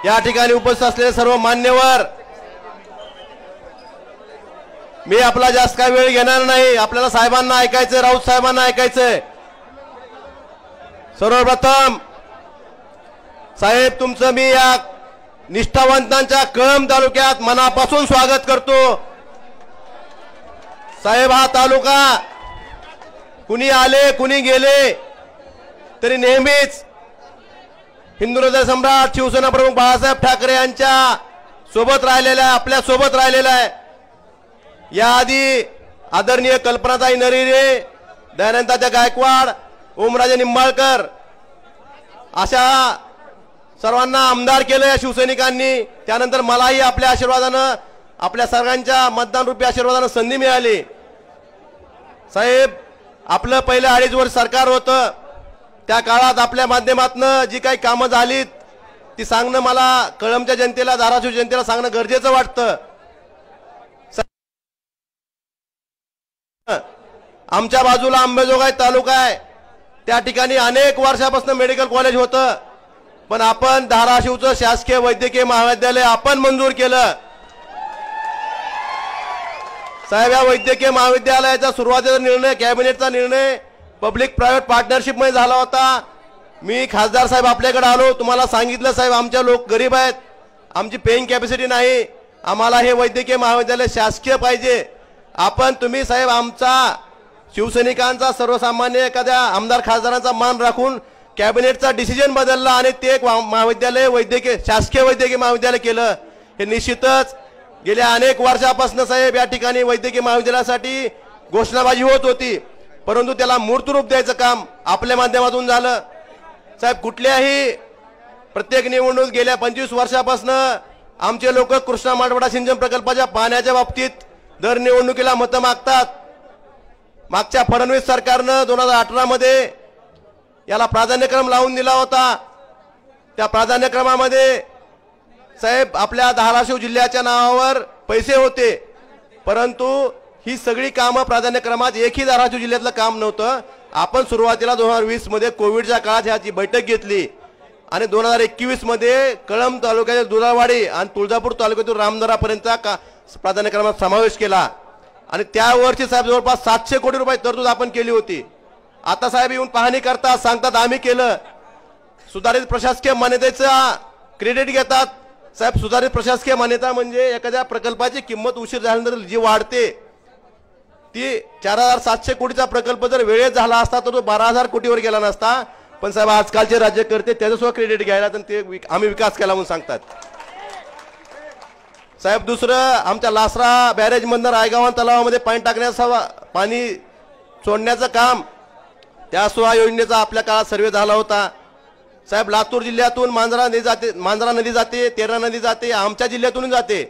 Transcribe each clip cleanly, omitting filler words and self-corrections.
या ठिकाणी उपस्थित असलेले सर्व मान्यवर, मी आपला जास्त काही वेळ घेणार नाही. आपल्याला साहेबांना ऐकायचंय, राऊत साहेबांना ऐकायचंय. सर्वप्रथम साहेब तुमचं मी या निष्ठावंतांच्या कळंब तालुक्यात मनापासून स्वागत करतो. साहेब हा तालुका कुणी आले कुणी गेले तरी नेहमीच हिंदू हृदय सम्राट शिवसेना प्रमुख बाळासाहेब ठाकरे यांच्या सोबत राहिलेला आहे, आपल्या सोबत राहिलेला आहे. याआधी आदरणीय कल्पनाताई नरिरे, दयानंदतात्या गायकवाड, ओमराजे निंबाळकर अशा सर्वांना आमदार केलं या शिवसैनिकांनी. त्यानंतर मलाही आपल्या आशीर्वादानं, आपल्या सर्वांच्या मतदान रूपी आशीर्वादानं संधी मिळाली. साहेब आपलं पहिलं 2.5 वर्ष सरकार होतं, त्या काळात आपल्या माध्यमातून जी काही कामं झालीत ती सांगणं मला कळंबच्या जनतेला, धाराशिव जनतेला सांगणं गरजेचं वाटतं. आमच्या बाजूला अंबेजोगाई तालुका आहे, त्या ठिकाणी अनेक वर्षापासून मेडिकल कॉलेज होतं, पण आपण धाराशिवचं शासकीय वैद्यकीय महाविद्यालय आपण मंजूर केलं. साहेब या वैद्यकीय महाविद्यालयाचा सुरुवातीचा निर्णय, कॅबिनेटचा निर्णय पब्लिक प्रायव्हेट पार्टनरशिप मध्ये झाला होता. मी खासदार साहेब आपल्याकडे आलो, तुम्हाला सांगितलं साहेब आमच्या लोक गरीब आहेत, आमची पेइंग कॅपॅसिटी नाही, आम्हाला हे वैद्यकीय महाविद्यालय शासकीय पाहिजे. आपण तुम्ही साहेब आमचा शिवसैनिकांचा, सर्वसामान्य एखाद्या आमदार खासदारांचा मान राखून कॅबिनेटचा डिसिजन बदलला आणि ते एक महाविद्यालय वैद्यकीय शासकीय वैद्यकीय महाविद्यालय केलं. हे निश्चितच गेल्या अनेक वर्षापासून साहेब या ठिकाणी वैद्यकीय महाविद्यालयासाठी घोषणाबाजी होत होती, परंतु त्याला मूर्त रूप द्यायचं काम आपल्या माध्यमातून झालं. साहेब कुठल्याही प्रत्येक निवडणूक गेल्या 25 वर्षापासून आमचे लोक कृष्णा माडवडा सिंचन प्रकल्पाच्या पाण्याच्या बाबतीत दर निवडणुकीला मतं मागतात. मागच्या फडणवीस सरकारनं 2018 मध्ये याला प्राधान्यक्रम लावून दिला होता. त्या प्राधान्यक्रमामध्ये साहेब आपल्या धाराशिव जिल्ह्याच्या नावावर पैसे होते, परंतु ही सगळी कामं प्राधान्यक्रमात एकही धाराशिव जिल्ह्यातलं काम नव्हतं. आपण सुरुवातीला 2020 मध्ये कोविडच्या काळात ह्याची बैठक घेतली आणि 2021 मध्ये कळंब तालुक्यातील दुधावाडी आणि तुळजापूर तालुक्यातील रामदरापर्यंतचा प्राधान्यक्रमात समावेश केला आणि त्या वर्षी साहेब जवळपास 700 कोटी रुपये तरतूद आपण केली होती. आता साहेब येऊन पाहणी करतात, सांगतात आम्ही केलं. सुधारित प्रशासकीय मान्यतेचा क्रेडिट घेतात. साहेब सुधारित प्रशासकीय मान्यता म्हणजे एखाद्या प्रकल्पाची किंमत उशीर झाल्यानंतर जी वाढते, ती 4700 कोटीचा प्रकल्प जर वेळेत झाला असता तर तो 12000 कोटीवर गेला नसता. पण साहेब आजकालचे राज्यकर्ते त्याचं सुद्धा क्रेडिट घ्यायला तर ते आम्ही विकास केला म्हणून सांगतात. साहेब दुसरं आमच्या लासरा बॅरेज मधनं रायगावन तलावामध्ये पाणी टाकण्याचा, पाणी सोडण्याचं काम, त्या सुहा योजनेचा आपल्या काळात सर्वे झाला होता. साहेब लातूर जिल्ह्यातून मांजरा नदी जाते, तेरणा नदी जाते, आमच्या जिल्ह्यातून जाते.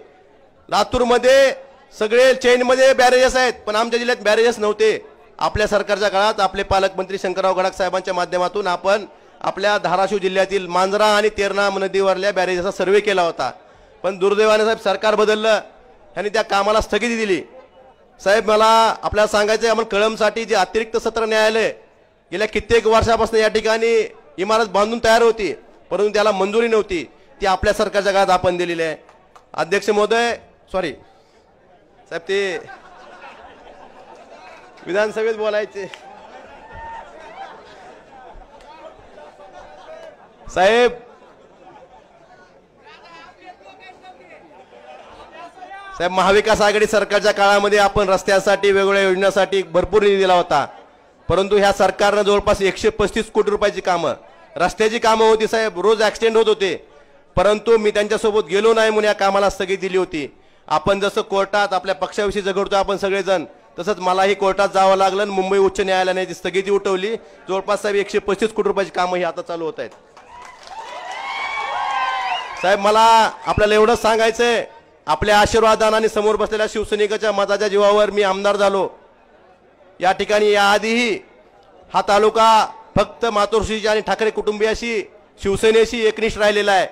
लातूरमध्ये सगळे चेनमध्ये बॅरेजेस आहेत, पण आमच्या जिल्ह्यात बॅरेजेस नव्हते. आपल्या सरकारच्या काळात आपले पालकमंत्री शंकरराव गडाख साहेबांच्या माध्यमातून आपण आपल्या धाराशिव जिल्ह्यातील मांजरा आणि तेरणा नदीवरल्या बॅरेजेसचा सर्वे केला होता. पण दुर्दैवाने साहेब सरकार बदललं, त्यांनी त्या कामाला स्थगिती दिली. साहेब मला आपल्याला सांगायचं आहे, आपण कळंबसाठी जे अतिरिक्त सत्र न्यायालय गेल्या कित्येक वर्षापासून या ठिकाणी इमारत बांधून तयार होती, परंतु त्याला मंजुरी नव्हती, ती आपल्या सरकारच्या काळात आपण दिलेली आहे. अध्यक्ष महोदय, सॉरी साहेब, ते विधानसभेत बोलायचे. साहेब साहेब महाविकास आघाडी सरकारच्या काळामध्ये आपण रस्त्यासाठी, वेगवेगळ्या योजनांसाठी भरपूर निधी दिला होता, परंतु ह्या सरकारनं जवळपास 135 कोटी रुपयाची कामं, रस्त्याची कामं होती साहेब, रोज ऍक्सिडेंट होत होते, परंतु मी त्यांच्यासोबत गेलो नाही म्हणून या कामाला स्थगिती दिली होती. आपण जसं कोर्टात आपल्या पक्षाविषयी झगडतो आपण सगळेजण, तसंच मलाही कोर्टात जावं लागलं. मुंबई उच्च न्यायालयाने ती स्थगिती उठवली. जवळपास साहेब 135 कोटी रुपयाची कामं ही आता चालू होत आहेत. साहेब मला आपल्याला एवढंच सांगायचंय, आपल्या आशीर्वादाने आणि समोर बसलेल्या शिवसैनिकाच्या मताच्या जीवावर मी आमदार झालो. या ठिकाणी याआधीही हा तालुका फक्त मातोश्रीची आणि ठाकरे कुटुंबियाशी, शिवसेनेशी एकनिष्ठ राहिलेला आहे.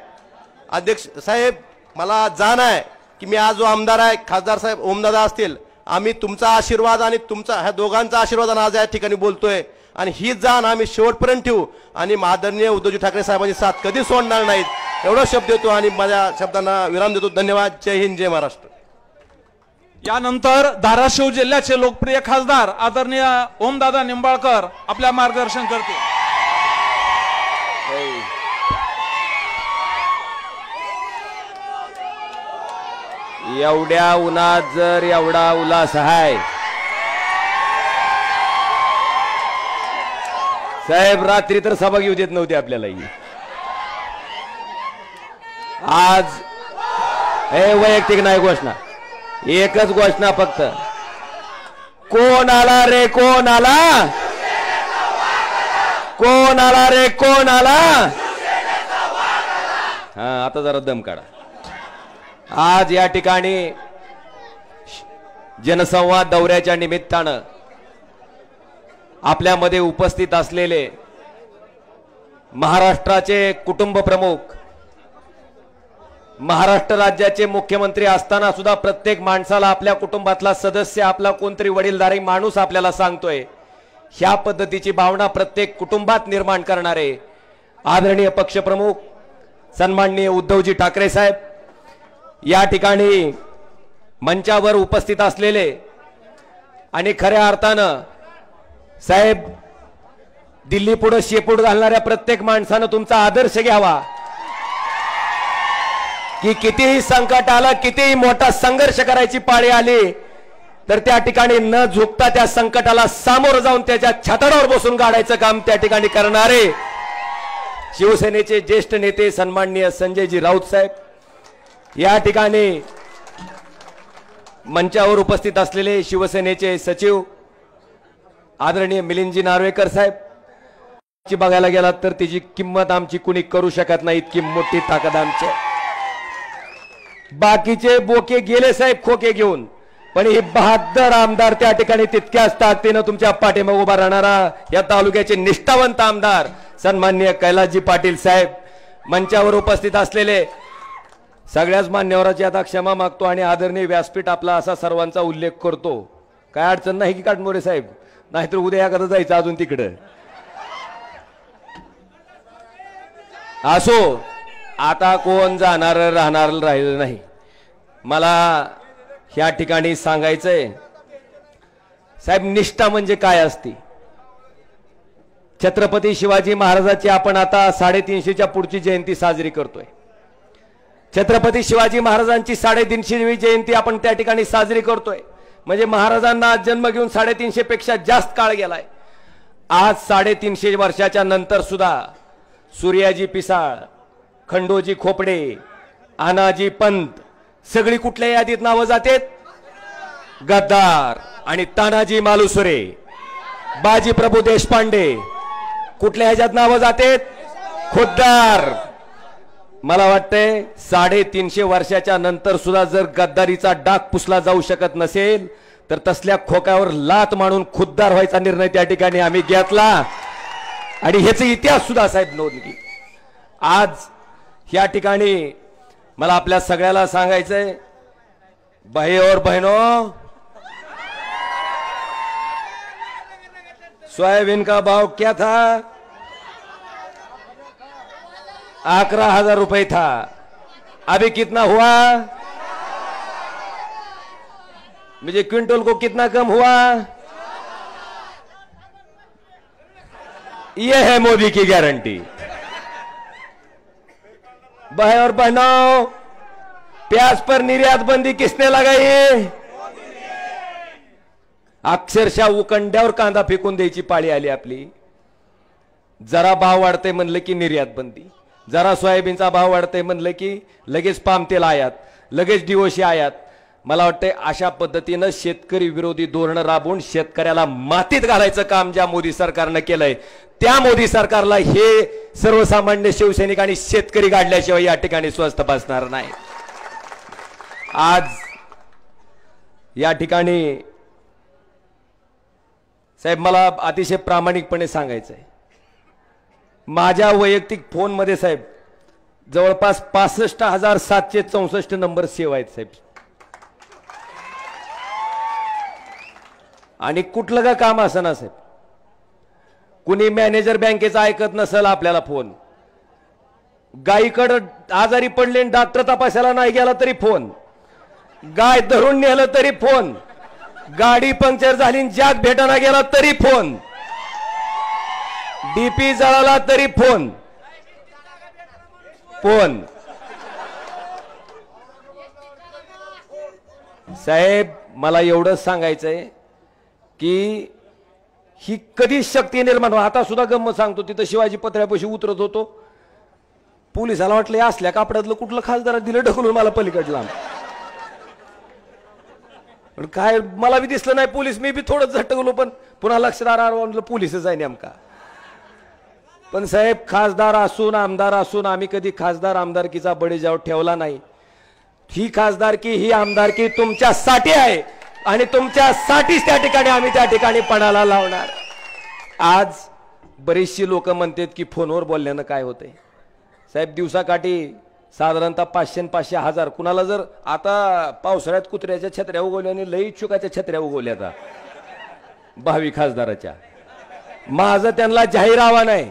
अध्यक्ष साहेब मला जाण आहे की मी आज जो आमदार आहे, खासदार साहेब ओमदादा असतील, आम्ही तुमचा आशीर्वाद आणि तुमचा ह्या दोघांचा आशीर्वाद आज या ठिकाणी बोलतोय आणि ही जाण आम्ही शेवटपर्यंत ठेवू आणि आदरणीय उद्धवजी ठाकरे साहेबांची साथ कधी सोडणार नाहीत. एवढा शब्द देतो आणि माझ्या शब्दांना विराम देतो. धन्यवाद. जय हिंद, जय महाराष्ट्र. यानंतर धाराशिव जिल्ह्याचे लोकप्रिय खासदार आदरणीय ओमदादा निंबाळकर आपल्या मार्गदर्शन करतील. एवढ्या उन्हात जर एवढा उल्हास आहे साहेब, रात्री तर सभा घेऊ देत नव्हती आपल्याला. आज हे वैयक्तिक नाही घोषणा, एकच घोषणा फक्त. कोण आला रे, कोण आला, कोण आला रे, कोण आला. हा, आता जरा दम काढा. आज या ठिकाणी जनसंवाद दौऱ्याच्या निमित्तानं आपल्यामध्ये उपस्थित असलेले महाराष्ट्राचे कुटुंब प्रमुख, महाराष्ट्र राज्याचे मुख्यमंत्री असताना सुद्धा प्रत्येक माणसाला आपल्या कुटुंबातला सदस्य आपला कोणतरी वडीलधारी माणूस आपल्याला सांगतोय, ह्या पद्धतीची भावना प्रत्येक कुटुंबात निर्माण करणारे आदरणीय पक्षप्रमुख सन्माननीय उद्धवजी ठाकरे साहेब, या ठिकाणी मंचावर उपस्थित असलेले आणि खऱ्या अर्थानं साहेब दिल्ली पुढे शेपूट घालणाऱ्या प्रत्येक माणसानं तुमचा आदर्श घ्यावा की कितीही संकट आलं, कितीही मोठा संघर्ष करायची पाळी आली तर त्या ठिकाणी न झुकता त्या संकटाला सामोरं जाऊन त्याच्या छाताडावर बसून गाडायचं काम त्या ठिकाणी करणारे शिवसेनेचे ज्येष्ठ नेते सन्माननीय संजयजी राऊत साहेब, या ठिकाणी मंचावर उपस्थित असलेले शिवसेनेचे सचिव आदरणीय मिलिंदजी नार्वेकर साहेब, बघायला गेलात तर तिची किंमत आमची कुणी करू शकत नाही, इतकी मोठी ताकद आमची. बाकीचे बोके गेले साहेब खोके घेऊन, पण ही 72 आमदार त्या ठिकाणी तितक्याच ताकदीनं तुमच्या पाठीमागे उभा राहणारा या तालुक्याचे निष्ठावंत आमदार सन्माननीय कैलासजी पाटील साहेब, मंचावर उपस्थित असलेले सगळ्याच मान्यवरांची आता क्षमा मागतो आणि आदरणीय व्यासपीठ आपला असा सर्वांचा उल्लेख करतो. काय अडचण नाही की काटमोरे साहेब, नाहीतर उद्या एखादं जायचं अजून तिकडं. असो, आता कोण जाणार राहणार राहिलं नाही. मला या ठिकाणी सांगायचंय साहेब, निष्ठा म्हणजे काय असते. छत्रपती शिवाजी महाराजांची आपण आता 350च्या पुढची जयंती साजरी करतोय. छत्रपती शिवाजी महाराजांची 350वी जयंती आपण त्या ठिकाणी साजरी करतोय. म्हणजे महाराजांना जन्म घेऊन 350 पेक्षा जास्त काळ गेलाय. आज 350 वर्षाच्या नंतर सुद्धा सूर्याजी पिसाळ, खंडोजी खोपडे, आनाजी पंत सगळी कुठल्या यादीत नावं जातात? गद्दार आणि तानाजी मालुसरे, बाजीप्रभू देशपांडे कुठल्या ह्याच्यात नावं जातात? खुद्दार. मला वाटतंय 350 वर्षाच्या नंतर सुद्धा जर गद्दारीचा डाग पुसला जाऊ शकत नसेल तर तसल्या खोक्यावर लात मारून खुद्दार व्हायचा निर्णय त्या ठिकाणी आम्ही घेतला आणि ह्याचा इतिहास सुद्धा साहेब नोंद की. आज या ठिकाणी मला आपल्या सगळ्याला सांगायचंय, भाई और बहनों, सोयाबीन का भाव क्या था? 11,000 रुपए था. अभी कितना हुआ? मुझे क्विंटल को कितना कम हुआ? यह है मोदी की गारंटी. भाई और बहनों, प्याज पर निर्यात बंदी किसने लगाई? अक्षरशः उकंड्यावर कांदा फेकून द्यायची पाळी आली आपली. जरा भाव वाढते म्हणलं की निर्यात बंदी, जरा सोयाबीनचा भाव वाढते म्हणलं की लगेच पाम तेल आयात, लगेच डिओसी आयात. मला वाटतं अशा पद्धतीनं शेतकरी विरोधी धोरण राबवून शेतकऱ्याला मातीत घालायचं काम ज्या मोदी सरकारनं केलंय, त्या मोदी सरकारला हे सर्वसामान्य शिवसैनिक आणि शेतकरी गाडल्याशिवाय या ठिकाणी स्वस्थ बसणार नाही. आज या ठिकाणी साहेब मला अतिशय प्रामाणिकपणे सांगायचंय, माझ्या वैयक्तिक फोन मध्ये साहेब जवळपास 65,764 नंबर सेव्ह आहेत साहेब. आणि कुठलं का काम असं ना साहेब, कुणी मॅनेजर बँकेचा ऐकत नसेल आपल्याला फोन, गायीकडे आजारी पडले डॉक्टर तपासायला नाही गेला तरी फोन, गाय धरून नेलं तरी फोन, गाडी पंक्चर झाली जॅक भेटायला गेला तरी फोन, डीपी जळाला तरी फोन फोन। साहेब मला एवढंच सांगायचंय की ही कधी शक्ती निर्माण हो। आता सुद्धा गंमत सांगतो, तिथं शिवाजी पत्र्यापाशी उतरत होतो, पोलिसाला वाटलं असल्या कापडातलं कुठलं खासदार दिलं ढकलून मला पलीकडला, पण काय मला बी दिसलं नाही पोलीस, मी बी थोडं झटकलो, पण पुन्हा लक्षात आलं पोलीसच आहे नेमका। पण साहेब खासदार असून आमदार असून आम्ही कधी खासदार आमदारकीचा बळीजाव ठेवला नाही। ही खासदारकी ही आमदारकी तुमच्यासाठी आहे आणि तुमच्यासाठीच त्या ठिकाणी आम्ही त्या ठिकाणी पणाला लावणार। आज बरीचशी लोक म्हणतात की फोनवर बोलल्यानं काय होतंय। साहेब दिवसाकाठी साधारणतः 500 1000 कुणाला जर आता पावसाळ्यात कुत्र्याच्या छत्र्या उगवल्या आणि लई चुकाच्या छत्र्या उगवल्या आता भावी खासदाराच्या, माझं त्यांना जाहीर आव्हान आहे,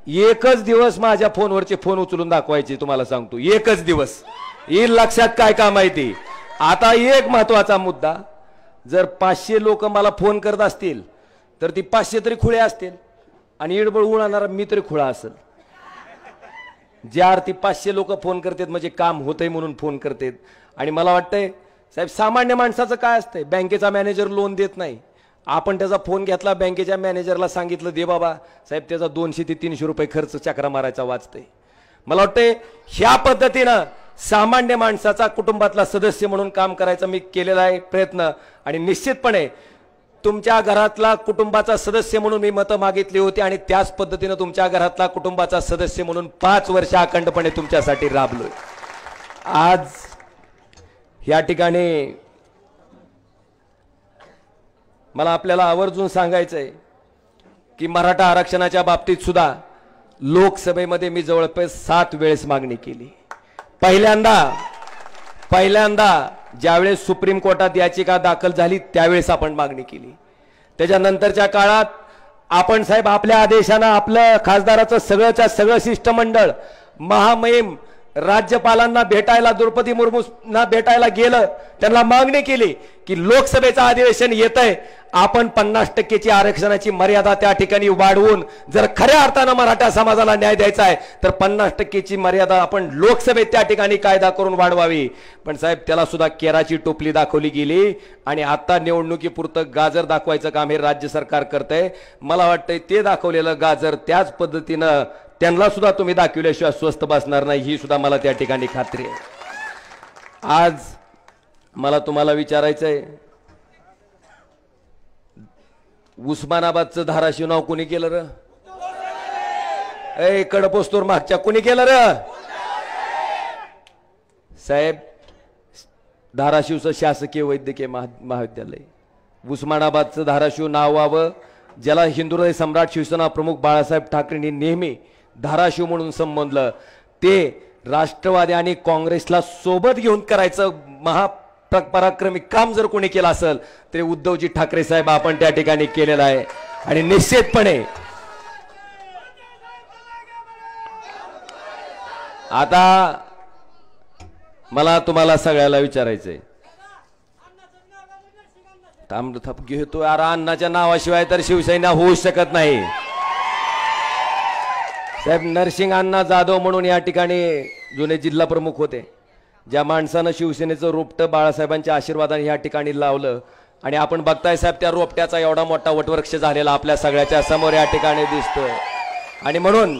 एकच दिवस माझ्या फोनवरचे फोन उचलून दाखवायचे, तुम्हाला सांगतो एकच दिवस येईल लक्षात काय काम माहिती। आता एक महत्वाचा मुद्दा, जर 500 लोक मला फोन करत असतील तर ती 500 तरी खुळे असतील आणि इडबळ उडवणारा मी तरी खुळा असेल। ज्या अर्थी 500 लोक फोन करतात म्हणजे काम होतंय म्हणून फोन करतात। आणि मला वाटतंय साहेब सामान्य माणसाचं काय असतंय, बँकेचा मॅनेजर लोन देत नाही, आपण त्याचा फोन घेतला, बँकेच्या मॅनेजरला सांगितलं दे बाबा, साहेब त्याचा 200 ते 300 रुपये खर्च चक्रा मारायचा वाचतंय। मला वाटतंय ह्या पद्धतीनं सामान्य माणसाचा कुटुंबातला सदस्य म्हणून काम करायचा मी केलेला आहे प्रयत्न, आणि निश्चितपणे तुमच्या घरातला कुटुंबाचा सदस्य म्हणून मी मतं मागितली होती आणि त्याच पद्धतीनं तुमच्या घरातला कुटुंबाचा सदस्य म्हणून 5 वर्ष अखंडपणे तुमच्यासाठी राबलोय। आज या ठिकाणी मला आपल्याला आवर्जून सांगायचंय की मराठा आरक्षणाच्या बाबतीत सुद्धा लोकसभेमध्ये मी जवळपास 7 वेळेस मागणी केली। पहिल्यांदा ज्यावेळेस सुप्रीम कोर्टात याचिका दाखल झाली त्यावेळेस आपण मागणी केली, त्याच्यानंतरच्या काळात आपण साहेब आपल्या आदेशानं आपलं खासदाराचं सगळंच्या सगळं शिष्टमंडळ महामहिम राज्यपालांना भेटायला, द्रौपदी मुर्मूंना भेटायला गेलं, त्यांना मागणी केली की लोकसभेचं अधिवेशन येतंय, आपण 50% आरक्षणाची मर्यादा त्या ठिकाणी वाढवून जर खऱ्या अर्थानं मराठा समाजाला न्याय द्यायचा आहे तर 50% मर्यादा आपण लोकसभेत त्या ठिकाणी कायदा करून वाढवावी। पण साहेब त्याला सुद्धा केराची टोपली दाखवली गेली आणि आता निवडणुकीपुरतं गाजर दाखवायचं काम हे राज्य सरकार करतंय। मला वाटतंय ते दाखवलेलं गाजर त्याच पद्धतीनं त्यांना सुद्धा तुम्ही दाखवल्याशिवाय स्वस्त बसणार नाही, ही सुद्धा मला त्या ठिकाणी खात्री आहे। आज मला तुम्हाला विचारायचंय, उस्मानाबादचं धाराशिव नाव कोणी केलं र? ए कडपोस्तूर मागच्या कोणी केलं र? साहेब धाराशिवचं शासकीय वैद्यकीय महाविद्यालय, उस्मानाबादचं धाराशिव नाव व्हावं, ज्याला हिंदुहृदय सम्राट शिवसेना प्रमुख बाळासाहेब ठाकरेंनी नेहमी धाराशिव म्हणून संबोधलं, ते राष्ट्रवादी आणि काँग्रेसला सोबत घेऊन करायचं महापराक्रमी काम जर कोणी केलं असेल तरी उद्धवजी ठाकरे साहेब आपण त्या ठिकाणी केलेलं आहे। आणि निश्चितपणे आता मला तुम्हाला सगळ्याला विचारायचंय, थांब घेतो यार, अण्णाच्या नावाशिवाय तर शिवसेना होऊ शकत नाही। साहेब नरसिंग अण्णा जाधव म्हणून या ठिकाणी जुने जिल्हा प्रमुख होते, ज्या माणसानं शिवसेनेचं रोपटं बाळासाहेबांच्या आशीर्वादाने या ठिकाणी लावलं आणि आपण बघताय साहेब त्या रोपट्याचा एवढा मोठा वटवृक्ष झालेला आपल्या सगळ्याच्या समोर या ठिकाणी दिसतोय। आणि म्हणून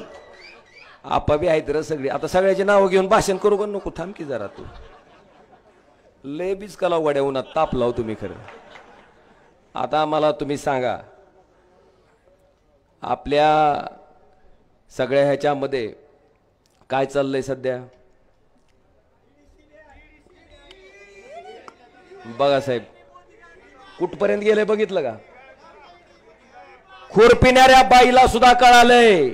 आपाबी आहेत र सगळी, आता सगळ्याची नावं घेऊन भाषण करू पण नको, थांब की जरा, तू लय बीज कलाव वाड्या उन्हात ताप लाव तुम्ही खरं। आता मला तुम्ही सांगा, आपल्या सगळ्या ह्याच्यामध्ये काय चाललंय सध्या? बघा साहेब कुठपर्यंत गेले बघितलं का? खुरपिणाऱ्या बाईला सुद्धा कळालंय,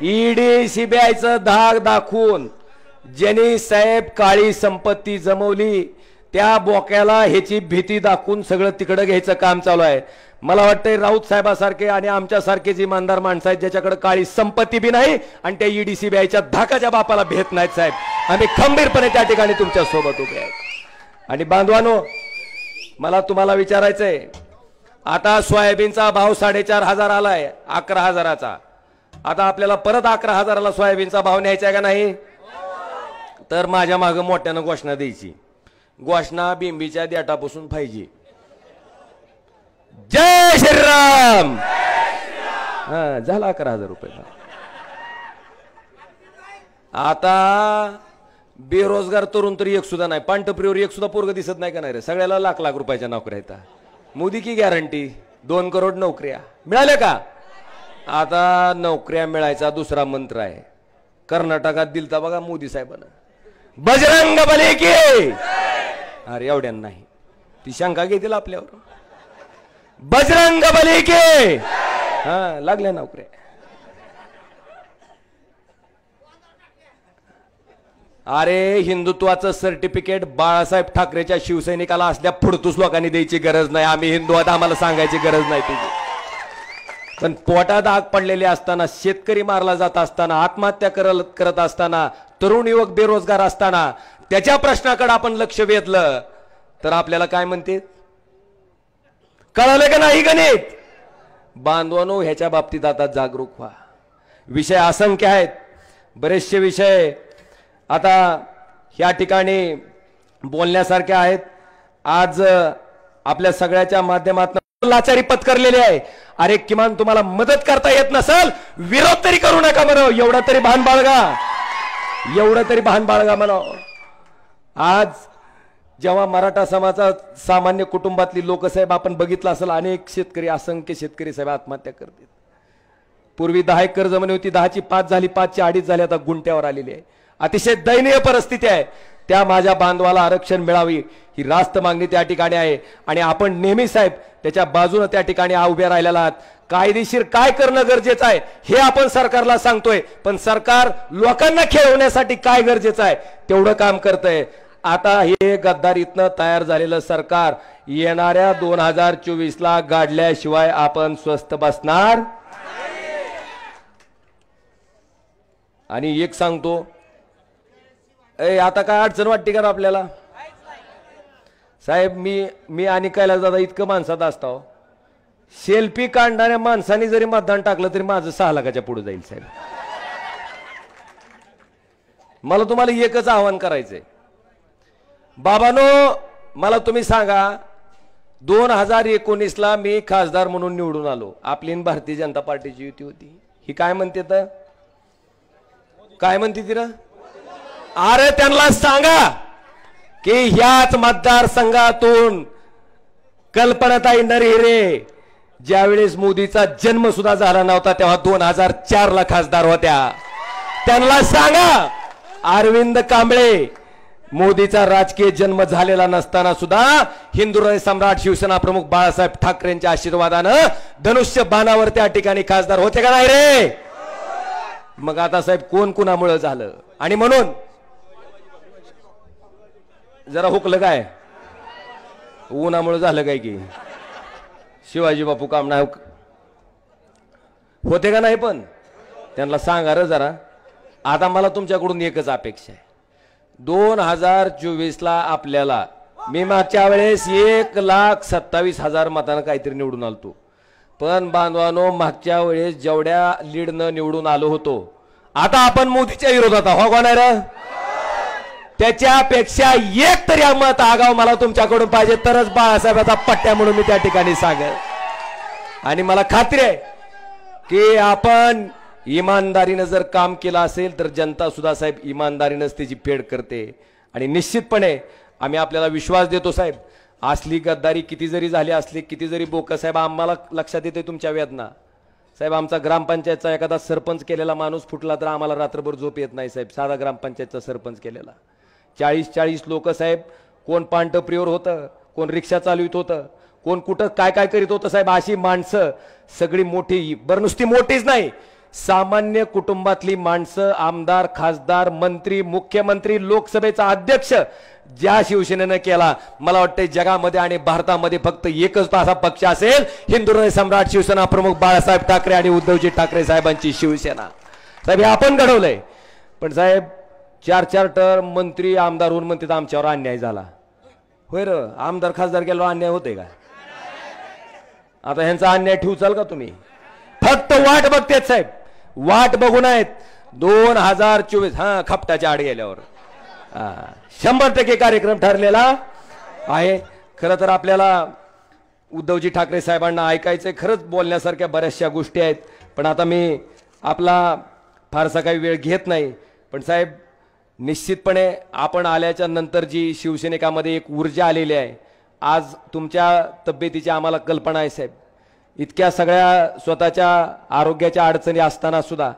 ईडी सीबीआयचं धाक दाखवून ज्यांनी साहेब काळी संपत्ती जमवली त्या बोक्याला ह्याची भीती दाखवून सगळं तिकडं घ्यायचं काम चालू आहे. मला वाटतंय राऊत साहेबासारखे आणि आमच्यासारखे जी इमानदार माणसं आहेत ज्याच्याकडे काळी संपत्ती बी नाही आणि त्या ईडीसी बीआयच्या धाकाच्या बापाला भेट नाहीत साहेब, आम्ही खंबीरपणे त्या ठिकाणी तुमच्या सोबत उभे आहेत. आणि बांधवानो, मला तुम्हाला विचारायचंय, आता सोयाबीनचा भाव 4,500 आलाय, 11,000चा. आता आपल्याला परत 11,000ला सोयाबीनचा भाव न्यायचा आहे का नाही? तर माझ्या मागं मोठ्यानं घोषणा द्यायची. घोषणा बिंबीच्या देठापासून पाहिजे. जय श्रीराम. हा, झाला 11,000 रुपये. आता बेरोजगार तरुण तरी एक सुद्धा नाही, पांढरप्रिवर एक सुद्धा पोरग दिसत नाही का नाही रे? सगळ्याला लाख लाख रुपयाच्या नोकऱ्या आहेत. मोदी की गॅरंटी 2 करोड नोकऱ्या मिळाल्या का? आता नोकऱ्या मिळायचा दुसरा मंत्र आहे. कर्नाटकात दिलता बघा मोदी साहेबांना, बजरंग बली की. अरे एवढ्या नाही, ती शंका घेतील आपल्यावर. बजरंग बली की. हा, लागल्या नोकऱ्या. अरे हिंदुत्वाचं सर्टिफिकेट बाळासाहेब ठाकरेच्या शिवसैनिकाला असल्या फुडतूस लोकांनी द्यायची गरज नाही. आम्ही हिंदू आहोत, आम्हाला सांगायची गरज नाही तुझी. पण पोटात आग पडलेली असताना, शेतकरी मारला जात असताना, आत्महत्या करत असताना, तरुण युवक बेरोजगार असताना त्याच्या प्रश्नाकडे आपण लक्ष वेधलं तर आपल्याला काय म्हणते? कळालं का नाही गणित? बांधवानो, ह्याच्या बाबतीत आता जागरूक व्हा. विषय असंख्य आहेत, बरेचसे विषय आता ह्या ठिकाणी बोलण्यासारखे आहेत. आज आपल्या सगळ्याच्या माध्यमातून लाचारी पत्करलेली आहे. अरे किमान तुम्हाला मदत करता येत नसेल, विरोध तरी करू नका म्हणा. एवढं तरी भान बाळगा, एवढं तरी भान बाळगा म्हणा. आज जेव्हा मराठा समाजाचा सामान्य कुटुंबातली लोक साहेब आपण बघितलं असेल, अनेक शेतकरी, असंख्य शेतकरी साहेब आत्महत्या करतात. पूर्वी 10 एकर जमीन होती, 10ची 5 झाली, 5ची 2.5 झाली, आता गुंट्यावर आलेली आहे. अतिशय दयनीय परिस्थिती आहे. त्या माझ्या बांधवाला आरक्षण मिळावी ही रास्त मागणी त्या ठिकाणी आहे. आणि आपण नेहमी साहेब त्याच्या बाजूने त्या ठिकाणी उभे राहिलेला आहात. कायदेशीर काय करणं गरजेचं आहे हे आपण सरकारला सांगतोय, पण सरकार लोकांना खेळवण्यासाठी काय गरजेचं आहे तेवढं काम करतंय. आता हे गद्दारीतनं तयार झालेलं सरकार येणाऱ्या 2024ला गाडल्याशिवाय आपण स्वस्थ बसणार. आणि एक सांगतो, आता काय अडचण वाटते का आपल्याला साहेब? मी आणि कैलास दादा इतकं माणसात असतो, सेल्फी काढणाऱ्या माणसाने जरी मतदान टाकलं तरी माझं 6 लाखाच्या पुढे जाईल साहेब. मला तुम्हाला एकच आवाहन करायचंय, बाबानो मला तुम्ही सांगा, 2019ला मी खासदार म्हणून निवडून आलो. आपली भारतीय जनता पार्टीची युती होती. ही काय म्हणते तर काय म्हणते ती ना? अरे त्यांना सांगा की ह्याच मतदारसंघातून कल्पनाताई नरहिरे ज्यावेळेस मोदीचा जन्म सुद्धा झाला नव्हता तेव्हा 2004ला खासदार होत्या. त्यांना सांगा अरविंद कांबळे मोदीचा राजकीय जन्म झालेला नसताना सुद्धा हिंदुराय सम्राट शिवसेना प्रमुख बाळासाहेब ठाकरेंच्या आशीर्वादानं धनुष्य बाणावर त्या ठिकाणी खासदार होते का नाही रे? मग आता साहेब कोण कुणामुळे झालं? आणि म्हणून जरा हुकलं काय, उन्हामुळे झालं काय की शिवाजी बापू काम नाही होते का नाही? पण त्यांना सांगा रे जरा. आता मला तुमच्याकडून एकच अपेक्षा आहे, 2024ला आपल्याला, मी मागच्या वेळेस 1,27,000 मतांना काहीतरी निवडून आलतो, पण बांधवानो मागच्या वेळेस जेवढ्या लीडनं निवडून आलो होतो, आता आपण मोदीच्या विरोधात हो का नाही रे? त्याच्यापेक्षा एक तरी मत आगाव मला तुमच्याकडून पाहिजे, तरच बाळासाहेबाचा पट्ट्या म्हणून मी त्या ठिकाणी सांगेल. आणि मला खात्री आहे की आपण इमानदारीनं जर काम केलं असेल तर जनता सुद्धा साहेब इमानदारीनंच त्याची फेड करते. आणि निश्चितपणे आम्ही आपल्याला विश्वास देतो साहेब, असली गद्दारी किती जरी झाली असली, किती जरी बोक साहेब, आम्हाला लक्षात येते तुमच्या वेदना साहेब. आमचा ग्रामपंचायतचा एखादा सरपंच केलेला माणूस फुटला तर आम्हाला रात्रभर झोप येत नाही साहेब. साधा ग्रामपंचायतचा सरपंच केलेला 40 लोक साहेब, कोण पांढरप्रिवर होतं, कोण रिक्षा चालवित होतं, कोण कुठं काय काय करीत होतं साहेब. अशी माणसं सगळी मोठी, बरं नुसती मोठीच नाही, सामान्य कुटुंबातली माणसं, आमदार, खासदार, मंत्री, मुख्यमंत्री, लोकसभेचा अध्यक्ष ज्या शिवसेनेनं केला, मला वाटतं जगामध्ये आणि भारतामध्ये फक्त एकच असा पक्ष असेल, हिंदुहृदय सम्राट शिवसेना प्रमुख बाळासाहेब ठाकरे आणि उद्धवजी ठाकरे साहेबांची शिवसेना. साहेब हे आपण घडवलंय. पण साहेब 4-4 टर्म मंत्री आमदार होऊन म्हणतात आमच्यावर अन्याय झाला. होय र, आमदार खासदार केल्यावर अन्याय होते का? आता ह्यांचा अन्याय ठेवचाल का तुम्ही? फक्त वाट बघतेत साहेब, वाट बघून आहेत 2024 खपटाच्या आड गेल्यावर 100% कार्यक्रम ठरलेला आहे. खरं तर आपल्याला उद्धवजी ठाकरे साहेबांना ऐकायचंय, खरंच बोलण्यासारख्या बऱ्याचशा गोष्टी आहेत. पण आता मी आपला फारसा काही वेळ घेत नाही. पण साहेब निश्चितपणे आपण आल्याच्या नंतर जी शिवसैनिकामध्ये एक ऊर्जा आलेली आहे, आज तुमच्या तब्येतीची आम्हाला कल्पना आहे साहेब. इतक्या सगळ्या स्वतःच्या आरोग्याच्या अडचणी असताना सुद्धा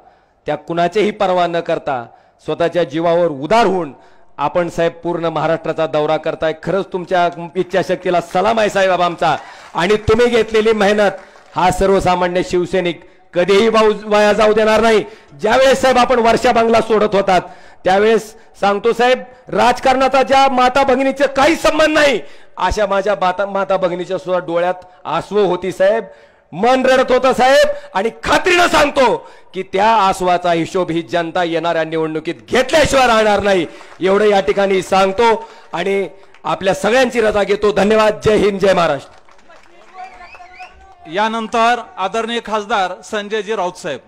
त्या कुणाचीही पर्वा न करता स्वतःच्या जीवावर उदार होऊन आपण साहेब पूर्ण महाराष्ट्राचा दौरा करताय. खरंच तुमच्या इच्छाशक्तीला सलाम आहे साहेब आमचा. आणि तुम्ही घेतलेली मेहनत हा सर्वसामान्य शिवसैनिक कधीही वाया जाऊ देणार नाही. ज्यावेळेस साहेब आपण वर्षा बंगला सोडत होतात त्यावेळेस सांगतो साहेब, राजकारणाचा ज्या माता भगिनीचे काही संबंध नाही, अशा माझ्या माता भगिनीच्या सुद्धा डोळ्यात आसवं होती साहेब, मन रडत होतं साहेब. आणि खात्रीनं सांगतो की त्या आसवाचा हिशोब ही जनता येणाऱ्या निवडणुकीत घेतल्याशिवाय राहणार नाही, एवढं या ठिकाणी सांगतो. आणि आपल्या सगळ्यांची रजा घेतो. धन्यवाद. जय हिंद, जय महाराष्ट्र. यानंतर आदरणीय खासदार संजयजी राऊत साहेब.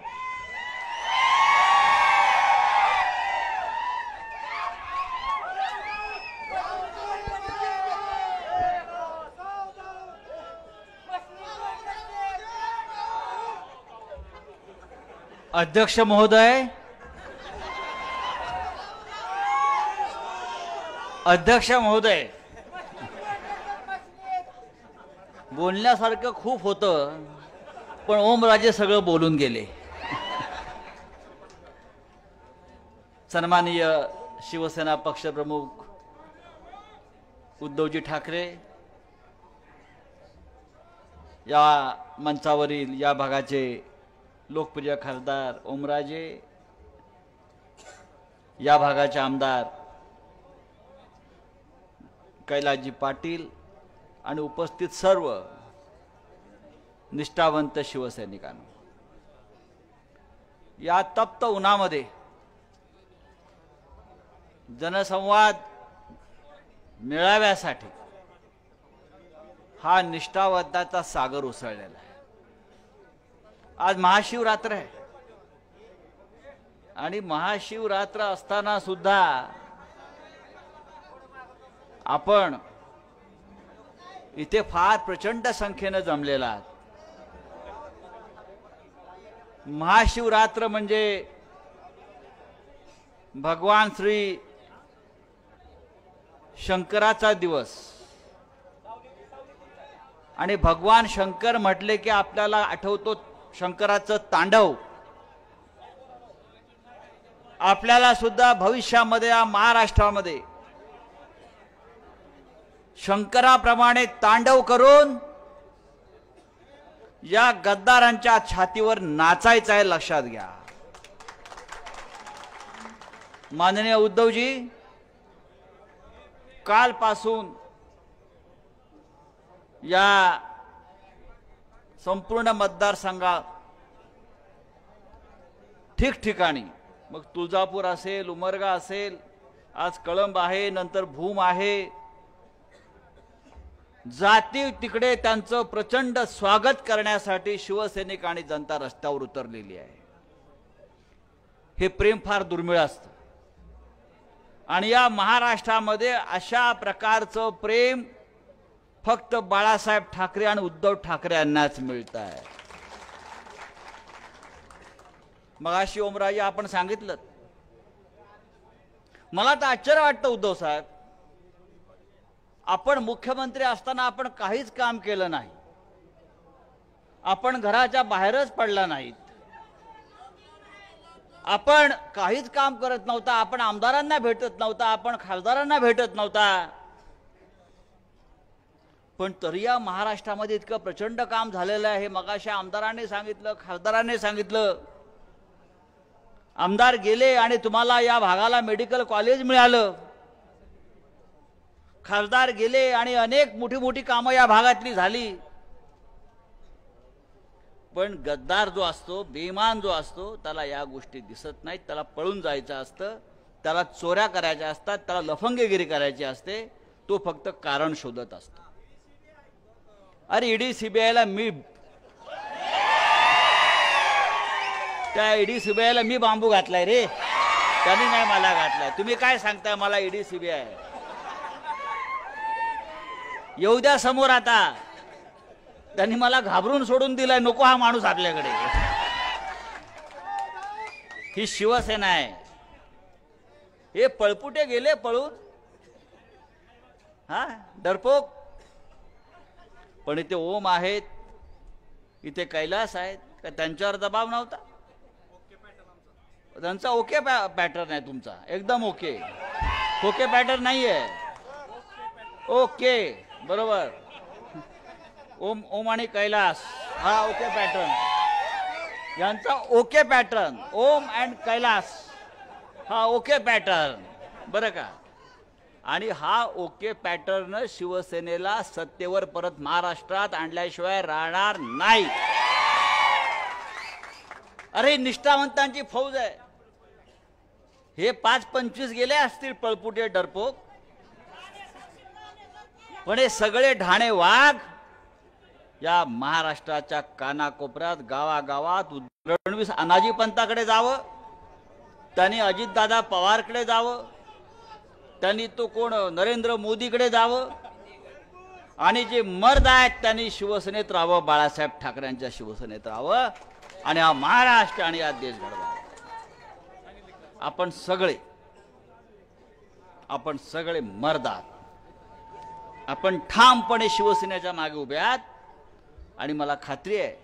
अध्यक्ष महोदय, अध्यक्ष महोदय, बोलण्यासारखं खूप होतं पण ओमराजे सगळं बोलून गेले. सन्माननीय शिवसेना पक्षप्रमुख उद्धवजी ठाकरे, या मंचावरील या भागाचे लोकप्रिय खासदार ओमराजे, या भागाचे आमदार कैलासजी पाटील आणि उपस्थित सर्व निष्ठावंत शिवसैनिकांनो, या तप्त उन्हामध्ये जनसंवाद मेळाव्यासाठी हा निष्ठावंताचा सागर उसळलेला आहे. आज महाशिवरात्र आहे आणि महाशिवरात्र असताना सुद्धा आपण इथे फार प्रचंड संख्येने जमलेला आहात. महाशिवरात्र म्हणजे भगवान श्री शंकराचा दिवस. आणि भगवान शंकर म्हटले की आपल्याला आठवतो शंकराचं तांडव. आपल्याला सुद्धा भविष्यामध्ये या महाराष्ट्रामध्ये शंकराप्रमाणे तांडव करून या गद्दारांच्या छातीवर नाचायचं आहे, लक्षात घ्या. माननीय उद्धवजी, कालपासून या संपूर्ण मतदारसंघात ठिकठिकाणी, मग तुळजापूर असेल, उमरगा असेल, आज कळंब आहे, नंतर भूम आहे, जाती तिकडे त्यांचं प्रचंड स्वागत करण्यासाठी शिवसैनिक आणि जनता रस्त्यावर उतरलेली आहे. हे प्रेम फार दुर्मिळ असतं आणि या महाराष्ट्रामध्ये अशा प्रकारचं प्रेम फक्त बाळासाहेब ठाकरे आणि उद्धव ठाकरे यांनाच मिळत आहे. मगाशी ओमराजे आपण सांगितलं, मला तर आश्चर्य वाटतं उद्धव साहेब, आपण मुख्यमंत्री असताना आपण काहीच काम केलं नाही, आपण घराच्या बाहेरच पडला नाहीत, आपण काहीच काम करत नव्हता, आपण आमदारांना भेटत नव्हता, आपण खासदारांना भेटत नव्हता, पण तरी या महाराष्ट्रामध्ये इतकं प्रचंड काम झालेलं आहे. मगाशी आमदारांनी सांगितलं, खासदारांनी सांगितलं, आमदार गेले आणि तुम्हाला या भागाला मेडिकल कॉलेज मिळालं, खासदार गेले आणि अनेक मोठी मोठी कामं या भागातली झाली, पण गद्दार जो असतो, बेईमान जो असतो, त्याला या गोष्टी दिसत नाहीत. त्याला पळून जायचं असतं, त्याला चोऱ्या करायच्या असतात, त्याला लफंगेगिरी करायची असते. तो फक्त कारण शोधत असतो. अरे ईडी सीबीआयला त्या ईडी सीबीआयला मी बांबू घातलाय रे, त्यांनी नाही मला घातलाय. तुम्ही काय सांगताय मला ईडी सीबीआय? येऊ द्या समोर. आता त्यांनी मला घाबरून सोडून दिलाय, नको हा माणूस आपल्याकडे. ही शिवसेना आहे. हे पळपुटे गेले पळून, हा डरपोक. पण इथे ओम आहेत, इथे कैलास आहेत. का त्यांच्यावर दबाव नव्हता? त्यांचा ओके पॅटर्न आहे, तुमचा एकदम ओके. ओके पॅटर्न नाहीये. ओके बरोबर. ओम आणि कैलास हा ओके पॅटर्न, यांचा okay pattern. Om and Kailas हा ओके पॅटर्न, बरं का. आणि हा ओके पॅटर्न शिवसेनेला सत्तेवर परत महाराष्ट्रात आणल्याशिवाय राहणार नाही. अरे निष्ठावंतांची फौज आहे. हे 5-25 गेले असतील पळपुटे डरपोक, पण हे सगळे ढाणे वाघ या महाराष्ट्राच्या कानाकोपऱ्यात, गावागावात फडणवीस अनाजी पंताकडे जावं, त्यांनी अजितदादा पवारकडे जावं, त्यांनी तो कोण नरेंद्र मोदीकडे जावं, आणि जे मर्द आहेत त्यांनी शिवसेनेत राहावं, बाळासाहेब ठाकरेंच्या शिवसेनेत राहावं आणि हा महाराष्ट्र आणि हा देश घडवावा. आपण सगळे मर्द आहात. आपण ठामपणे शिवसेनेच्या मागे उभे आहात. आणि मला खात्री आहे,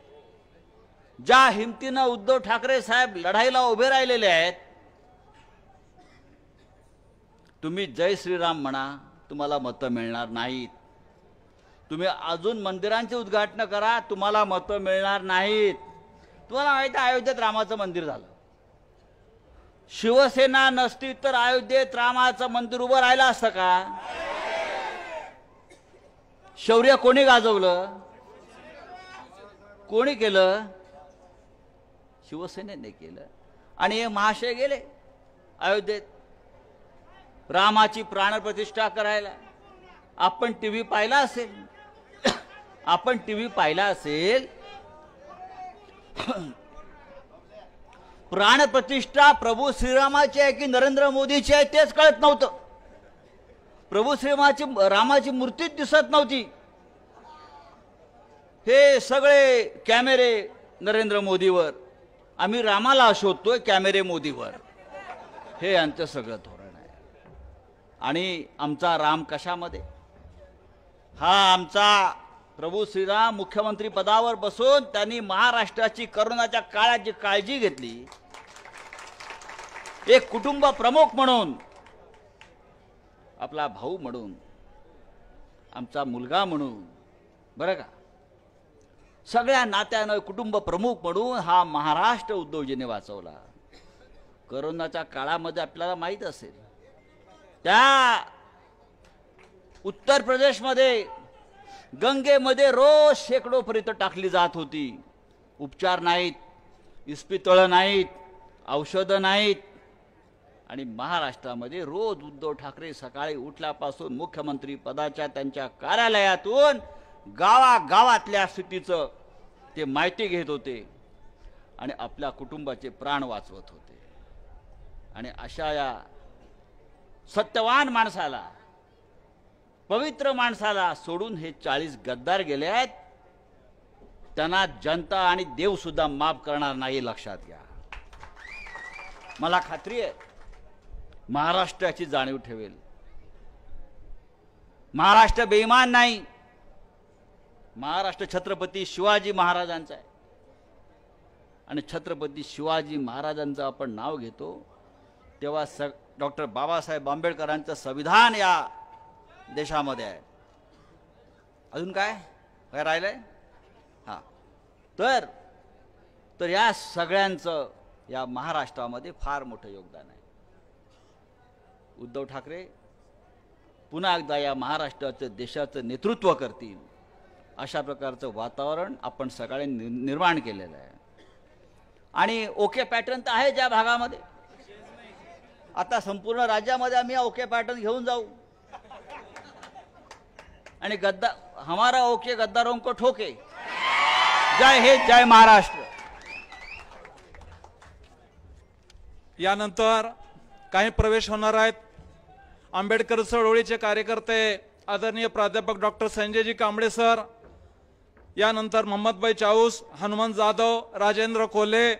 ज्या हिमतीनं उद्धव ठाकरे साहेब लढाईला उभे राहिलेले आहेत, तुम्ही जय श्रीराम म्हणा, तुम्हाला मतं मिळणार नाहीत. तुम्ही अजून मंदिरांचे उद्घाटन करा, तुम्हाला मतं मिळणार नाहीत. तुम्हाला माहिती आहे अयोध्येत रामाचं मंदिर झालं. शिवसेना नसती तर अयोध्येत रामाचं मंदिर उभं राहिलं असतं का? शौर्य कोणी गाजवलं? कोणी केलं? शिवसेनेने केलं. आणि हे महाशय गेले अयोध्येत रामाची प्राणप्रतिष्ठा करायला. आपण टीव्ही पाहिला असेल, प्राणप्रतिष्ठा प्रभू श्रीरामाची आहे की नरेंद्र मोदीची आहे तेच कळत नव्हतं. प्रभू रामाची मूर्तीच दिसत नव्हती. हे सगळे कॅमेरे नरेंद्र मोदीवर, आम्ही रामाला शोधतोय कॅमेरे मोदीवर. हे यांचं सगळं धोरण आहे. आणि आमचा राम कशामध्ये? हा आमचा प्रभू श्रीराम मुख्यमंत्री पदावर बसून त्यांनी महाराष्ट्राची करोनाच्या काळात जी काळजी घेतली, एक कुटुंब प्रमुख म्हणून, आपला भाऊ म्हणून, आमचा मुलगा म्हणून, बरं का, सगळ्या नात्यानं कुटुंब प्रमुख म्हणून हा महाराष्ट्र उद्धवजीने वाचवला. करोनाच्या काळामध्ये आपल्याला माहीत असेल, त्या उत्तर प्रदेशमध्ये गंगेमध्ये रोज शेकडोपर्यंत टाकली जात होती. उपचार नाहीत, इस्पितळं नाहीत, औषधं नाहीत. आणि महाराष्ट्रामध्ये रोज उद्धव ठाकरे सकाळी उठल्यापासून मुख्यमंत्री पदाच्या त्यांच्या कार्यालयातून गावागावातल्या स्थितीचं ते माहिती घेत होते आणि आपल्या कुटुंबाचे प्राण वाचवत होते. आणि अशा या सत्यवान माणसाला, पवित्र माणसाला सोडून हे 40 गद्दार गेले आहेत. त्यांना जनता आणि देव सुद्धा माफ करणार नाही, लक्षात घ्या. मला खात्री आहे महाराष्ट्राची जाणीव ठेवेल. महाराष्ट्र बेईमान नाही. महाराष्ट्र छत्रपती शिवाजी महाराजांचा आहे. आणि छत्रपती शिवाजी महाराजांचं आपण नाव घेतो तेव्हा डॉक्टर बाबासाहेब आंबेडकरांचं संविधान या देशामध्ये आहे. अजून काय राहिलंय? हा, तर या सगळ्यांचं, या महाराष्ट्रामध्ये फार मोठं योगदान आहे. उद्धव ठाकरे पुन्हा एकदा या महाराष्ट्राचं देशाचं नेतृत्व करतील अशा प्रकारचं वातावरण आपण सगळ्यांनी निर्माण केलेलं आहे. आणि ओके पॅटर्न तर आहे ज्या भागामध्ये, आता संपूर्ण राज्यामध्ये आम्ही ओके पॅटर्न घेऊन जाऊ आणि हमारा ओके गद्दारों को ठोके. जय हिंद, जय महाराष्ट्र. यानंतर काही प्रवेश होणार आहेत. आंबेडकर चळवळीचे कार्यकर्ते आदरणीय प्राध्यापक डॉक्टर संजयजी कांबळे सर, यानंतर मोहम्मदभाई चाऊस, हनुमंत जाधव, राजेंद्र कोल्हे,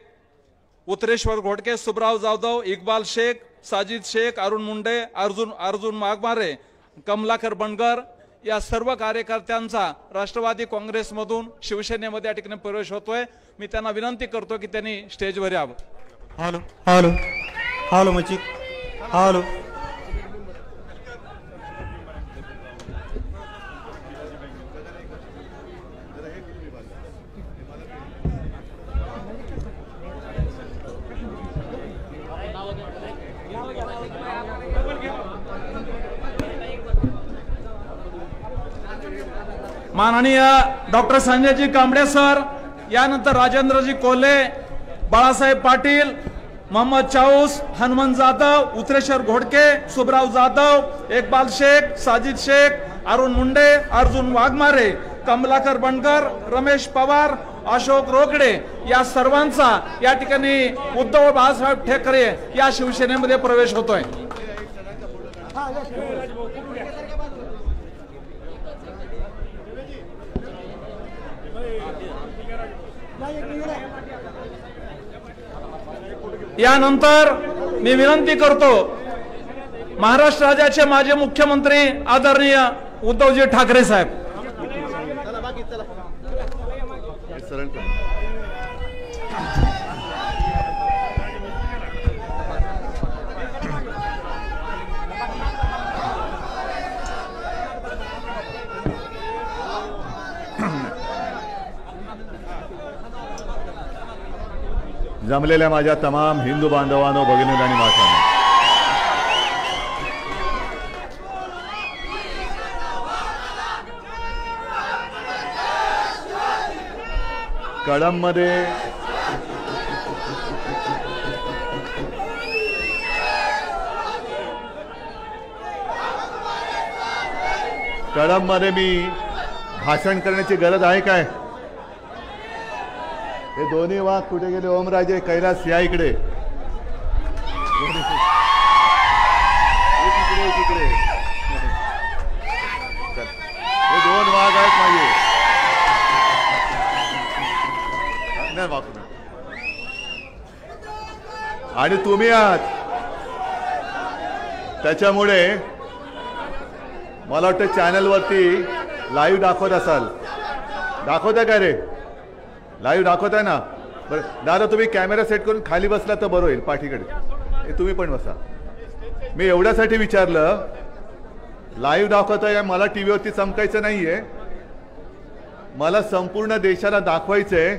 उत्तरेश्वर घोडके, सुब्राव जाधव, इक्बाल शेख, साजिद शेख, अरुण मुंडे, अर्जुन वाघमारे, कमलाकर बनगर या सर्व कार्यकर्त्यांचा राष्ट्रवादी काँग्रेसमधून शिवसेनेमध्ये या ठिकाणी प्रवेश होतोय. मी त्यांना विनंती करतो की त्यांनी स्टेजवर यावं. हॅलो हॅलो हॅलो मचिक हॅलो. माननीय डॉक्टर संजयजी कांबळे सर, यानंतर राजेंद्रजी कोल्हे, बाळासाहेब पाटील, मोहम्मद चाऊस, हनुमंत जाधव, उत्तरेश्वर घोडके, सुब्राव जाधव, इक्बाल शेख, साजिद शेख, अरुण मुंडे, अर्जुन वाघमारे, कमलाकर बनकर, रमेश पवार, अशोक रोकडे या सर्वांचा या ठिकाणी उद्धव बाळासाहेब ठाकरे या शिवसेनेमध्ये प्रवेश होतोय. यानंतर मी विनंती करतो महाराष्ट्र राज्याचे माजी मुख्यमंत्री आदरणीय उद्धवजी ठाकरे साहेब. जमलेल्या माझ्या तमाम हिंदू बांधवांनो, भगिनींनो आणि मातांनो, कळंबमध्ये मी भाषण करण्याची गरज आहे काय? हे दोन्ही वाघ कुठे गेले? ओमराजे, कैलास या इकडे. हे दोन वाघ आहेत माझे. आणि तुम्ही आहात, त्याच्यामुळे मला वाटतं चॅनलवरती लाईव्ह दाखवत असाल. दाखवता काय रे? लाईव्ह दाखवताय ना? बरं दादा, तुम्ही कॅमेरा सेट करून खाली बसला तर बरं होईल, पाठीकडे. तुम्ही पण बसा. मी एवढ्यासाठी विचारलं, लाईव्ह दाखवताय, मला टीव्हीवरती चमकायचं नाहीये, मला संपूर्ण देशाला दाखवायचंय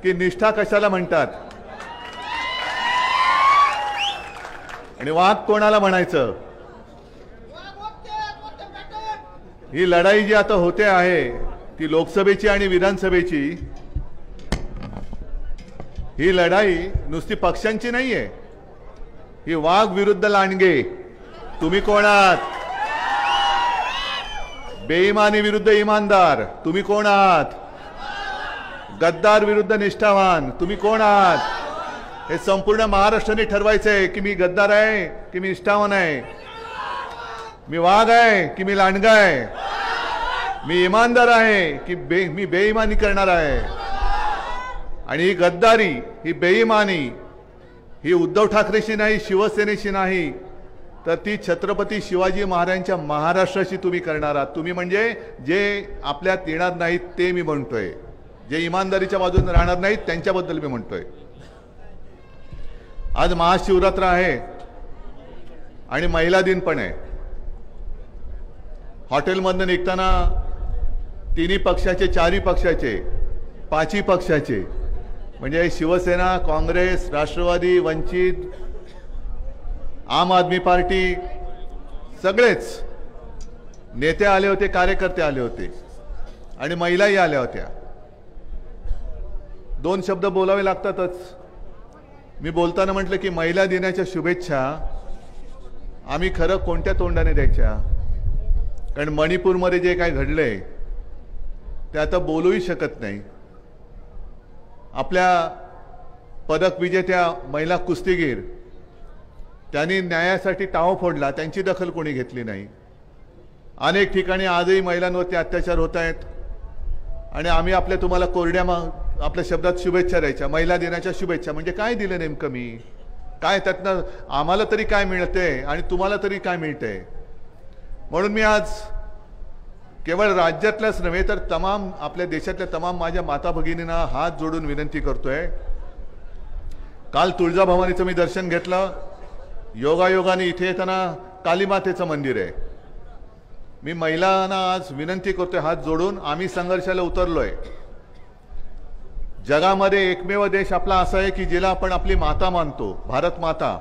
की निष्ठा कशाला म्हणतात आणि वाघ कोणाला म्हणायचं. ही लढाई जी आता होते आहे ती लोकसभेची आणि विधानसभेची, ही लढाई नुसती पक्षांची नाहीये. ही वाघ विरुद्ध लांडगे. तुम्ही कोण आहात? बेईमानी विरुद्ध इमानदार. तुम्ही कोण आहात? गद्दार विरुद्ध निष्ठावान. तुम्ही कोण आहात? हे संपूर्ण महाराष्ट्राने ठरवायचंय की मी गद्दार आहे की मी निष्ठावान आहे, मी वाघ आहे की मी लांडगा आहे, मी इमानदार आहे की मी बेईमानी करणार आहे. आणि ही गद्दारी, ही बेईमानी, ही उद्धव ठाकरेशी नाही, शिवसेनेशी नाही, तर ती छत्रपती शिवाजी महाराजांच्या महाराष्ट्राशी तुम्ही करणार आहात. तुम्ही म्हणजे जे आपल्यात येणार नाहीत ते मी म्हणतोय, जे इमानदारीच्या बाजूने राहणार नाहीत त्यांच्याबद्दल मी म्हणतोय. आज महाशिवरात्र आहे आणि महिला दिन पण आहे. हॉटेलमधून निघताना तिन्ही पक्षाचे, चारही पक्षाचे, पाचही पक्षाचे म्हणजे शिवसेना, काँग्रेस, राष्ट्रवादी, वंचित, आम आदमी पार्टी सगळेच नेते आले होते, कार्यकर्ते आले होते आणि महिलाही आल्या होत्या. दोन शब्द बोलावे लागतातच. मी बोलताना म्हटलं की महिला दिनाच्या शुभेच्छा आम्ही खरं कोणत्या तोंडाने द्यायच्या, कारण मणिपूरमध्ये जे काय घडलंय ते आता बोलूही शकत नाही. आपल्या पदक विजेत्या महिला कुस्तीगीर त्यांनी न्यायासाठी टाव फोडला, त्यांची दखल कोणी घेतली नाही. अनेक ठिकाणी आजही महिलांवरती अत्याचार होत आहेत आणि आम्ही आपल्या तुम्हाला कोरड्या आपल्या शब्दात शुभेच्छा द्यायच्या. महिला दिनाच्या शुभेच्छा म्हणजे काय दिलं नेमकं मी? काय त्यातनं आम्हाला तरी काय मिळते आणि तुम्हाला तरी काय मिळते? म्हणून मी आज केवळ राज्यातल्याच नव्हे तर तमाम आपल्या देशातल्या तमाम माझ्या माता भगिनींना हात जोडून विनंती करतोय. काल तुळजाभवानीचं मी दर्शन घेतलं. योगायोगाने इथे येताना कालीमातेचं मंदिर आहे. मी महिलांना आज विनंती करतोय हात जोडून, आम्ही संघर्षाला उतरलोय. जगामध्ये एकमेव देश आपला असा आहे की जिला आपण आपली माता मानतो, भारत माता.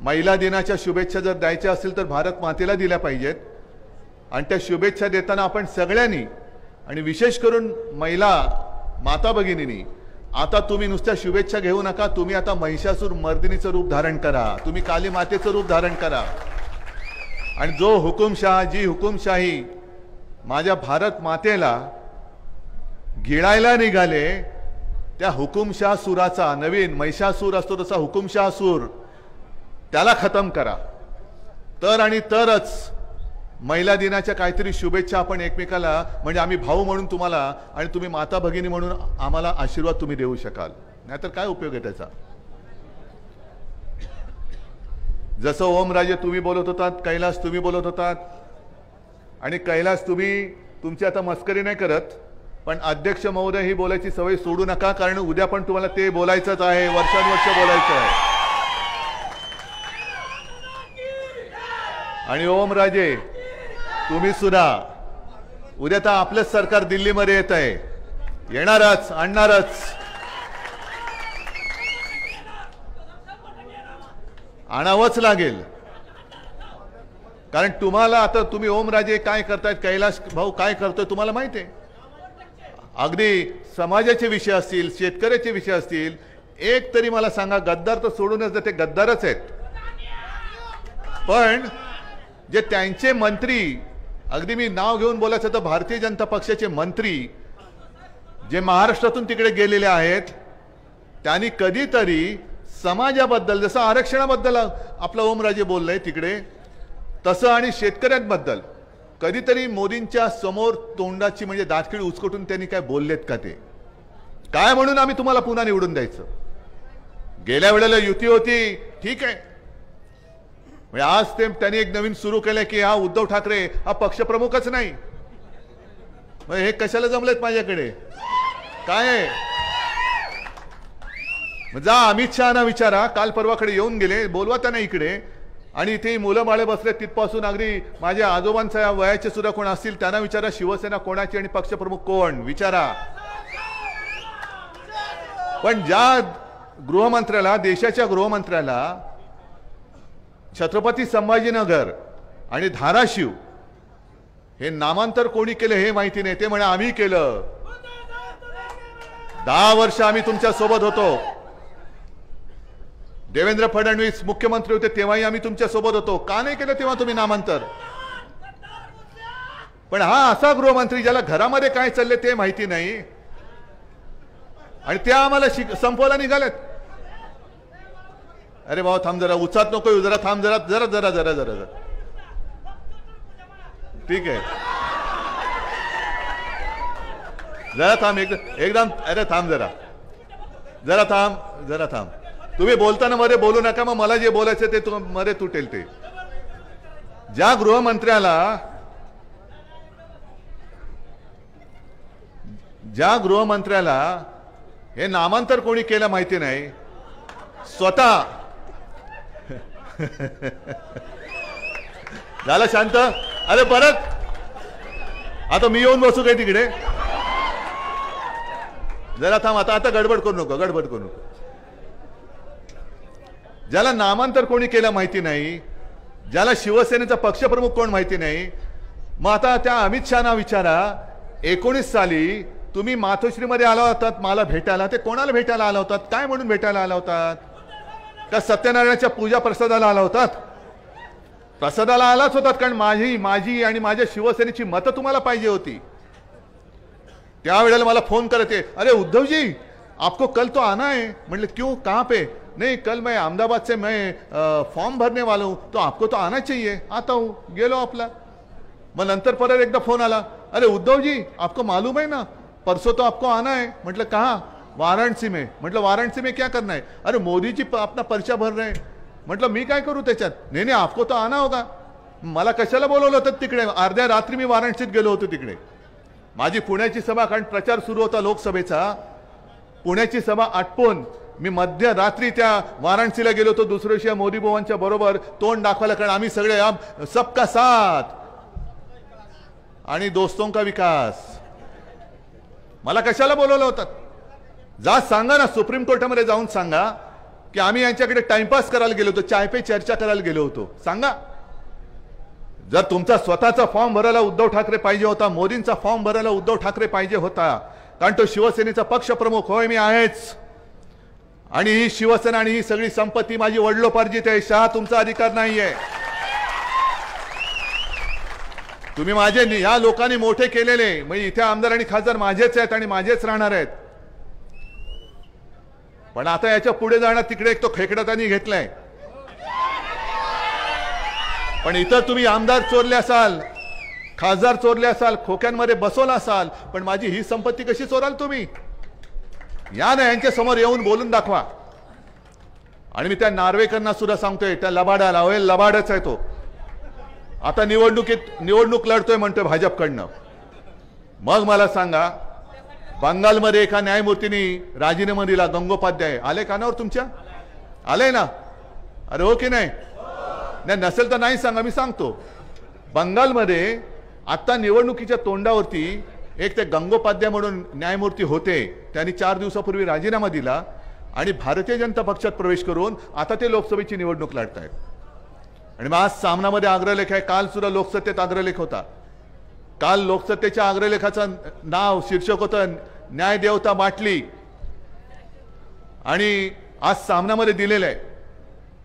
महिला दिनाच्या शुभेच्छा जर द्यायच्या असतील तर भारत मातेला दिल्या पाहिजेत. आणि त्या शुभेच्छा देताना आपण सगळ्यांनी आणि विशेष करून महिला माता भगिनींनी आता तुम्ही नुसत्या शुभेच्छा घेऊ नका, तुम्ही आता महिषासूर मर्दिनीचं रूप धारण करा, तुम्ही काली मातेचं रूप धारण करा. आणि जो हुकुमशाह, जी हुकुमशाही माझ्या भारत मातेला गिळायला निघाले, त्या हुकुमशाह सुराचा, नवीन महिषासूर असतो तसा हुकुमशाह सूर, त्याला खतम करा. तर आणि तरच महिला दिनाच्या काहीतरी शुभेच्छा आपण एकमेकाला, म्हणजे आम्ही भाऊ म्हणून तुम्हाला आणि तुम्ही माता भगिनी म्हणून आम्हाला आशीर्वाद तुम्ही देऊ शकाल. नाहीतर काय उपयोग आहे त्याचा? जसं ओमराजे तुम्ही बोलत होतात, कैलास तुम्ही बोलत होतात, आणि कैलास तुम्ही तुमची आता मस्करी नाही करत, पण अध्यक्ष महोदय ही बोलायची सवय सोडू नका, कारण उद्या पण तुम्हाला ते बोलायचंच आहे, वर्षानुवर्ष बोलायचं आहे. आणि ओमराजे तुम्ही सुद्धा उद्या तर आपलंच सरकार दिल्लीमध्ये येत आहे, येणारच, आणणारच. आणावंच लागेल, कारण तुम्हाला आता तुम्ही ओमराजे काय करतायत, कैलास भाऊ काय करतोय तुम्हाला माहिती आहे. अगदी समाजाचे विषय असतील, शेतकऱ्याचे विषय असतील, एक तरी मला सांगा, गद्दार तर सोडूनच ते गद्दारच आहेत, पण जे त्यांचे मंत्री, अगदी मी नाव घेऊन बोलायचं तर भारतीय जनता पक्षाचे मंत्री जे महाराष्ट्रातून तिकडे गेलेले आहेत, त्यांनी कधीतरी समाजाबद्दल, जसं आरक्षणाबद्दल आपला ओमराजे बोललाय तिकडे, तसं आणि शेतकऱ्यांबद्दल कधीतरी मोदींच्या समोर तोंडाची म्हणजे दातखिळी उचकटून त्यांनी काय बोललेत का? ते काय म्हणून आम्ही तुम्हाला पुन्हा निवडून द्यायचं? गेल्या वेळेला युती होती, ठीक आहे, म्हणजे आज ते त्यांनी एक नवीन सुरू केलंय की हा उद्धव ठाकरे हा पक्षप्रमुखच नाही. हे कशाला जमलेत माझ्याकडे? काय आहे? जा अमित शहाना विचारा, काल परवाकडे येऊन गेले, बोलवा त्यांना इकडे. आणि इथे मुलं बाळे बसले, तिथपासून अगदी माझ्या आजोबांच्या वयाचे सुद्धा कोण असतील त्यांना विचारा, शिवसेना कोणाची आणि पक्षप्रमुख कोण, विचारा. पण ज्या गृहमंत्र्याला, देशाच्या गृहमंत्र्याला छत्रपती संभाजीनगर आणि धाराशिव हे नामांतर कोणी केलं हे माहिती नाही, ते म्हणे आम्ही केलं. 10 वर्ष आम्ही तुमच्या सोबत होतो. देवेंद्र फडणवीस मुख्यमंत्री होते तेव्हाही आम्ही तुमच्या सोबत होतो. का नाही केलं तेव्हा तुम्ही नामांतर? पण हा असा गृहमंत्री ज्याला घरामध्ये काय चालले ते माहिती नाही, आणि त्या आम्हाला संपवायला निघालेत. अरे भाऊ थांब जरा, उचात नको जरा, थांब जरा जरा जरा जरा जरा जरा ठीक आहे, जरा थांब एकदम. अरे थांब जरा, जरा थांब, जरा थांब. तुम्ही बोलताना मध्ये बोलू नका, मग मला जे बोलायचं ते मध्ये तुटेल. ते ज्या गृहमंत्र्याला हे नामांतर कोणी केलं माहिती नाही, स्वतः झालं शांत. अरे परत आता मी येऊन बसू काय तिकडे? जरा थांब, आता गडबड करू नको, गडबड करू नको. ज्याला नामांतर कोणी केलं माहिती नाही, ज्याला शिवसेनेचा पक्षप्रमुख कोण माहिती नाही, मग आता त्या अमित शहाना विचारा, 19 साली तुम्ही मातोश्रीमध्ये आला होतात मला भेटायला, ते कोणाला भेटायला आला होतात, काय म्हणून भेटायला आला होतात? का सत्यनारायणाच्या पूजा प्रसादाला आला होतात? प्रसादाला आलाच होतात, कारण माझी आणि माझ्या शिवसेनेची मतं तुम्हाला पाहिजे होती. त्यावेळेला मला फोन करते, अरे उद्धव जी आपको कल तो आना है. म्हटलं क्यों, कहाँ पे? नहीं कल मैं अहमदाबाद से मैं फॉर्म भरने वाला हूँ, तो आपको तो आना चाहिए. आता हूँ, गेलो आपला. मग नंतर परत एकदा फोन आला, अरे उद्धव जी आपको मालूम है ना परसों तो आपको आना है. म्हटलं कहाँ? वाराणसी में. म्हटलं वाराणसी में क्या करना है? अरे मोदी जी अपना पर्चा भर रहे हैं. म्हटलं मी काय करू त्याच्यात? नाही आपको तो आना होगा. मला कशाला बोलवलं होतं तिकडे? अर्ध्या रात्री मी वाराणसीत गेलो होतो तिकडे. माझी पुण्याची सभा, कारण प्रचार सुरू होता लोकसभेचा, पुण्याची सभा आटपून मी मध्यरात्री त्या वाराणसीला गेलो होतो. दुसऱ्या दिवशी मोदी भावांच्या बरोबर तोंड दाखवायला, कारण आम्ही सगळे सबका साथ आणि दोस्तों का विकास. मला कशाला बोलवलं होतं? जा सांगा ना, सुप्रीम कोर्टामध्ये जाऊन सांगा की आम्ही यांच्याकडे टाइमपास करायला गेलो होतो, चाय पे चर्चा करायला गेलो होतो. सांगा. जर तुमचा स्वतःचा फॉर्म भरायला उद्धव ठाकरे पाहिजे होता, मोदींचा फॉर्म भरायला उद्धव ठाकरे पाहिजे होता, कारण तो शिवसेनेचा पक्षप्रमुख. होय मी आहेच, आणि ही शिवसेना आणि ही सगळी संपत्ती माझी वडिलोपार्जित आहे. शहा तुमचा अधिकार नाहीये. तुम्ही माझे या लोकांनी मोठे केलेले, म्हणजे इथे आमदार आणि खासदार माझेच आहेत आणि माझेच राहणार आहेत. पण आता याच्या पुढे जाणार तिकडे एक तो खेकडा त्यांनी घेतलाय. पण इथं तुम्ही आमदार चोरले असाल, खासदार चोरले असाल, खोक्यांमध्ये बसवला असाल, पण माझी ही संपत्ती कशी चोराल तुम्ही? या ना यांच्या समोर येऊन बोलून दाखवा. आणि मी त्या नार्वेकरांना सुद्धा सांगतोय, त्या लबाडाला, होय लबाडच आहे तो, आता निवडणूक लढतोय म्हणतोय भाजपकडनं. मग मला सांगा, बंगालमध्ये एका न्यायमूर्तींनी राजीनामा दिला, गंगोपाध्याय. आले कानावर तुमच्या? आले ना? अरे हो की नाही? नाही नसेल तर नाही सांगा, मी सांगतो. बंगालमध्ये आता निवडणुकीच्या तोंडावरती एक ते गंगोपाध्याय म्हणून न्यायमूर्ती होते, त्यांनी 4 दिवसापूर्वी राजीनामा दिला आणि भारतीय जनता पक्षात प्रवेश करून आता ते लोकसभेची निवडणूक लढतायत. आणि मग आज सामनामध्ये अग्रलेख आहे, काल सुद्धा लोकसत्तेत अग्रलेख होता. काल लोकसत्तेच्या अग्रलेखाचं नाव शीर्षक होतं न्यायदेवता बाटली, आणि आज सामनामध्ये दिलेलं आहे.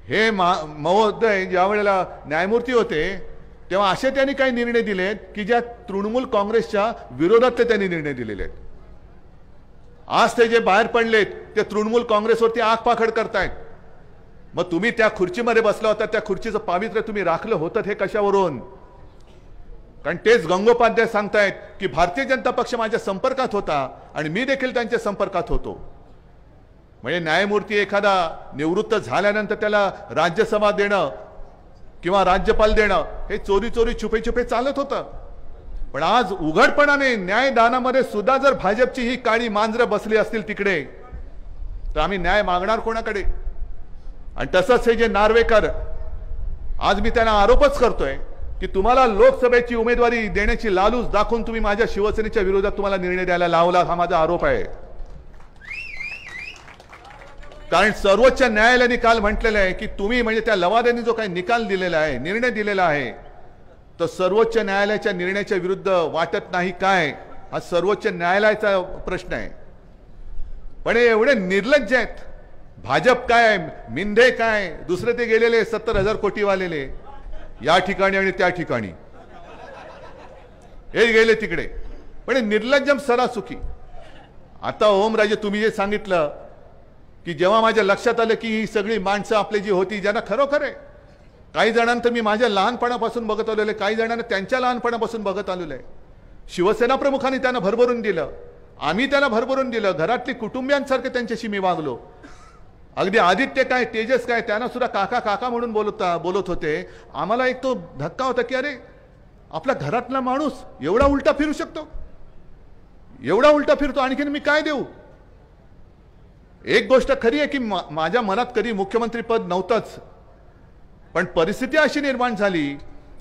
हे महोदय ज्या वेळेला न्यायमूर्ती होते तेव्हा असे त्यांनी काही निर्णय दिलेत की ज्या तृणमूल काँग्रेसच्या विरोधातले त्यांनी निर्णय दिलेले आहेत. आज ते जे बाहेर पडलेत ते तृणमूल काँग्रेसवरती आगपाखड करतायत. मग तुम्ही त्या खुर्चीमध्ये बसला होता, त्या खुर्चीचं पावित्र्य तुम्ही राखलं होतं हे कशावरून? कारण तेच गंगोपाध्याय सांगतायत की भारतीय जनता पक्ष माझ्या संपर्कात होता आणि मी देखील त्यांच्या संपर्कात होतो. म्हणजे न्यायमूर्ती एखादा निवृत्त झाल्यानंतर त्याला राज्यसभा देणं किंवा राज्यपाल देणं हे चोरी चोरी छुपे छुपे चालत होतं. पण आज उघडपणाने न्यायदानामध्ये सुद्धा जर भाजपची ही काळी मांजरं बसली असतील तिकडे, तर आम्ही न्याय मागणार कोणाकडे? आणि तसंच हे जे नार्वेकर, आज मी त्यांना आरोपच करतोय की तुम्हाला लोकसभेची उमेदवारी देण्याची लालूच दाखवून तुम्ही माझ्या शिवसेनेच्या विरोधात तुम्हाला निर्णय द्यायला लावला, हा माझा आरोप आहे. कारण सर्वोच्च न्यायालयाने काल म्हटलेलं आहे की तुम्ही, म्हणजे त्या लवाद्यांनी जो काही निकाल दिलेला आहे, निर्णय दिलेला आहे, तो सर्वोच्च न्यायालयाच्या निर्णयाच्या विरुद्ध वाटत नाही काय, हा सर्वोच्च न्यायालयाचा प्रश्न आहे. पण हे एवढे निर्लज्ज आहेत. भाजप काय, मिंधे काय, दुसरे ते गेलेले 70,000 कोटी वालेले या ठिकाणी आणि त्या ठिकाणी, हे गेले तिकडे. पण निर्लज्जम सरासुकी. आता ओमराजे तुम्ही जे सांगितलं की जेव्हा माझ्या लक्षात आलं की ही सगळी माणसं आपली जी होती, ज्यांना खरोखर आहे, काही जणांना मी माझ्या लहानपणापासून बघत आलेलो आहे, काही जणांना त्यांच्या लहानपणापासून बघत आलेलो आहे. शिवसेना प्रमुखांनी त्यांना भरभरून दिलं, आम्ही त्यांना भरभरून दिलं, घरातली कुटुंबियांसारखे त्यांच्याशी मी वागलो. अगदी आदित्य काय, तेजस काय, त्यांना सुद्धा काका काका म्हणून बोलत होते. आम्हाला एक तो धक्का होता की अरे आपला घरातला माणूस एवढा उलटा फिरू शकतो, एवढा उलटा फिरतो, आणखीन मी काय देऊ? एक गोष्ट खरी आहे की माझ्या मनात कधी मुख्यमंत्री पद नव्हतंच, पण परिस्थिती अशी निर्माण झाली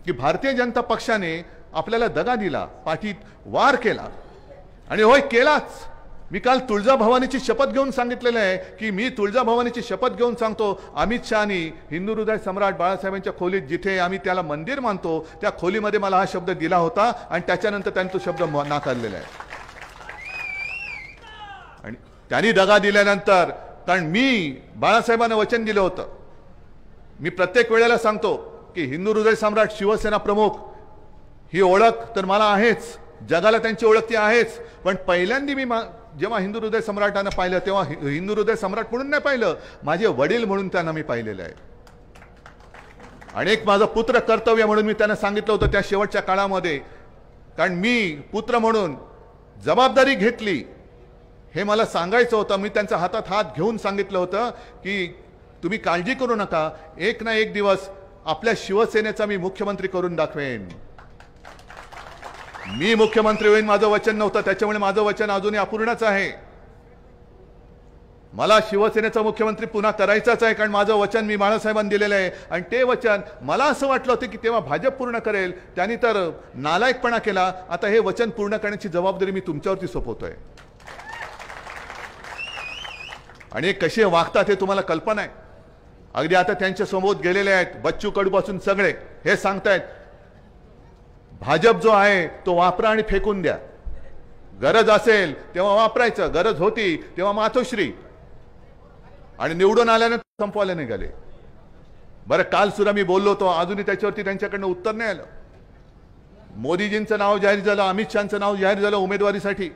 की भारतीय जनता पक्षाने आपल्याला दगा दिला, पाठीत वार केला, आणि होय केलाच. मी काल तुळजाभवानीची शपथ घेऊन सांगितलेलं आहे की मी तुळजाभवानीची शपथ घेऊन सांगतो, अमित शहानी हिंदू हृदय सम्राट बाळासाहेबांच्या खोलीत जिथे आम्ही त्याला मंदिर मानतो त्या खोलीमध्ये मला हा शब्द दिला होता आणि त्याच्यानंतर त्यांनी तो शब्द नाकारलेला आहे. आणि त्यांनी दगा दिल्यानंतर, कारण मी बाळासाहेबांना वचन दिलं होतं, मी प्रत्येक वेळेला सांगतो की हिंदू हृदय सम्राट शिवसेना प्रमुख ही ओळख तर मला आहेच, जगाला त्यांची ओळख ती आहेच, पण पहिल्यांदा मी जेव्हा हिंदू हृदय सम्राटांना पाहिलं तेव्हा हिंदू हृदय सम्राट म्हणून नाही पाहिलं, माझे वडील म्हणून त्यांना मी पाहिलेलं आहे. आणि एक माझं पुत्र कर्तव्य म्हणून मी त्यांना सांगितलं होतं त्या शेवटच्या काळामध्ये, कारण मी पुत्र म्हणून जबाबदारी घेतली हे मला सांगायचं होतं. मी त्यांच्या हातात हात घेऊन सांगितलं होतं की तुम्ही काळजी करू नका, एक ना एक दिवस आपल्या शिवसेनेचा मी मुख्यमंत्री करून दाखवेन. मी मुख्यमंत्री होईन माझं वचन नव्हतं, त्याच्यामुळे माझं वचन अजूनही अपूर्णच आहे. मला शिवसेनेचा मुख्यमंत्री पुन्हा करायचाच आहे, कारण माझं वचन मी बाळासाहेबांनी दिलेलं आहे. आणि ते वचन मला असं वाटलं होतं की तेव्हा भाजप पूर्ण करेल, त्यांनी तर नालायकपणा केला. आता हे वचन पूर्ण करण्याची जबाबदारी मी तुमच्यावरती सोपवतोय. आणि कसे वागतात हे तुम्हाला कल्पना आहे. अगदी आता त्यांच्या समोर गेलेले आहेत बच्चू कडूपासून सगळे हे सांगतायत भाजप जो आहे तो वापरा आणि फेकून द्या, गरज असेल तेव्हा वापरायचं, गरज होती तेव्हा मातोश्री, आणि निवडून आल्यानंतर संपवायला निघाले. बरं, काल सुद्धा मी बोललो होतो, अजूनही त्याच्यावरती त्यांच्याकडनं उत्तर नाही आलं. मोदीजींचं नाव जाहीर झालं, अमित शहाचं नाव जाहीर झालं उमेदवारीसाठी,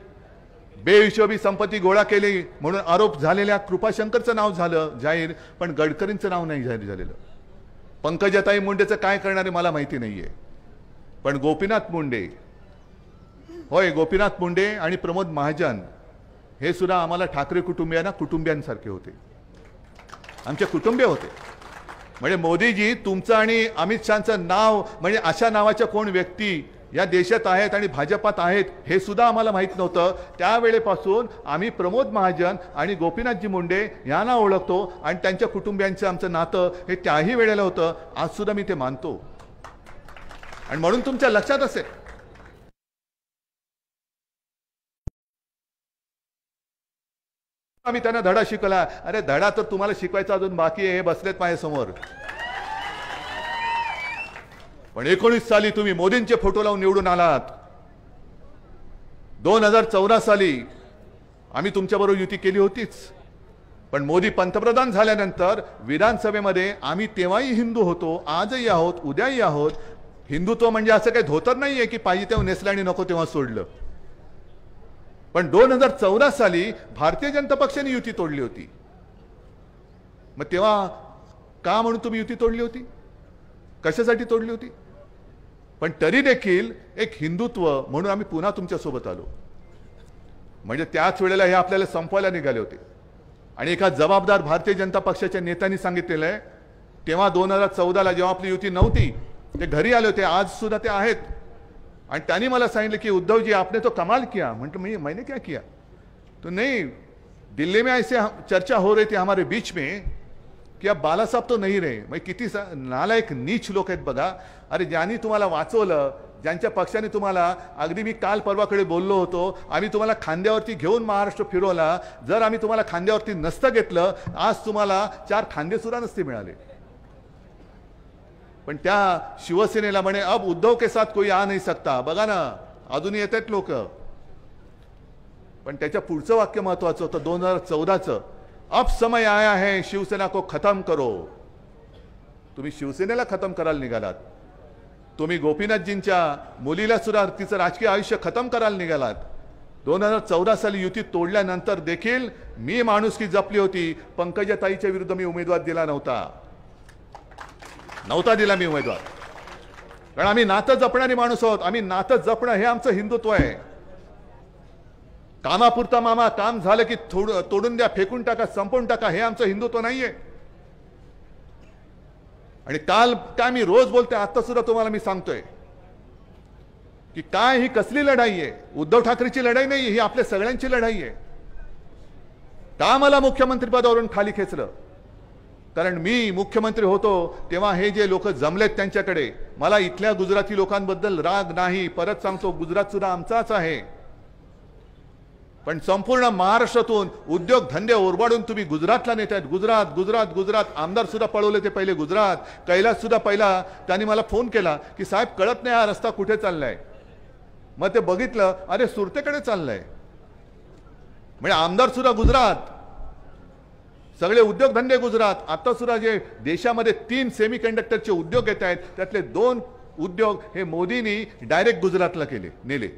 बेहिशोबी संपत्ती गोळा केली म्हणून आरोप झालेल्या कृपाशंकरचं नाव झालं जाहीर, पण गडकरींचं नाव नाही जाहीर झालेलं. पंकजाताई मुंडेचं काय करणारे मला माहिती नाहीये, पण गोपीनाथ मुंडे, होय गोपीनाथ मुंडे आणि प्रमोद महाजन हे सुद्धा आम्हाला ठाकरे कुटुंबियांसारखे होते, आमचे कुटुंबीय होते. म्हणजे मोदीजी तुमचं आणि अमित शहाचं नाव म्हणजे अशा नावाच्या कोण व्यक्ती या देशात आहेत आणि भाजपात आहेत हे सुद्धा आम्हाला माहित नव्हतं. त्यावेळेपासून आम्ही प्रमोद महाजन आणि गोपीनाथजी मुंडे यांना ओळखतो आणि त्यांच्या कुटुंबियांचं आमचं नातं हे त्याही वेळेला होतं. आज सुद्धा मी ते मानतो आणि म्हणून तुमच्या लक्षात असेल आम्ही त्यांना धडा शिकवला. अरे धडा तर तुम्हाला शिकवायचा अजून बाकी आहे, हे बसलेत माझ्यासमोर. पण 19 साली तुम्ही मोदींचे फोटो लावून निवडून आलात. 2014 साली आम्ही तुमच्याबरोबर युती केली होतीच, पण मोदी पंतप्रधान झाल्यानंतर विधानसभेमध्ये आम्ही तेव्हाही हिंदू होतो, आजही आहोत, उद्याही आहोत. हिंदुत्व म्हणजे असं काही धोतर नाहीये की पाहिजे तेव्हा नेसलं आणि नको तेव्हा सोडलं. पण 2014 साली भारतीय जनता पक्षाने युती तोडली होती. मग तेव्हा का म्हणून तुम्ही युती तोडली होती, कशासाठी तोडली होती? पण तरी देखील एक हिंदुत्व म्हणून आम्ही पुन्हा तुमच्या सोबत आलो. म्हणजे त्याच वेळेला हे आपल्याला संपवायला निघाले होते. आणि एका जबाबदार भारतीय जनता पक्षाच्या नेत्यांनी सांगितलेलं आहे, तेव्हा 2014ला जेव्हा आपली युती नव्हती ते घरी आले होते, आज सुद्धा ते आहेत, आणि त्यांनी मला सांगितलं की उद्धव जी आपने तो कमाल किया. म्हटलं मैंने क्या किया? तो नहीं, दिल्ली में ऐसे चर्चा हो रही थी हमारे बीच में कि अब बाला साहब तो नहीं रहे. मग किती नालायक नीच लोक आहेत बघा. अरे ज्यांनी तुम्हाला वाचवलं, ज्यांच्या पक्षाने तुम्हाला, अगदी मी काल परवाकडे बोललो होतो, आम्ही तुम्हाला खांद्यावरती घेऊन महाराष्ट्र फिरवला. जर आम्ही तुम्हाला खांद्यावरती नसतं घेतलं आज तुम्हाला 4 खांदे सुद्धा नसते मिळाले. पण त्या शिवसेनेला म्हणे अब उद्धव के साथ कोई आ नहीं सकता. बघा ना अजूनही येत आहेत लोक. पण त्याच्या पुढचं वाक्य महत्वाचं होतं 2014चं, अब समय आया है शिवसेना को खत्म करो. तुम्ही शिवसेनेला खत्म करायला निघालात. तुम्ही गोपीनाथजींच्या मुलीला सुद्धा तिचं राजकीय आयुष्य खत्म करायला निघालात. 2014 साली युती तोडल्यानंतर देखील मी माणुसकी जपली होती. पंकजाताईच्या विरुद्ध मी उमेदवार दिला नव्हता मी उमेदवार, कारण आम्ही नातं जपणारी माणूस आहोत. आम्ही नातं जपणं हे आमचं हिंदुत्व आहे. कामापुरता मामा, काम झालं की तोडून द्या, फेकून टाका, संपवून टाका, हे आमचं हिंदुत्व नाहीये. आणि काल काय मी रोज बोलतोय, आता सुद्धा तुम्हाला मी सांगतोय की काय ही कसली लढाई आहे. उद्धव ठाकरेची लढाई नाही, ही आपल्या सगळ्यांची लढाई आहे. का मला मुख्यमंत्री पदावरून खाली खेचलं? कारण मी मुख्यमंत्री होतो तेव्हा हे जे लोक जमलेत त्यांच्याकडे, मला इथल्या गुजराती लोकांबद्दल राग नाही. परत सांगतो, गुजरात सुद्धा आमचाच आहे. पण संपूर्ण महाराष्ट्रातून उद्योग धंदे ओरबाडून तुम्ही गुजरातला नेतायत. गुजरात गुजरात गुजरात. आमदार सुद्धा पळवले ते पहिले गुजरात. कैलास सुद्धा पहिला त्यांनी मला फोन केला की साहेब कळत नाही हा रस्ता कुठे चाललाय. मग ते बघितलं, अरे सुरतेकडे चाललाय. म्हणजे आमदार सुद्धा गुजरात, सगळे उद्योगधंदे गुजरात. आता सुद्धा जे देशामध्ये 3 सेमीकंडक्टरचे उद्योग येत आहेत त्यातले 2 उद्योग हे मोदींनी डायरेक्ट गुजरातला नेले.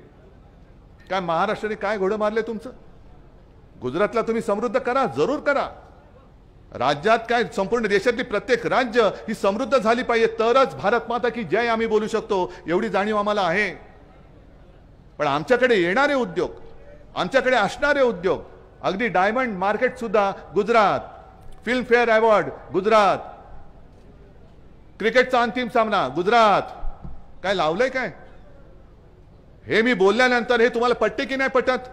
काय महाराष्ट्राने काय घोडं मारले तुमचं? गुजरातला तुम्ही समृद्ध करा, जरूर करा. राज्यात काय संपूर्ण देशातली प्रत्येक राज्य ही समृद्ध झाली पाहिजे, तरच भारत माता की जय आम्ही बोलू शकतो, एवढी जाणीव आम्हाला आहे. पण आमच्याकडे येणारे उद्योग, आमच्याकडे असणारे उद्योग, अगदी डायमंड मार्केट सुद्धा गुजरात, फिल्मफेअर अवॉर्ड गुजरात, क्रिकेटचा अंतिम सामना गुजरात. काय लावलंय काय? हे मी बोलल्यानंतर हे तुम्हाला पटते की नाही पटत?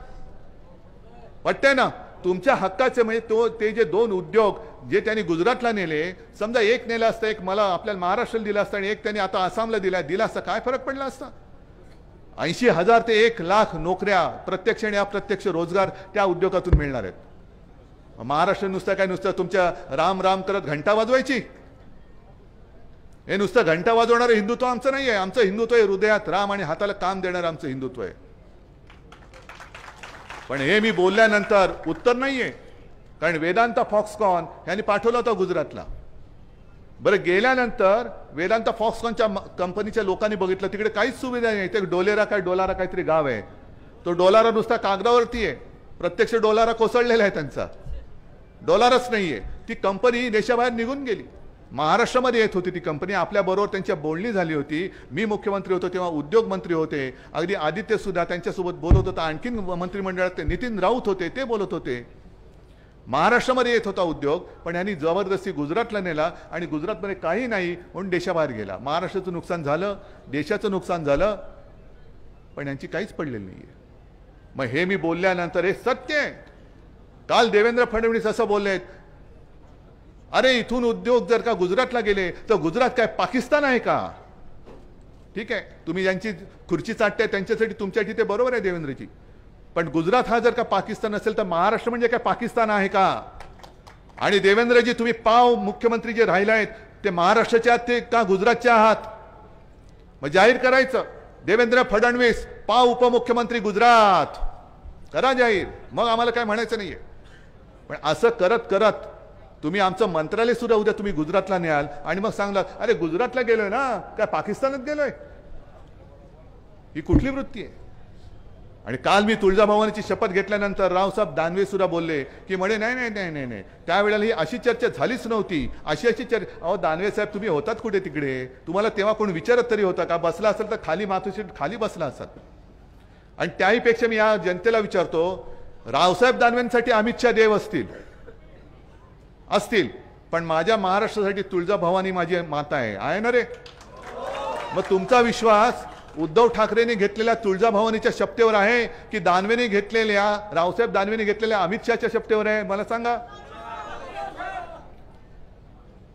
पटते ना? तुमच्या हक्काचे म्हणजे ते जे 2 उद्योग जे त्यांनी गुजरातला नेले, समजा एक नेला असता, एक मला आपल्याला महाराष्ट्राला दिला असता आणि एक त्यांनी आता आसामला दिला असता, काय फरक पडला असता? 80,000 ते 1,00,000 नोकऱ्या, प्रत्यक्ष आणि अप्रत्यक्ष रोजगार त्या उद्योगातून मिळणार आहेत. महाराष्ट्र नुसतं तुमच्या राम राम करत घंटा वाजवायची? हे नुसतं घंटा वाजवणारं हिंदुत्व आमचं नाही आहे. आमचं हिंदुत्व आहे हृदयात राम आणि हाताला काम देणारं आमचं हिंदुत्व आहे. पण हे मी बोलल्यानंतर उत्तर नाहीये, कारण वेदांता फॉक्सकॉन यांनी पाठवलं होतं गुजरातला. बरं, गेल्यानंतर वेदांता फॉक्सकॉनच्या कंपनीच्या लोकांनी बघितलं तिकडे काहीच सुविधा नाही. ते डोलारा काहीतरी गाव आहे. तो डोलारा नुसता कागदावरती आहे, प्रत्यक्ष डोलारा कोसळलेला आहे त्यांचा, डॉलरच नाहीये. ती कंपनी देशाबाहेर निघून गेली. महाराष्ट्रामध्ये येत होती ती कंपनी, आपल्याबरोबर त्यांच्या बोलणी झाली होती. मी मुख्यमंत्री होतो तेव्हा उद्योग मंत्री होते, अगदी आदित्य सुद्धा त्यांच्यासोबत बोलत होता. आणखीन मंत्रिमंडळात नितीन राऊत होते, ते बोलत होते. महाराष्ट्रामध्ये येत होता उद्योग, पण यांनी जबरदस्ती गुजरातला नेला आणि गुजरातमध्ये काही नाही म्हणून देशाबाहेर गेला. महाराष्ट्राचं नुकसान झालं, देशाचं नुकसान झालं, पण यांची काहीच पडलेली नाहीये. मग हे मी बोलल्यानंतर हे सत्य आहे. काल देवेंद्र फडणवीस असं बोललेत, अरे इथून उद्योग जर का गुजरातला गेले तर गुजरात काय पाकिस्तान आहे का? ठीक आहे, तुम्ही ज्यांची खुर्ची चाटताय त्यांच्यासाठी तुमच्यासाठी ते बरोबर आहे देवेंद्रजी, पण गुजरात हा जर का पाकिस्तान असेल तर महाराष्ट्र म्हणजे काय पाकिस्तान आहे का? आणि देवेंद्रजी तुम्ही पाव मुख्यमंत्री जे राहिले आहेत ते महाराष्ट्राचे आहात ते का गुजरातचे आहात? मग जाहीर करायचं, देवेंद्र फडणवीस पाव उपमुख्यमंत्री गुजरात करा जाहीर, मग आम्हाला काय म्हणायचं नाहीये. पण असं करत करत तुम्ही आमचं मंत्रालय सुद्धा उद्या तुम्ही गुजरातला न्याल आणि मग सांगला अरे गुजरातला गेलोय ना, काय पाकिस्तानात गेलोय? ही कुठली वृत्ती आहे? आणि काल मी तुळजाभवानीची शपथ घेतल्यानंतर रावसाहेब दानवे सुद्धा बोलले की म्हणे नाही नाही नाही नाही नाही त्यावेळेला ही अशी चर्चा झालीच नव्हती, अशी चर्चा. अहो दानवे साहेब तुम्ही होतात कुठे तिकडे? तुम्हाला तेव्हा कोण विचारत तरी होता का? बसला असेल तर खाली मातोश्रीत खाली बसला असाल. आणि त्याहीपेक्षा मी या जनतेला विचारतो, रावसाहेब दानवेंसाठी अमित शहा देव असतील, पण माझ्या महाराष्ट्रासाठी तुळजाभवानी माझी माता आहे ना रे? मग तुमचा विश्वास उद्धव ठाकरेंनी घेतलेल्या तुळजाभवानीच्या शपथेवर आहे की दानवेने घेतलेल्या रावसाहेब दानवेने घेतलेल्या अमित शहाच्या शपथेवर आहे? मला सांगा.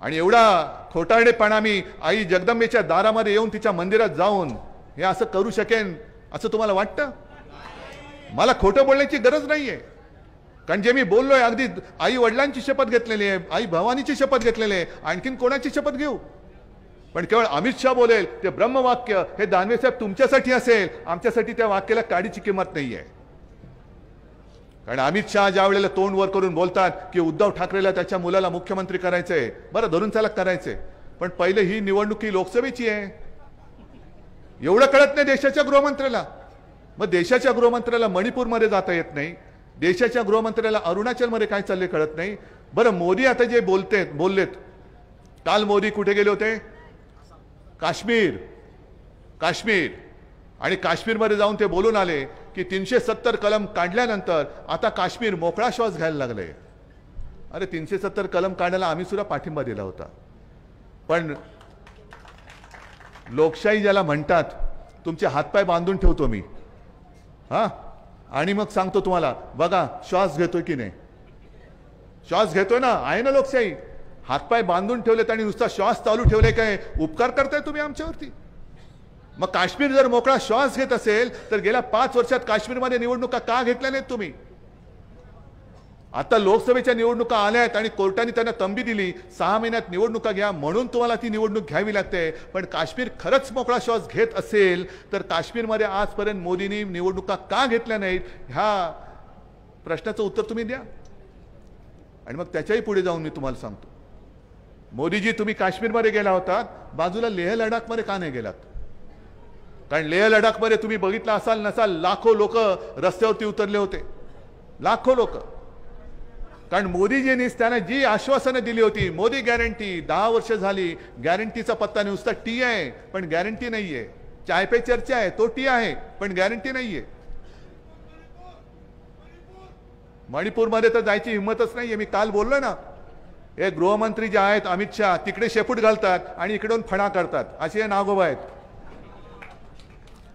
आणि एवढा खोटारडेपणा मी आई जगदंबेच्या दारामध्ये येऊन तिच्या मंदिरात जाऊन हे असं करू शकेन असं तुम्हाला वाटतं? मला खोटं बोलण्याची गरज नाहीये, कारण जे मी बोललोय अगदी आई वडिलांची शपथ घेतलेली आहे, आई भवानीची शपथ घेतलेली आहे, आणखीन कोणाची शपथ घेऊ? पण केवळ अमित शहा बोलेल ते ब्रह्मवाक्य हे दानवे साहेब तुमच्यासाठी असेल, आमच्यासाठी त्या वाक्याला काडीची किंमत नाहीये. कारण अमित शहा ज्या वेळेला तोंड वर करून बोलतात की उद्धव ठाकरेला त्याच्या मुलाला मुख्यमंत्री करायचंय, बरं धरून चालक करायचंय, पण पहिले ही निवडणूक ही लोकसभेची आहे, एवढं कळत नाही देशाच्या गृहमंत्र्याला. मग देशाच्या गृहमंत्र्याला मणिपूरमध्ये जाता येत नाही, देशाच्या गृहमंत्र्याला अरुणाचलमध्ये काय चालले कळत नाही. बरं मोदी आता जे बोललेत, काल मोदी कुठे गेले होते? काश्मीर. आणि काश्मीरमध्ये जाऊन ते बोलून आले की 370 कलम काढल्यानंतर आता काश्मीर मोकळा श्वास घ्यायला लागले. अरे 370 कलम काढायला आम्ही सुद्धा पाठिंबा दिला होता, पण लोकशाही ज्याला म्हणतात, तुमचे हातपाय बांधून ठेवतो मी हा, आणि मग सांगतो तुम्हाला बघा श्वास घेतोय की नाही. श्वास घेतोय ना, आहे ना लोकशाही. हातपाय बांधून ठेवलेत आणि नुसता श्वास चालू ठेवले, काय उपकार करताय तुम्ही आमच्यावरती? मग काश्मीर जर मोकळा श्वास घेत असेल तर गेल्या 5 वर्षात काश्मीरमध्ये निवडणुका का घेतल्या नाहीत तुम्ही? आता लोकसभेच्या निवडणुका आल्या आहेत आणि कोर्टाने त्यांना तंबी दिली 6 महिन्यात निवडणुका घ्या म्हणून तुम्हाला ती निवडणूक घ्यावी लागते. पण काश्मीर खरंच मोकळा श्वास घेत असेल तर काश्मीरमध्ये आजपर्यंत मोदींनी निवडणुका का घेतल्या नाहीत ह्या प्रश्नाचं उत्तर तुम्ही द्या. आणि मग त्याच्याही पुढे जाऊन मी तुम्हाला सांगतो, मोदीजी तुम्ही काश्मीरमध्ये गेला होतात, बाजूला लेह लडाखमध्ये का नाही गेलात? कारण लेह लडाखमध्ये तुम्ही बघितलं असाल नसाल, लाखो लोक रस्त्यावरती उतरले होते, लाखो लोक. कारण मोदीजींनीच त्यांना जी आश्वासनं दिली होती, मोदी गॅरंटी 10 वर्ष झाली, गॅरंटीचा पत्ता नुसता टी आहे पण गॅरंटी नाहीये. चाय पे चर्चा आहे, तो टी आहे पण गॅरंटी नाहीये. मणिपूरमध्ये तर जायची हिंमतच नाहीये. मी काल बोललो ना, हे गृहमंत्री जे आहेत अमित शाह तिकडे शेपूट घालतात आणि इकडून फणा करतात, असे नागोबा आहेत.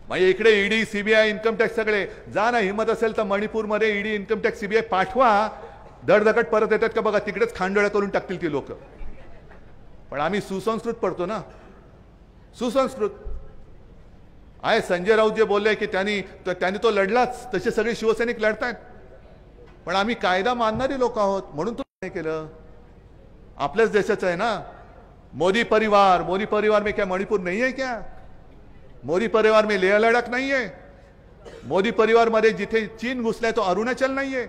म्हणजे इकडे ईडी सीबीआय इन्कम टॅक्स सगळे जा ना, हिंमत असेल तर मणिपूरमध्ये ईडी इन्कम टॅक्स सीबीआय पाठवा, धडधकट परत येतात का बघा, तिकडेच खांडोळ्या करून टाकतील ती लोक. पण आम्ही सुसंस्कृत पडतो ना, सुसंस्कृत आहे. संजय राऊत जे बोलले की त्यांनी तो लढलाच, तसे सगळे शिवसैनिक लढतायत. पण आम्ही कायदा मानणारी लोक आहोत म्हणून तो नाही केलं. आपल्याच देशाचं आहे ना. मोदी परिवार में क्या मणिपुर नहीं है क्या? मोदी परिवार में लेह लडाख नहीं है? मोदी परिवार मध्ये जिथे चीन घुसलाय तो अरुणाचल नाहीये.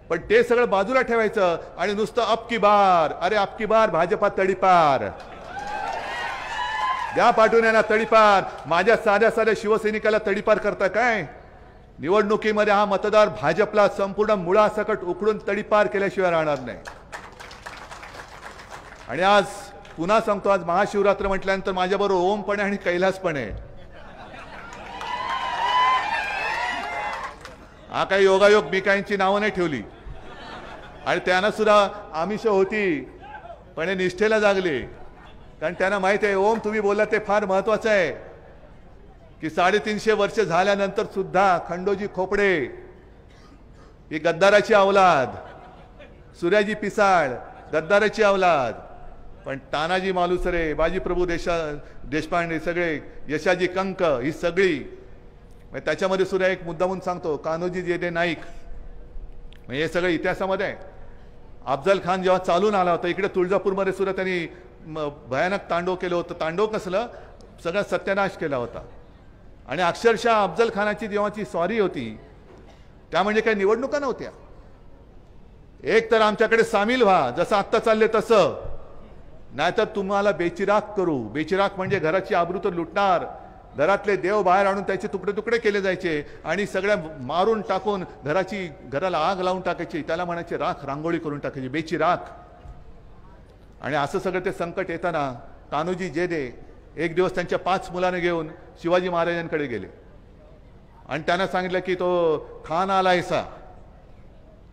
पण ते सगळं बाजूला ठेवायचं आणि नुसतं अब की बार, अरे अब की बार भाजपा तडीपार द्या, पाठवून यांना तडीपार. माझ्या साध्या साध्या शिवसैनिकाला तडीपार करता काय? निवडणुकीमध्ये हा मतदार भाजपला संपूर्ण मुळासकट उकडून तडीपार केल्याशिवाय राहणार नाही. आणि आज पुन्हा सांगतो, आज महाशिवरात्र म्हटल्यानंतर माझ्याबरोबर ओम पण आहे आणि कैलास पण आहे. हा काही योगायोग मी काहींची नावं नाही ठेवली आणि त्यांना सुद्धा आमिष होती, पण हे निष्ठेला जागले. कारण त्यांना माहित आहे ओम तुम्ही बोलला ते फार महत्वाचं आहे की 350 वर्ष झाल्यानंतर सुद्धा खंडोजी खोपडे ही गद्दाराची अवलाद, सूर्याजी पिसाळ गद्दाराची अवलाद, पण तानाजी मालुसरे, बाजीप्रभू देशपांडे सगळे, यशाजी कंक ही सगळी. त्याच्यामध्ये सुद्धा एक मुद्दा म्हणून सांगतो, कान्होजी जेदे नाईक, हे सगळं इतिहासामध्ये आहे. अफजल खान जेव्हा चालून आला होता इकडे तुळजापूरमध्ये सुद्धा त्यांनी भयानक तांडव केलं होतं. तांडव कसलं, सगळा सत्यानाश केला होता. आणि अक्षरशः अफजल खानाची जेव्हाची स्वारी होती त्या म्हणजे काही निवडणुका नव्हत्या. एक तर आमच्याकडे सामील व्हा जसं आत्ता चालले तसं, नाहीतर तुम्हाला बेचिराग करू. बेचिराग म्हणजे घराची आबरू तर लुटणार, घरातले देव बाहेर आणून त्याचे तुकडे तुकडे केले जायचे आणि सगळ्या मारून टाकून घराला आग लावून टाकायची, त्याला म्हणायचे राख रांगोळी करून टाकायची, बेचिराग. आणि असं सगळं ते संकट येताना कान्होजी जेदे एक दिवस त्यांच्या 5 मुलांना घेऊन शिवाजी महाराजांकडे गेले आणि त्यांना सांगितलं की तो खान आलायसा.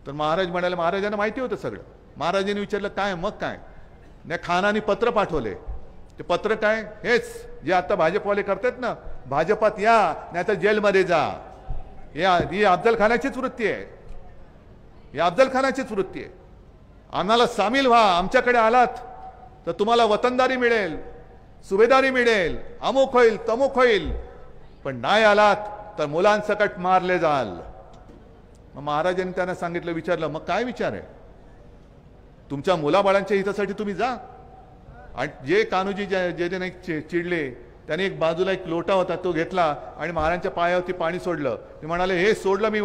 तर महाराज म्हणाले, महाराजांना माहिती होतं सगळं. महाराजांनी विचारलं काय? मग काय? नाही, खानाने पत्र पाठवले. ते पत्र काय? हेच जे आता भाजपवाले करतात ना, भाजपात या नाही तर जेलमध्ये जा. ही अफजल खानाचीच वृत्ती आहे, ही अफजल खानाचीच वृत्ती आहे. आम्हाला सामील व्हा, आमच्याकडे आलात तर तुम्हाला वतनदारी मिळेल, सुभेदारी मिळेल, अमुक होईल तमुक होईल, पण नाही आलात तर मुलांसकट मारले जाल. मग महाराजांनी त्यांना सांगितलं, विचारलं मग काय विचार आहे? तुमच्या मुलाबाळांच्या हितासाठी तुम्ही जा. आणि जे कान्होजी जेदे नाईक चिडले, त्याने एक बाजूला एक लोटा होता तो घेतला आणि महाराजांच्या पायावरती पाणी सोडलं. ते म्हणाले, हे सोडलं मी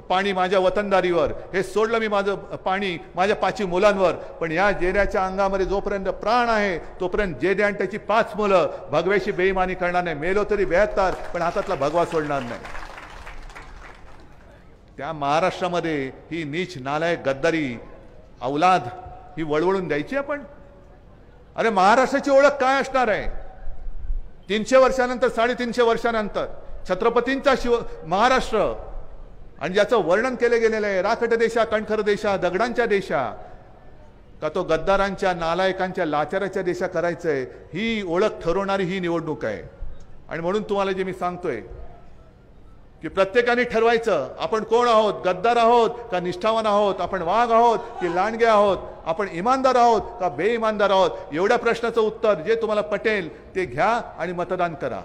पाणी माझ्या वतनदारीवर, हे सोडलं मी माझं पाणी माझ्या 5 मुलांवर, पण या जेद्याच्या अंगामध्ये जोपर्यंत प्राण आहे तोपर्यंत जेदे आणि त्याची 5 मुलं भगव्याशी बेईमानी करणार नाही. मेलो तरी 72, पण हातातला भगवा सोडणार नाही. त्या महाराष्ट्रामध्ये ही नीच नालायक गद्दारी अवलाद ही वळवळून द्यायची आपण? अरे महाराष्ट्राची ओळख काय असणार आहे? 300 वर्षानंतर 350 वर्षानंतर छत्रपतींचा महाराष्ट्र, आणि ज्याचं वर्णन केले गेलेलं आहे राखट देशा, कणखर देशा, दगडांच्या देशा, का तो गद्दारांच्या नालायकांच्या लाचाराच्या देशा करायचंय, ही ओळख ठरवणारी ही निवडणूक आहे. आणि म्हणून तुम्हाला जे मी सांगतोय की प्रत्येकाने ठरवायचं आपण कोण आहोत, गद्दार आहोत का निष्ठावान आहोत, आपण वाघ आहोत की लांडगे आहोत, आपण इमानदार आहोत का बेईमानदार आहोत. एवढ्या प्रश्नाचं उत्तर जे तुम्हाला पटेल ते घ्या आणि मतदान करा.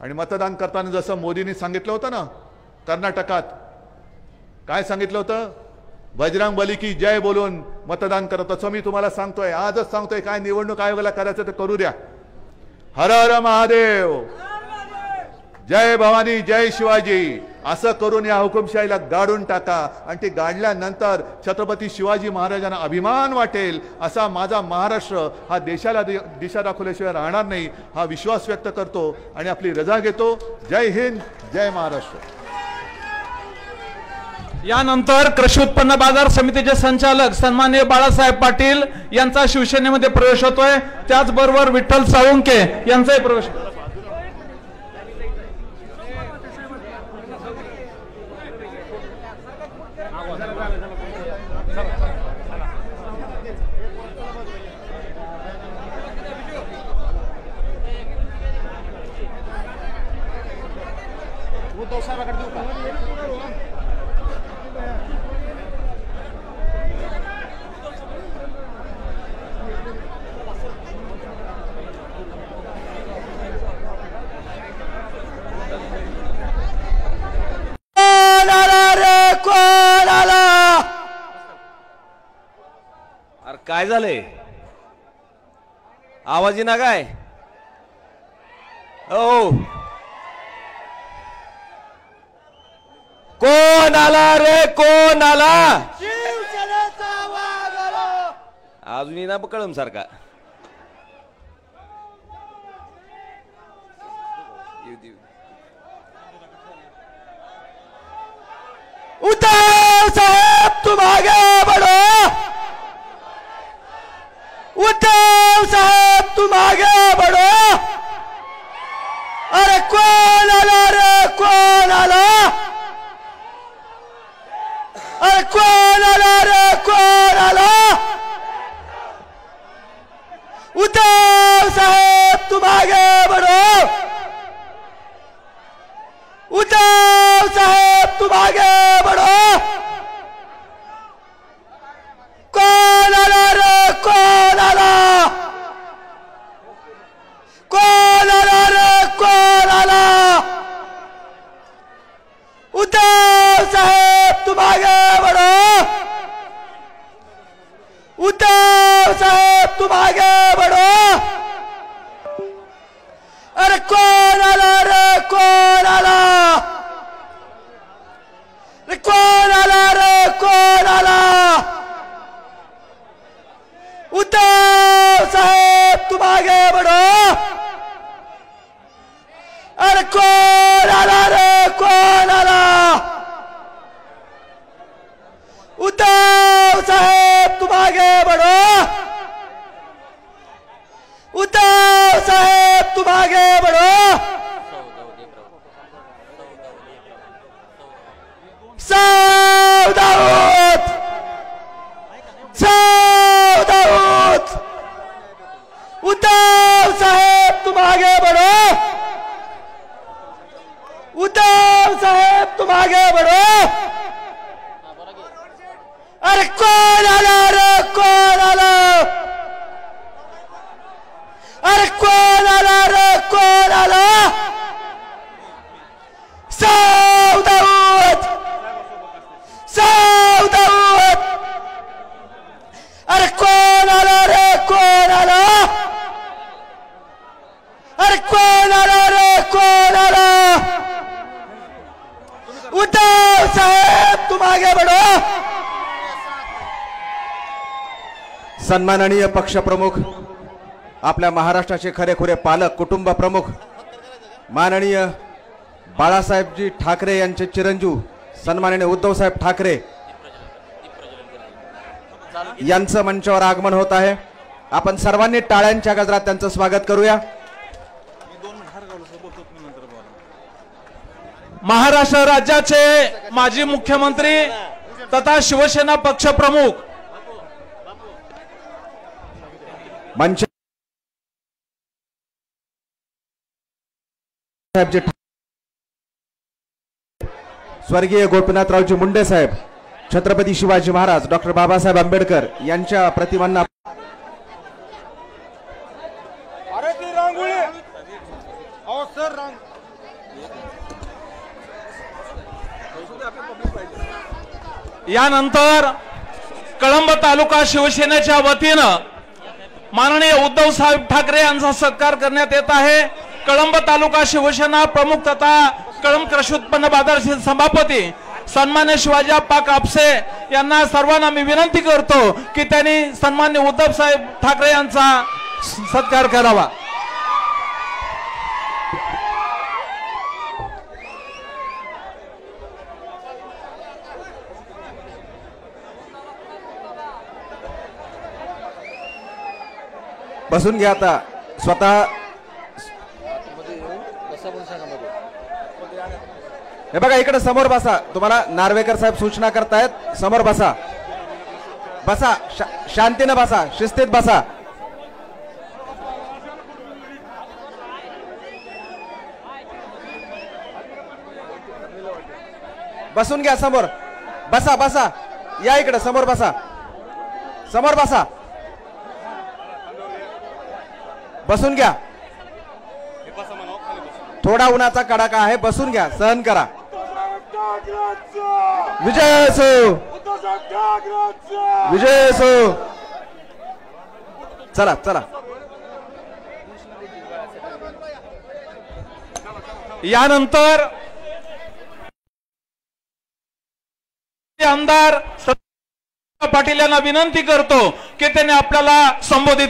आणि मतदान करताना जसं मोदींनी सांगितलं होतं ना, कर्नाटकात काय सांगितलं होतं, बजरंग बली की जय बोलून मतदान करत असं मी तुम्हाला सांगतोय, आजच सांगतोय. काय निवडणूक आयोगाला करायचं ते करू द्या. हर हर महादेव, जय भवानी, जय शिवाजी असं करून या हुकुमशाहीला गाडून टाका. आणि ते गाडल्यानंतर छत्रपती शिवाजी महाराजांना अभिमान वाटेल असा माझा महाराष्ट्र हा देशाला दिशा दाखवल्याशिवाय राहणार नाही, हा विश्वास व्यक्त करतो आणि आपली रजा घेतो. जय हिंद, जय महाराष्ट्र. यानंतर कृषी उत्पन्न बाजार समितीचे संचालक सन्माननीय बाळासाहेब पाटील यांचा शिवसेनेमध्ये प्रवेश होतोय. त्याचबरोबर विठ्ठल साळुंके यांचाही प्रवेश. काय झालंय? आवाज येईना काय? ओ कोण आला रे? कोण आला? अजूनही ना कळम सारखा. उद्धव साहेब तुम आगे बढ़ो. उद्धव साहेब तुम आगे बढ़ो. अरे कौन आला रे? कौन आला? अरे कौन आला रे? कौन आला? उद्धव साहेब तुम आगे बढ़ो. उद्धव साहेब तुम आगे बढ़ो. कौन आला रे? कौन आला? कौन आला रे? कौन आला? उद्धव साहेब तुम आगे बढ़ो. उद्धव साहेब तुम आगे बढ़ो. अरे कौन आला रे? कौन आला? रे कौन आला रे? कौन आला? उद्धव साहेब तुम आगे बढ़ो. अरे कौन आला रे? कौन आला? उद्धव साहेब तुम आगे बढ़ो. उद्धव साहेब तुम आगे बढ़ो. सावधान, सावधान. उद्धव साहेब तुम आगे बढ़ो. उद्धव साहेब तुम आगे बढ़ो. अरे कौन आला रे? कौन आला? अरे कौन आला रे? कौन आला? सावधान, सावधान. अरे कौन आला रे? कौन आला? अरे कौन आला रे? कौन आला? उद्धव साहेब तुम आगे बढ़ो. सन्माननीय पक्षप्रमुख, आपल्या महाराष्ट्राचे खरेखुरे पालक, कुटुंब प्रमुख माननीय बाळासाहेबजी ठाकरे यांचे चिरंजीव सन्माननीय उद्धवसाहेब ठाकरे यांचं मंचावर आगमन होत आहे. आपण सर्वांनी टाळ्यांच्या गजरात त्यांचं स्वागत करूया. महाराष्ट्र राज्याचे माजी मुख्यमंत्री तथा शिवसेना पक्षप्रमुख मंच स्वर्गीय गोपीनाथरावजी मुंडे साहेब, छत्रपती शिवाजी महाराज, डॉक्टर बाबासाहेब आंबेडकर यांच्या प्रतिमांना यानंतर कळंब तालुका शिवसेनेच्या वतीनं माननीय उद्धव साहेब ठाकरे यांचा सत्कार करण्यात येत आहे। कळंब तालुका शिवसेना प्रमुख तथा कळंब कृषी उत्पन्न बाजार सभापती सन्मान्य शिवाजीप्पा कापसे यांना सर्वांना मी विनंती करतो की त्यांनी सन्मान्य उद्धव साहेब ठाकरे यांचा सत्कार करावा। बसून घ्या आता स्वतः। हे बघा इकडे समोर बसा, तुम्हाला नार्वेकर साहेब सूचना करतायत, समोर बसा, बसा, शांतीने बसा, शिस्तीत बसा। बसून घ्या समोर, बसा बसा, या इकडे समोर बसा, समोर बसा, बसून घ्या। थोडा उन्हाचा कडाका आहे, बसून घ्या, सहन करा। विजय असो, विजय असो। चला चला। यानंतर आमदार पाटील यांना विनंती करतो की त्यांनी आपल्याला संबोधित।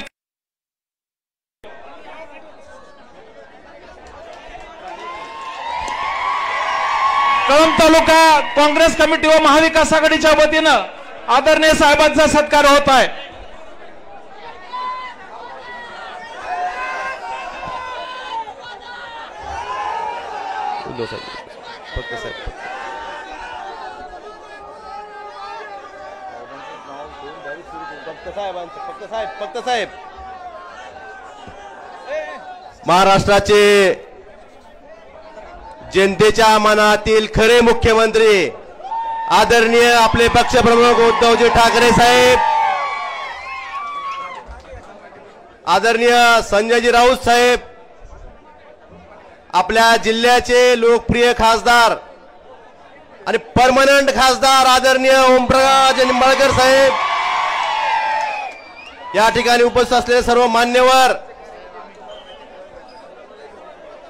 कळंब तालुका काँग्रेस कमिटी व महाविकास आघाडीच्या वतीनं आदरणीय साहेबांचा सत्कार होत आहे। फक्त साहेब महाराष्ट्राचे जनतेच्या मनातील खरे मुख्यमंत्री आदरणीय आपले पक्षप्रमुख उद्धवजी ठाकरे साहेब, आदरणीय संजयजी राऊत साहेब, आपल्या जिल्ह्याचे लोकप्रिय खासदार आणि परमनंट खासदार आदरणीय ओमप्रकाश निंबाळकर साहेब, या ठिकाणी उपस्थित असलेले सर्व मान्यवर,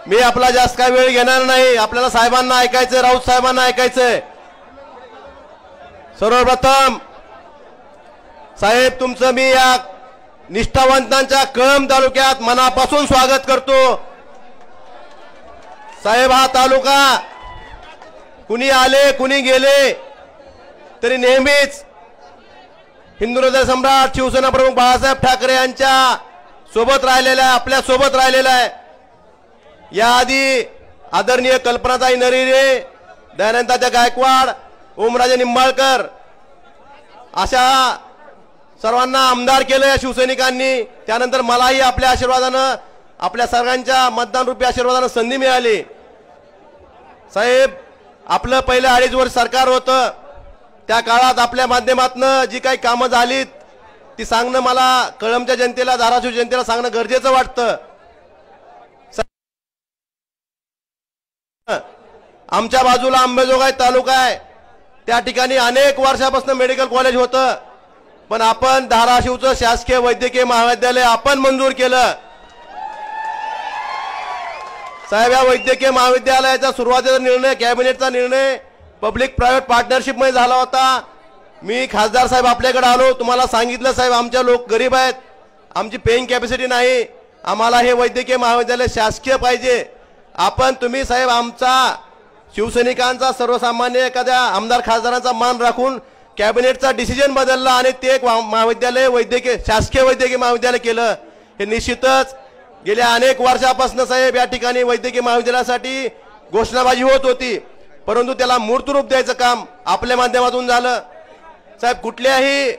मी आपला जास्त काय वेळ घेणार नाही। आपल्याला साहेबांना ऐकायचंय, राऊत साहेबांना ऐकायचंय। सर्वप्रथम साहेब तुमचं मी या निष्ठावंतांच्या कळंब तालुक्यात मनापासून स्वागत करतो। साहेब हा तालुका कुणी आले कुणी गेले तरी नेहमीच हिंदू हृदय सम्राट शिवसेना प्रमुख बाळासाहेब ठाकरे यांच्या सोबत राहिलेला आहे, आपल्या सोबत राहिलेला आहे। याआधी आदरणीय कल्पनाताई नरिरे, दयानंद गायकवाड, ओमराजे निंबाळकर अशा सर्वांना आमदार केलं या शिवसैनिकांनी। त्यानंतर मलाही आपल्या आशीर्वादानं, आपल्या सर्वांच्या मतदान रूपी आशीर्वादानं संधी मिळाली। साहेब आपलं पहिलं 2.5 वर्ष सरकार होतं, त्या काळात आपल्या माध्यमातून जी काही कामं झालीत ती सांगणं मला कळंबच्या जनतेला, धाराशिव जनतेला सांगणं गरजेचं वाटतं। आमच्या बाजूला अंबेजोगाई तालुका आहे, त्या ठिकाणी अनेक वर्षापासून मेडिकल कॉलेज होतं, पण आपण धाराशिवचं शासकीय वैद्यकीय महाविद्यालय आपण मंजूर केलं। साहेब या वैद्यकीय महाविद्यालयाचा सुरुवातीचा निर्णय, कॅबिनेटचा निर्णय पब्लिक प्रायव्हेट पार्टनरशिप मध्ये झाला होता। मी खासदार साहेब आपल्याकडे आलो, तुम्हाला सांगितलं साहेब आमच्या लोक गरीब आहेत, आमची पेइंग कॅपॅसिटी नाही, आम्हाला हे वैद्यकीय महाविद्यालय शासकीय पाहिजे। आपण तुम्ही साहेब आमचा शिवसैनिकांचा, सर्वसामान्य एखाद्या आमदार खासदारांचा मान राखून कॅबिनेटचा डिसिजन बदलला आणि ते एक महाविद्यालय वैद्यकीय शासकीय वैद्यकीय महाविद्यालय केलं। हे निश्चितच गेल्या अनेक वर्षापासून साहेब या ठिकाणी वैद्यकीय महाविद्यालयासाठी घोषणाबाजी होत होती, परंतु त्याला मूर्त रूप द्यायचं काम आपल्या माध्यमातून झालं। साहेब कुठल्याही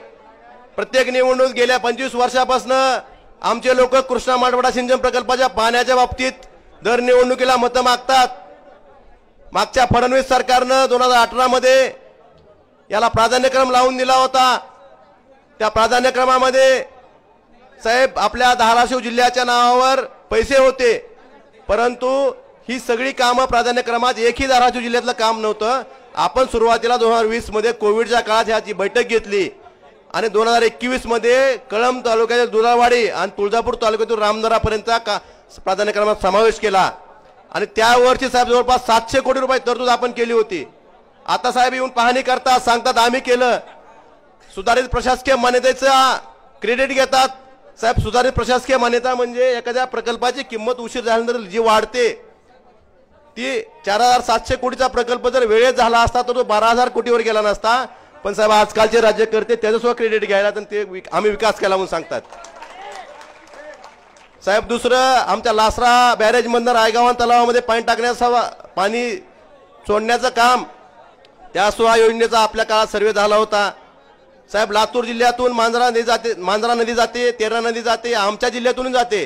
प्रत्येक निवडणूक गेल्या 25 वर्षापासून आमचे लोक कृष्णा माठवडा सिंचन प्रकल्पाच्या पाण्याच्या बाबतीत दर निवडणुकीला मतं मागतात। मागच्या फडणवीस सरकारनं 2018 मध्ये याला प्राधान्यक्रम लावून दिला होता। त्या प्राधान्यक्रमामध्ये साहेब आपल्या धाराशिव जिल्ह्याच्या नावावर पैसे होते, परंतु ही सगळी कामं प्राधान्यक्रमात एकही धाराशिव जिल्ह्यातलं काम नव्हतं। आपण सुरुवातीला 2020 मध्ये कोविडच्या काळात ह्याची बैठक घेतली आणि 2021 मध्ये कळंब तालुक्यातील दुधावाडी आणि तुळजापूर तालुक्यातील रामदरापर्यंतचा प्राधान्यक्रमात समावेश केला आणि त्या वर्षी साहेब जवळपास 700 कोटी रुपये तरतूद आपण केली होती. आता साहेब येऊन पाहणी करतात, सांगतात आम्ही केलं. सुधारित प्रशासकीय मान्यतेचा क्रेडिट घेतात. साहेब सुधारित प्रशासकीय मान्यता म्हणजे एखाद्या प्रकल्पाची किंमत उशीर झाल्यानंतर जी वाढते ती 4700 कोटीचा प्रकल्प जर वेळेत झाला असता तर तो 12000 कोटीवर गेला नसता. पण साहेब आजकालचे राज्यकर्ते त्याचं सुद्धा क्रेडिट घ्यायला तर ते आम्ही विकास केला म्हणून सांगतात. साहेब दुसरं आमच्या लासरा बॅरेज मधनं रायगावान तलावामध्ये पाणी टाकण्याचा पाणी सोडण्याचं काम त्या सुहा योजनेचा आपल्या काळात सर्वे झाला होता. साहेब लातूर जिल्ह्यातून मांजरा नदी जाते, तेरणा नदी जाते, आमच्या जिल्ह्यातून जाते.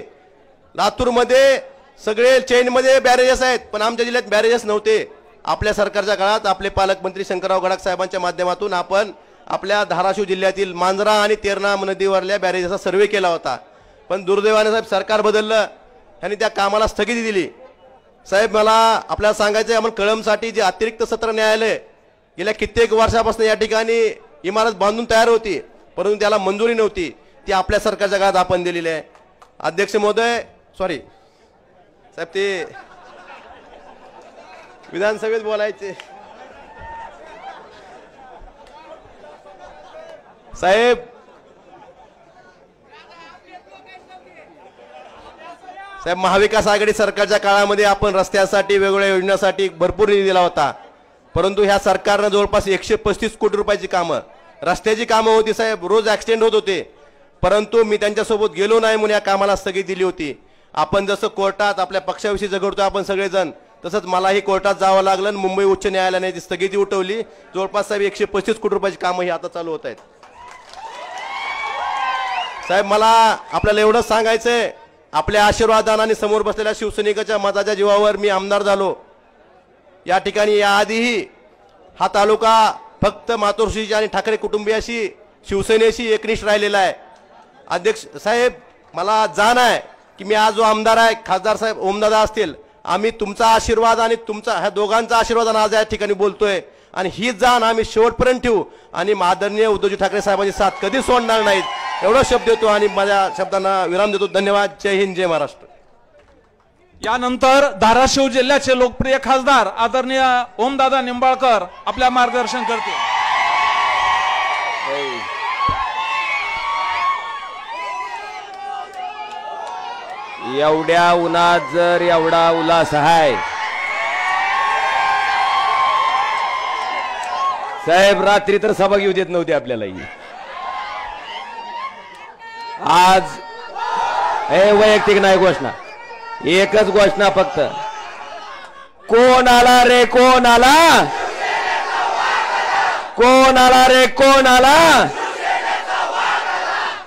लातूरमध्ये सगळे चेनमध्ये बॅरेजेस आहेत पण आमच्या जिल्ह्यात बॅरेजेस नव्हते. आपल्या सरकारच्या काळात आपले पालकमंत्री शंकरराव गडाख साहेबांच्या माध्यमातून आपण आपल्या धाराशिव जिल्ह्यातील मांजरा आणि तेरणा नदीवरल्या बॅरेजेसचा सर्वे केला होता. पण दुर्दैवाने साहेब सरकार बदललं आणि त्या कामाला स्थगिती दिली. साहेब मला आपल्याला सांगायचं आहे, आपण कळंबसाठी जे अतिरिक्त सत्र न्यायालय गेल्या कित्येक वर्षापासून या ठिकाणी इमारत बांधून तयार होती परंतु त्याला मंजुरी नव्हती, ती आपल्या सरकारच्या काळात आपण दिलेली आहे. अध्यक्ष महोदय सॉरी साहेब ते विधानसभेत बोलायचे साहेब. साहेब महाविकास आघाडी सरकारच्या काळामध्ये आपण रस्त्यासाठी वेगवेगळ्या योजनांसाठी भरपूर निधी दिला होता परंतु ह्या सरकारनं जवळपास 135 कोटी रुपयाची कामं रस्त्याची कामं होती साहेब. रोज ऍक्सिडेंट होत होते परंतु मी त्यांच्यासोबत गेलो नाही म्हणून या कामाला स्थगिती दिली होती. आपण जसं कोर्टात आपल्या पक्षाविषयी झगडतो आपण सगळेजण तसंच मलाही कोर्टात जावं लागलं. मुंबई उच्च न्यायालयाने ती स्थगिती उठवली. जवळपास साहेब 135 कोटी रुपयाची कामं ही आता चालू होत आहेत. साहेब मला आपल्याला एवढंच सांगायचंय, आपल्या आशीर्वादाने आणि समोर बसलेल्या शिवसैनिकाच्या मताच्या जीवावर मी आमदार झालो. या ठिकाणी याआधीही हा तालुका फक्त मातोश्रीची आणि ठाकरे कुटुंबियाशी शिवसेनेशी एकनिष्ठ राहिलेला आहे. अध्यक्ष साहेब मला जाण आहे की मी आज जो आमदार आहे खासदार साहेब ओमदादा असतील, आम्ही तुमचा आशीर्वाद आणि तुमचा ह्या दोघांचा आशीर्वाद आज या ठिकाणी बोलतोय आणि ही जाण आम्ही शेवटपर्यंत ठेवू आणि आदरणीय उद्धवजी ठाकरे साहेबांची साथ कधी सोडणार नाहीत एवढा शब्द देतो आणि माझ्या शब्दांना विराम देतो. धन्यवाद. जय हिंद, जय महाराष्ट्र. यानंतर धाराशिव जिल्ह्याचे लोकप्रिय खासदार आदरणीय ओमदादा निंबाळकर आपल्या मार्गदर्शन करतील. एवढ्या उन्हात जर एवढा उल्हास आहे साहेब, रात्री तर सभा घेऊ देत नव्हती आपल्याला. आज हे वैयक्तिक नाही घोषणा, एकच घोषणा फक्त. कोण आला रे कोण आला, कोण आला रे कोण आला.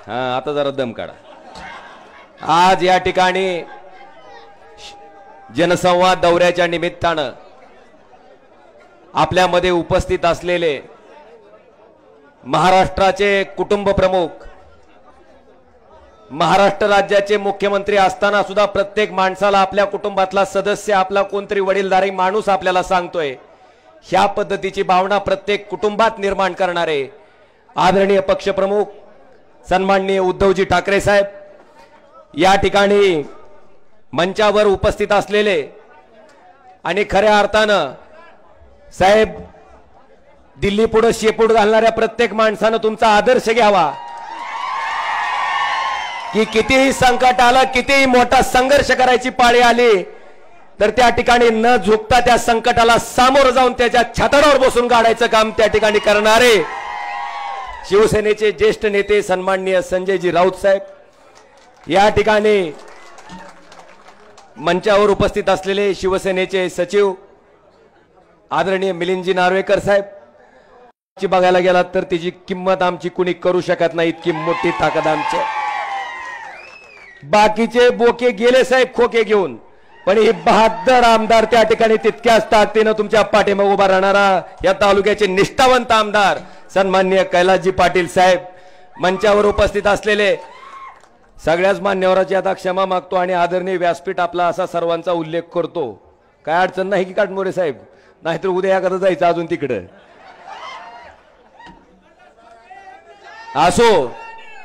हा आता जरा दम काढा. आज या ठिकाणी जनसंवाद दौऱ्याच्या निमित्तानं आपल्यामध्ये उपस्थित असलेले महाराष्ट्राचे कुटुंब प्रमुख, महाराष्ट्र राज्याचे मुख्यमंत्री असताना सुद्धा प्रत्येक माणसाला आपल्या कुटुंबातला सदस्य आपला कोणतरी वडीलधारी माणूस आपल्याला सांगतोय, ह्या पद्धतीची भावना प्रत्येक कुटुंबात निर्माण करणारे आदरणीय पक्षप्रमुख सन्माननीय उद्धवजी ठाकरे साहेब, या ठिकाणी मंचावर उपस्थित असलेले आणि खऱ्या अर्थानं साहेब दिल्ली पुढे शेपूट घालणाऱ्या प्रत्येक माणसानं तुमचा आदर्श घ्यावा की कितीही संकट आलं, कितीही मोठा संघर्ष करायची पाळी आली तर त्या ठिकाणी न झुकता त्या संकटाला सामोरं जाऊन त्याच्या छाताडावर बसून काढायचं काम त्या ठिकाणी करणारे शिवसेनेचे ज्येष्ठ नेते सन्माननीय संजयजी राऊत साहेब, या ठिकाणी मंचावर उपस्थित असलेले शिवसेनेचे सचिव आदरणीय मिलिंदजी नार्वेकर साहेब, बघायला गेलात तर तिची किंमत आमची कुणी करू शकत नाही, इतकी मोठी ताकद आमची. बाकीचे बोके गेले साहेब खोके घेऊन, पण ही बहादर आमदार त्या ठिकाणी तितक्याच ताकदीनं तुमच्या पाठीमागे उभा राहणारा या तालुक्याचे निष्ठावंत आमदार सन्माननीय कैलासजी पाटील साहेब, मंचावर उपस्थित असलेले सगळ्याच मान्यवरांची आता क्षमा मागतो आणि आदरणीय व्यासपीठ आपला असा सर्वांचा उल्लेख करतो. काय अडचण नाही की काटमोरे साहेब, नाहीतर उद्या एखादं जायचं अजून तिकडं. असो,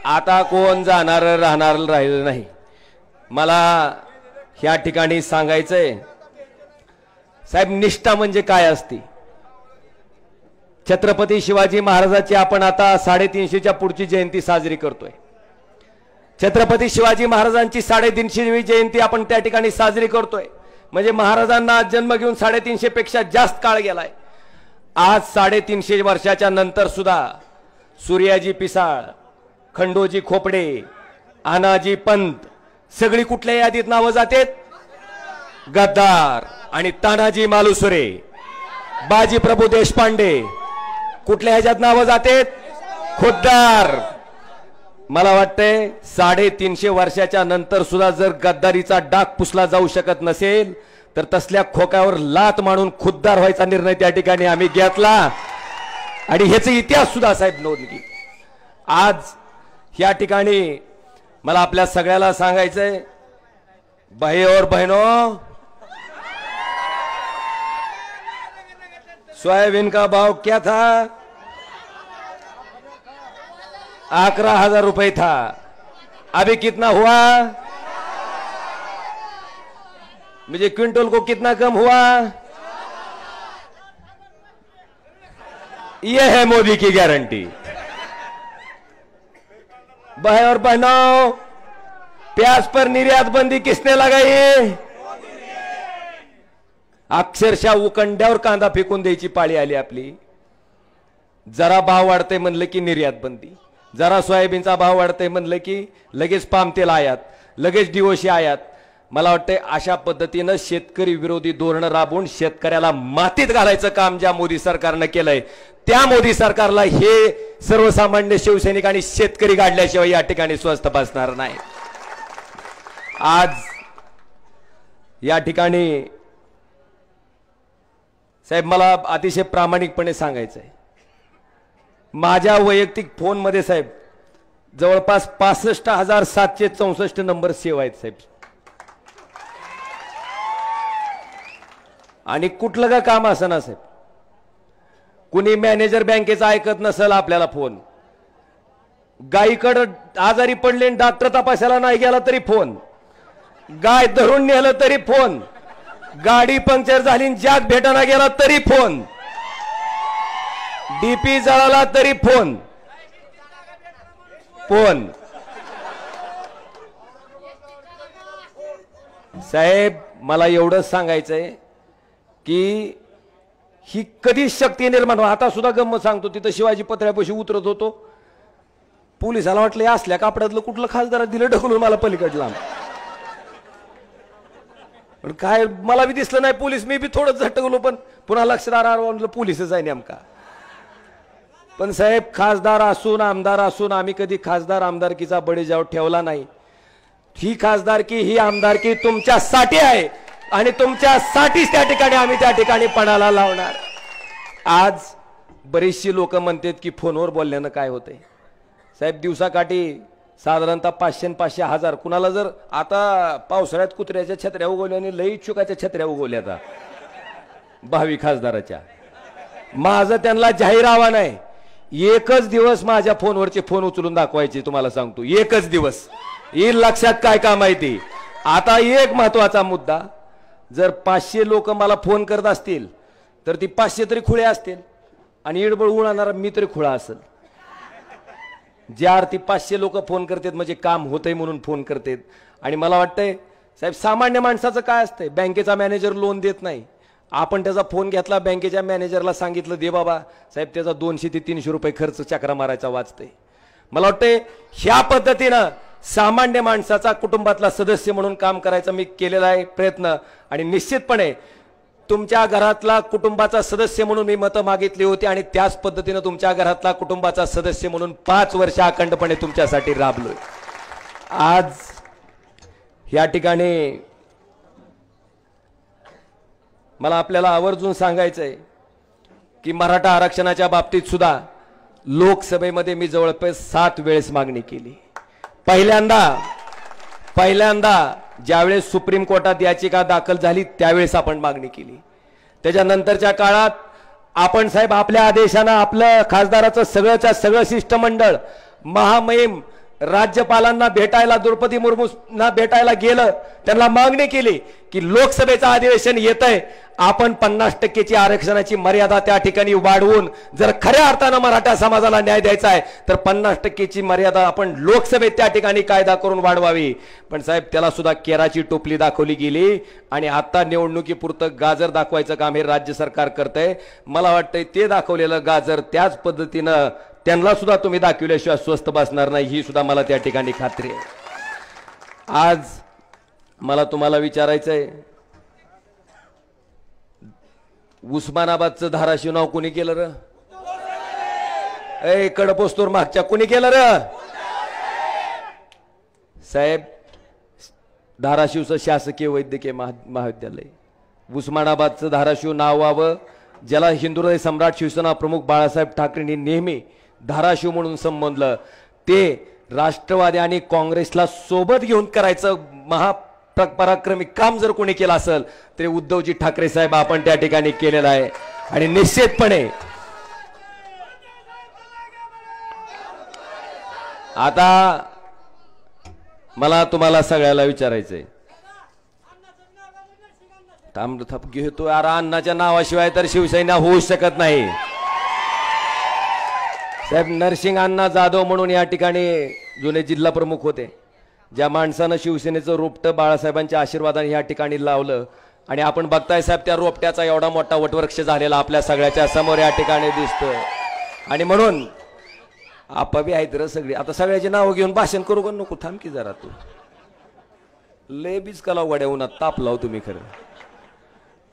आता कोण जाणार राहणार राहिलं नाही. मला ह्या ठिकाणी सांगायचंय साहेब, निष्ठा म्हणजे काय असते. छत्रपती शिवाजी महाराजांची आपण आता 350च्या पुढची जयंती साजरी करतोय. छत्रपती शिवाजी महाराजांची 350वी जयंती आपण त्या ठिकाणी साजरी करतोय. म्हणजे महाराजांना जन्म घेऊन 350 पेक्षा जास्त काळ गेलाय. आज 350 वर्षाच्या नंतर सुद्धा सूर्याजी पिसाळ, खंडोजी खोपडे, आनाजी पंत सगळी कुठल्या यादीत नावं जातात? गद्दार आणि तानाजी मालुसरे, बाजी प्रभू देशपांडे कुठल्या ह्याच्यात नावं जातात? खुद्दार. मला वाटतंय 350 वर्षाच्या नंतर सुद्धा जर गद्दारीचा डाग पुसला जाऊ शकत नसेल तर तसल्या खोक्यावर लात मारून खुद्दार व्हायचा निर्णय त्या ठिकाणी आम्ही घेतला. आणि ह्याचा इतिहास सुद्धा साहेब नोंद की. आज या ठिकाणी मला आपल्या सगळ्याला सांगायचंय, भाई और बहनों, सोयाबीन का भाव क्या था? 11,000 रुपए था. अभी कितना हुआ? मुझे क्विंटल को कितना कम हुआ? यह है मोदी की गारंटी. भाई और बहनों, प्याज पर निर्यात बंदी किसने लगाई? अक्षरशः उकंड्यावर कांदा फेकून द्यायची पाळी आली आपली. जरा भाव वाढते म्हणलं की निर्यात बंदी, जरा सोयाबीनचा भाव वाढते म्हणलं की लगेच पाम तेल आयात, लगेच डिओसी आयात. मला वाटतं अशा पद्धतीनं शेतकरी विरोधी धोरण राबवून शेतकऱ्याला मातीत घालायचं काम ज्या मोदी सरकारनं केलंय, त्या मोदी सरकारला हे सर्वसामान्य शिवसैनिक आणि शेतकरी गाडल्याशिवाय या ठिकाणी स्वस्थ बसणार नाही. आज या ठिकाणी साहेब मला अतिशय प्रामाणिकपणे सांगायचंय, माझ्या वैयक्तिक फोन मध्ये साहेब जवळपास 65,764 नंबर सेव्ह आहेत साहेब. आणि कुठलं का काम असं ना साहेब, कुणी मॅनेजर बँकेचा ऐकत नसेल आपल्याला फोन, गायीकडे आजारी पडले डॉक्टर तपासायला नाही गेला तरी फोन, गाय धरून नेलं तरी फोन, गाडी पंक्चर झाली जॅक भेटायला गेला तरी फोन, डीपी जळाला तरी फोन. फोन साहेब मला एवढंच सांगायचंय की ही कधी शक्ती निर्माण हो. आता सुद्धा गंमत सांगतो, तिथं शिवाजी पत्र्यापाशी उतरत होतो, पोलिसाला वाटलं असल्या कापडातलं कुठलं खासदार दिलं ढकलून मला पलीकडला. पण काय मला बी दिसलं नाही पोलीस, मी बी थोडं झटकलो, पण पुन्हा लक्षात पोलीसच आहे नेमका. पण साहेब खासदार असून आमदार असून आम्ही कधी खासदार आमदारकीचा बळीजाव ठेवला नाही. ही खासदारकी ही आमदारकी तुमच्यासाठी आहे आणि तुमच्यासाठीच त्या ठिकाणी आम्ही त्या ठिकाणी पणाला लावणार. आज बरीचशी लोक म्हणतात की फोनवर बोलल्यानं काय होतंय साहेब, दिवसाकाठी साधारणतः 500-500,000 कुणाला जर आता पावसाळ्यात कुत्र्याच्या छत्र्या उगवल्या आणि लई चुकाच्या छत्र्या उगवल्या आता भावी खासदाराच्या. माझं त्यांना जाहीर आव्हान आहे, एकच दिवस माझ्या फोनवरचे फोन उचलून दाखवायचे. तुम्हाला सांगतो एकच दिवस येईल लक्षात काय काम आहे ते. आता एक महत्वाचा मुद्दा, जर 500 लोक मला फोन करत असतील तर ती 500 तरी खुळे असतील आणि इडबळ उडवणारा मी तरी खुळा असेल. ज्या अर्थी 500 लोक फोन करतात म्हणजे काम होतंय म्हणून फोन करतात. आणि मला वाटतंय साहेब सामान्य माणसाचं काय असतंय, बँकेचा मॅनेजर लोन देत नाही, आपण त्याचा फोन घेतला, बँकेच्या मॅनेजरला सांगितलं दे बाबा साहेब, त्याचा 200 ते 300 रुपये खर्च चक्रा मारायचा वाचते. मला वाटतंय ह्या पद्धतीनं सामान्य माणसाचा कुटुंबातला सदस्य म्हणून काम करायचा मी केलेला आहे प्रयत्न. आणि निश्चितपणे तुमच्या घरातला कुटुंबाचा सदस्य म्हणून मी मतं मागितली होती आणि त्याच पद्धतीनं तुमच्या घरातला कुटुंबाचा सदस्य म्हणून 5 वर्ष अखंडपणे तुमच्यासाठी राबलोय. आज या ठिकाणी मला आपल्याला आवर्जून सांगायचंय की मराठा आरक्षणाच्या बाबतीत सुद्धा लोकसभेमध्ये मी जवळपास 7 वेळेस मागणी केली. पहिल्यांदा ज्यावेळेस सुप्रीम कोर्टात याचिका दाखल झाली त्यावेळेस आपण मागणी केली. त्याच्यानंतरच्या काळात आपण साहेब आपल्या आदेशानं आपलं खासदाराचं सगळंच्या सगळं शिष्टमंडळ महामहिम राज्यपालांना भेटायला द्रौपदी मुर्मूंना भेटायला गेलं, त्यांना मागणी केली की लोकसभेचं अधिवेशन येत आहे, आपण 50% आरक्षणाची मर्यादा त्या ठिकाणी वाढवून जर खऱ्या अर्थानं मराठा समाजाला न्याय द्यायचा आहे तर 50% मर्यादा आपण लोकसभेत त्या ठिकाणी कायदा करून वाढवावी. पण साहेब त्याला सुद्धा केराची टोपली दाखवली गेली आणि आता निवडणुकीपुरतं गाजर दाखवायचं काम हे राज्य सरकार करतंय. मला वाटतंय ते दाखवलेलं गाजर त्याच पद्धतीनं त्यांना सुद्धा तुम्ही दाखवल्याशिवाय स्वस्त बसणार नाही, ही सुद्धा मला त्या ठिकाणी खात्री आहे. आज मला तुम्हाला विचारायचंय, उस्मानाबादचं धाराशिव नाव कोणी केलं र? ए कडपोस्तूर मागच्या कोणी केलं र? साहेब धाराशिवचं शासकीय वैद्यकीय महाविद्यालय, उस्मानाबादचं धाराशिव नाव व्हावं, ज्याला हिंदुहृदय सम्राट शिवसेना प्रमुख बाळासाहेब ठाकरेंनी नेहमी धाराशिव म्हणून संबोधलं, ते राष्ट्रवादी आणि काँग्रेसला सोबत घेऊन करायचं महापराक्रमी काम जर कोणी केलं असेल तरी उद्धवजी ठाकरे साहेब आपण त्या ठिकाणी केलेलं आहे. आणि निश्चितपणे आता मला तुम्हाला सगळ्याला विचारायचंय, थांब घेतो यार, अण्णाच्या नावाशिवाय तर शिवसेना होऊ शकत नाही. साहेब नरसिंग अण्णा जाधव म्हणून या ठिकाणी जुने जिल्हा प्रमुख होते, ज्या माणसानं शिवसेनेचं रोपटं बाळासाहेबांच्या आशीर्वादाने या ठिकाणी लावलं आणि आपण बघताय साहेब त्या रोपट्याचा एवढा मोठा वटवृक्ष झालेला आपल्या सगळ्याच्या समोर या ठिकाणी दिसतोय. आणि म्हणून आपाबी आहेत र सगळी, आता सगळ्याची नावं घेऊन भाषण करू का नको? थांब की जरा, तू लय बीज कला वड्या उन्हात ताप लाव तुम्ही खरं.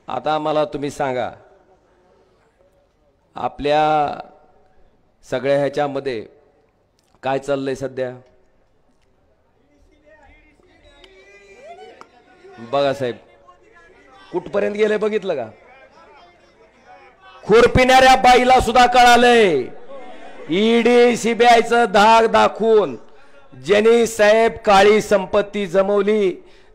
आता मला तुम्ही सांगा, आपल्या सगळ्या ह्याच्यामध्ये काय चाललंय सध्या? बघा साहेब कुठपर्यंत गेले बघितलं का? खुरपिणाऱ्या बाईला सुद्धा कळालंय, ईडी सीबीआयचं धाक दाखवून ज्यांनी साहेब काळी संपत्ती जमवली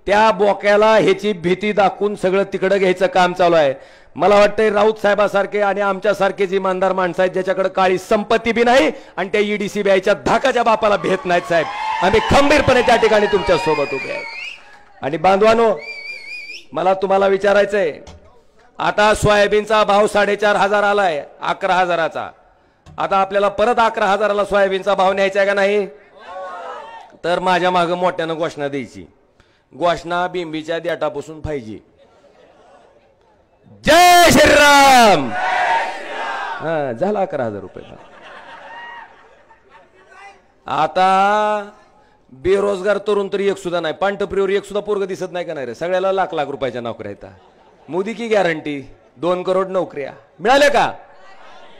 त्या बोक्याला ह्याची भीती दाखवून सगळं तिकडं घ्यायचं काम चालू आहे. मला वाटतंय राऊत साहेबासारखे आणि आमच्यासारखे जी इमानदार माणसं आहेत ज्याच्याकडे काळी संपत्ती बी नाही आणि त्या ईडी सीबीआयच्या धाकाच्या बापाला भेट नाहीत साहेब, आम्ही खंबीरपणे त्या ठिकाणी तुमच्या सोबत उभे आहेत. आणि बांधवानो मला तुम्हाला विचारायचंय, आता सोयाबीनचा भाव 4,500 आलाय, 11,000चा. आता आपल्याला परत 11,000ला सोयाबीनचा भाव न्यायचा आहे का नाही? तर माझ्या मागं मोठ्यानं घोषणा द्यायची, घोषणा बिंबीच्या देठापासून पाहिजे. जय श्रीराम. हा झाला 11,000 रुपये. आता बेरोजगार तरुण तरी एक सुद्धा नाही, पांढरप्रिवर एक सुद्धा पोरग दिसत नाही का नाही रे? सगळ्याला लाख लाख रुपयाच्या नोकऱ्या आहेत. मोदी की गॅरंटी 2 करोड नोकऱ्या मिळाल्या का?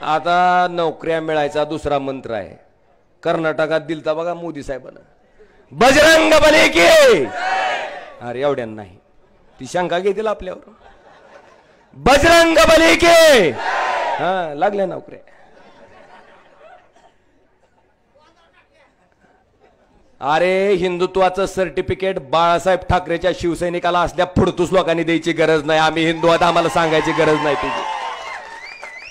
आता नोकऱ्या मिळायचा दुसरा मंत्र आहे, कर्नाटकात दिलता बघा मोदी साहेबांना, बजरंग बली की. अरे एवढ्या नाही, ती शंका घेतील आपल्यावर. बजरंग बली की. हा लागल्या नोकऱ्या. अरे हिंदुत्वाचं सर्टिफिकेट बाळासाहेब ठाकरेच्या शिवसैनिकाला असल्या फुडतूस लोकांनी द्यायची गरज नाही. आम्ही हिंदू आहोत, आम्हाला सांगायची गरज नाही तुझी.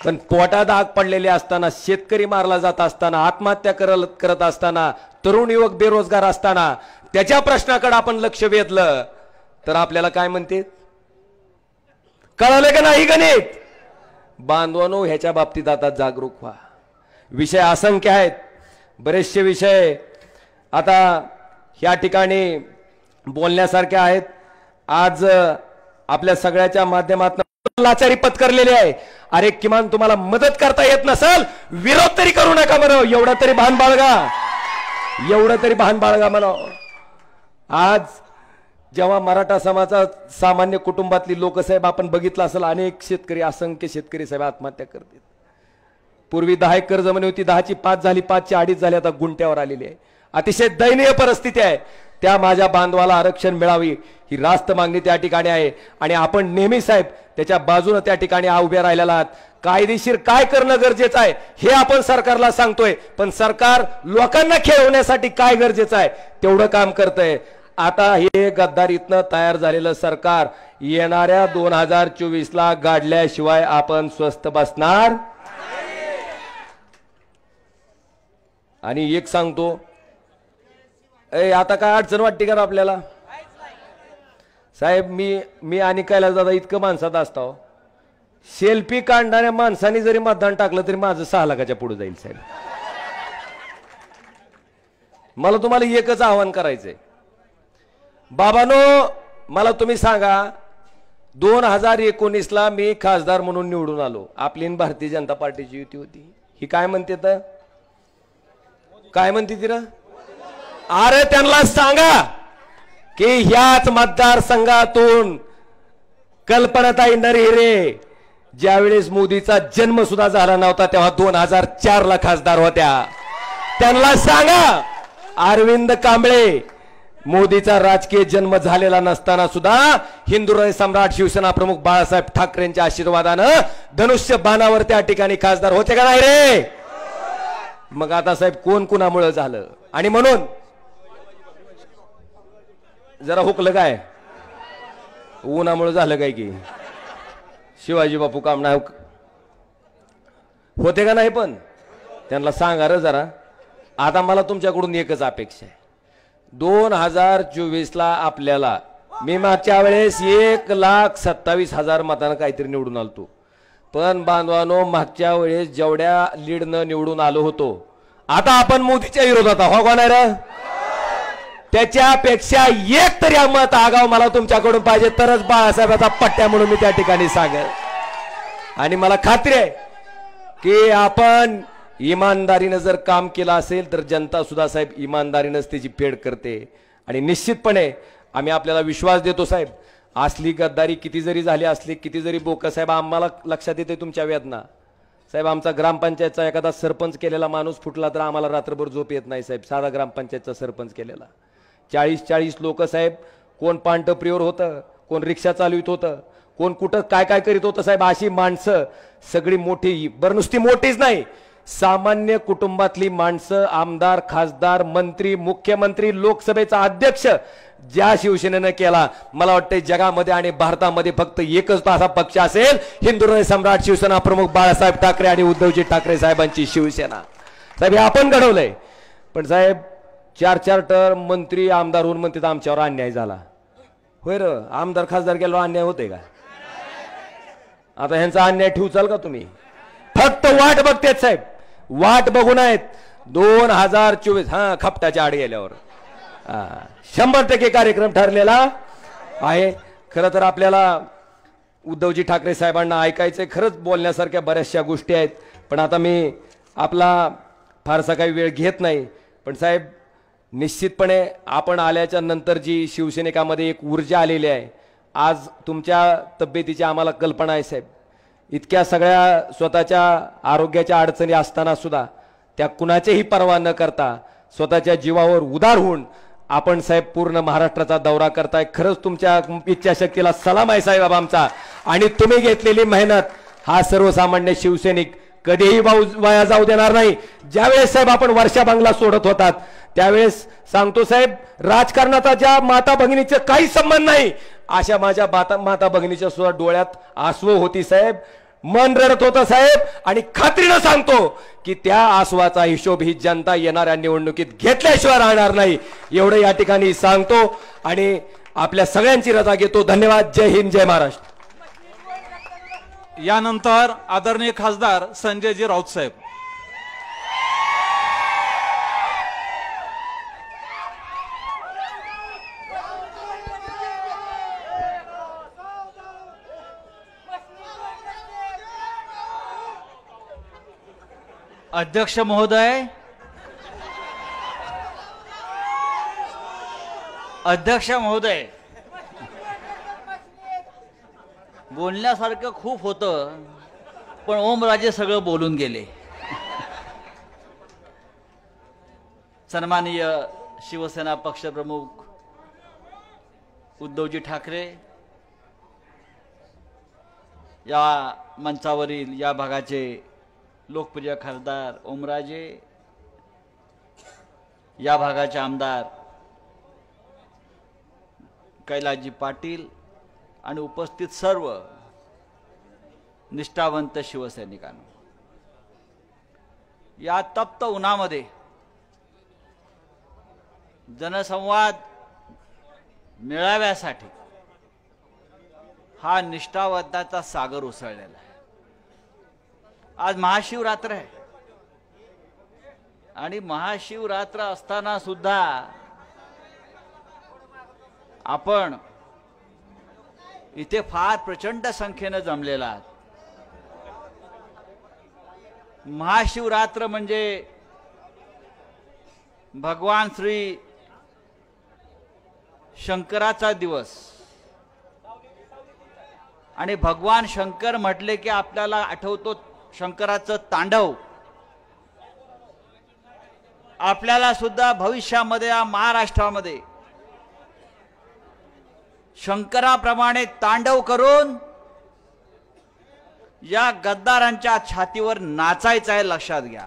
पण पोटात आग पडलेले असताना, शेतकरी मारला जात असताना, आत्महत्या करत असताना, तरुण युवक बेरोजगार असताना त्याच्या प्रश्नाकडे आपण लक्ष वेधलं तर आपल्याला काय म्हणते कळालं का नाही गणित? बांधवानो ह्याच्या बाबतीत आता जागरूक व्हा. विषय असंख्य आहेत, बरेचसे विषय आता ह्या ठिकाणी बोलण्यासारखे आहेत. आज आपल्या सगळ्याच्या माध्यमातून लाचारी पत्करलेली आहे. अरे किमान तुम्हाला मदत करता येत नसेल विरोध तरी करू नका बरं, एवढं तरी भान बाळगा, एवढं तरी भान बाळगा म्हणा. आज जेव्हा मराठा समाजाचा सामान्य कुटुंबातली लोक साहेब आपण बघितलं असेल, अनेक शेतकरी, असंख्य शेतकरी साहेब आत्महत्या करतात. पूर्वी 10 एकर जमीन होती, 10ची 5 झाली, 5ची 2.5 झाली, आता गुंट्यावर आलेली आहे. अतिशय दयनीय परिस्थिती आहे. त्या माझ्या बांधवाला आरक्षण मिळावी ही रास्त मागणी त्या ठिकाणी आहे आणि आपण नेहमी साहेब त्याच्या बाजूने त्या ठिकाणी उभे राहिलेला आहात. कायदेशीर काय करणं गरजेचं आहे हे आपण सरकारला सांगतोय, पण सरकार लोकांना खेळवण्यासाठी काय गरजेचं आहे तेवढं काम करतंय. आता हे गद्दारीतनं तयार झालेलं सरकार येणाऱ्या 2024ला गाडल्याशिवाय आपण स्वस्थ बसणार. आणि एक सांगतो, आता काय अडचण वाटते का आपल्याला साहेब? मी आणि कैलास दादा इतकं माणसात असतो, सेल्फी काढणाऱ्या माणसाने जरी मतदान टाकलं तरी माझं 6 लाखाच्या पुढे जाईल साहेब. मला तुम्हाला एकच आवाहन करायचंय बाबांनो, मला तुम्ही सांगा 2019ला मी खासदार म्हणून निवडून आलो. आपली भारतीय जनता पार्टीची युती होती. ही काय म्हणते तर काय म्हणते ती ना? अरे त्यांना सांगा की ह्याच मतदारसंघातून कल्पनाताई नरहिरे ज्यावेळेस मोदीचा जन्म सुद्धा झाला नव्हता तेव्हा 2004ला खासदार होत्या. त्यांना सांगा अरविंद कांबळे मोदीचा राजकीय जन्म झालेला नसताना सुद्धा हिंदुराय सम्राट शिवसेना प्रमुख बाळासाहेब ठाकरेंच्या आशीर्वादानं धनुष्य बाणावर त्या ठिकाणी खासदार होते का नाही रे? मग आता साहेब कोण कुणामुळे झालं? आणि म्हणून जरा हुकलं काय, उन्हामुळे झालं काय की शिवाजी बापू काम नाही होते का नाही? पण त्यांना सांगा रे जरा. आता मला तुमच्याकडून एकच अपेक्षा आहे, 2024ला आपल्याला, मी मागच्या वेळेस 1,27,000 मतांना काहीतरी निवडून आलतो, पण बांधवानो मागच्या वेळेस जेवढ्या लीडनं निवडून आलो होतो, आता आपण मोदीच्या विरोधात हो का नाही रे? त्याच्यापेक्षा एक तरी मत आगाव मला तुमच्याकडून पाहिजे, तरच बाळासाहेबाचा पट्ट्या म्हणून मी त्या ठिकाणी सांगेल. आणि मला खात्री आहे की आपण इमानदारीनं जर काम केलं असेल तर जनता सुद्धा साहेब इमानदारीनंच त्याची फेड करते. आणि निश्चितपणे आम्ही आपल्याला विश्वास देतो साहेब, असली गद्दारी किती जरी झाली असली, किती जरी बोक साहेब, आम्हाला लक्षात येते तुमच्या वेदना साहेब. आमचा ग्रामपंचायतचा एखादा सरपंच केलेला माणूस फुटला तर आम्हाला रात्रभर झोप येत नाही साहेब. साधा ग्रामपंचायतचा सरपंच केलेला 40 लोक साहेब, कोण पांटप्रियोर होतं, कोण रिक्षा चालवित होतं, कोण कुठं काय काय करीत होतं साहेब. अशी माणसं सगळी मोठी, बरं नुसती मोठीच नाही, सामान्य कुटुंबातली माणसं, आमदार, खासदार, मंत्री, मुख्यमंत्री, लोकसभेचा अध्यक्ष ज्या शिवसेनेनं केला, मला वाटतं जगामध्ये आणि भारतामध्ये फक्त एकच असा पक्ष असेल, हिंदुराय सम्राट शिवसेना प्रमुख बाळासाहेब ठाकरे आणि उद्धवजी ठाकरे साहेबांची शिवसेना. साहेब हे आपण घडवलंय. पण साहेब 4 टर्म मंत्री आमदार होऊन म्हणतात आमच्यावर अन्याय झाला. होय र, आमदार खासदार गेलो अन्याय होते का? आता ह्यांचा अन्याय ठेवचाल का तुम्ही? फक्त वाट बघतेत साहेब, वाट बघून आहेत 2024 हा खपटाच्या आड गेल्यावर 100% कार्यक्रम ठरलेला आहे. खरं तर आपल्याला उद्धवजी ठाकरे साहेबांना ऐकायचंय, खरंच बोलण्यासारख्या बऱ्याचशा गोष्टी आहेत, पण आता मी आपला फारसा काही वेळ घेत नाही. पण साहेब निश्चितपणे आपण आल्याच्या नंतर जी शिवसैनिकामध्ये एक ऊर्जा आलेली आहे, आज तुमच्या तब्येतीची आम्हाला कल्पना आहे साहेब. इतक्या सगळ्या स्वतःच्या आरोग्याच्या अडचणी असताना सुद्धा त्या कुणाचीही पर्वा न करता स्वतःच्या जीवावर उदार होऊन आपण साहेब पूर्ण महाराष्ट्राचा दौरा करताय. खरंच तुमच्या इच्छाशक्तीला सलाम आहे साहेब आमचा. आणि तुम्ही घेतलेली मेहनत हा सर्वसामान्य शिवसैनिक कधीही वाया जाऊ देणार नाही. ज्यावेळेस साहेब आपण वर्षा बंगला सोडत होतात त्यावेळेस सांगतो साहेब, राजकारणाचा ज्या माता भगिनीचा काही संबंध नाही, अशा माझ्या माता भगिनीच्या सुद्धा डोळ्यात आसू होती साहेब, मन रडत होतं साहेब. आणि खात्रीनं सांगतो की त्या आसवाचा हिशोब ही जनता येणाऱ्या निवडणुकीत घेतल्याशिवाय राहणार नाही, एवढं या ठिकाणी सांगतो. आणि आपल्या सगळ्यांची रजा घेतो. धन्यवाद. जय हिंद, जय महाराष्ट्र. यानंतर आदरणीय खासदार संजयजी राऊत साहेब. अध्यक्ष महोदय, अध्यक्ष महोदय, बोलण्यासारखं खूप होतं पण ओमराजे सगळं बोलून गेले. सन्माननीय शिवसेना पक्षप्रमुख उद्धवजी ठाकरे, या मंचावरील या भागाचे लोकप्रिय खासदार ओमराजे, या भागाचे आमदार कैलासजी पाटील आणि उपस्थित सर्व निष्ठावंत शिवसैनिकांनो, या तप्त उन्हामध्ये जनसंवाद मेळाव्यासाठी हा निष्ठावंताचा सागर उसळलेला आहे. आज महाशिवरात्र आहे आणि महाशिवरात्र असताना सुद्धा आपण इथे फार प्रचंड संख्येने जमलेला आहात. महाशिवरात्र म्हणजे भगवान श्री शंकराचा दिवस आणि भगवान शंकर म्हटले की आपल्याला आठवतो शंकराचं तांडव. आपल्याला सुद्धा भविष्यामध्ये या महाराष्ट्रामध्ये शंकराप्रमाणे तांडव करून या गद्दारांच्या छातीवर नाचायचं आहे, लक्षात घ्या.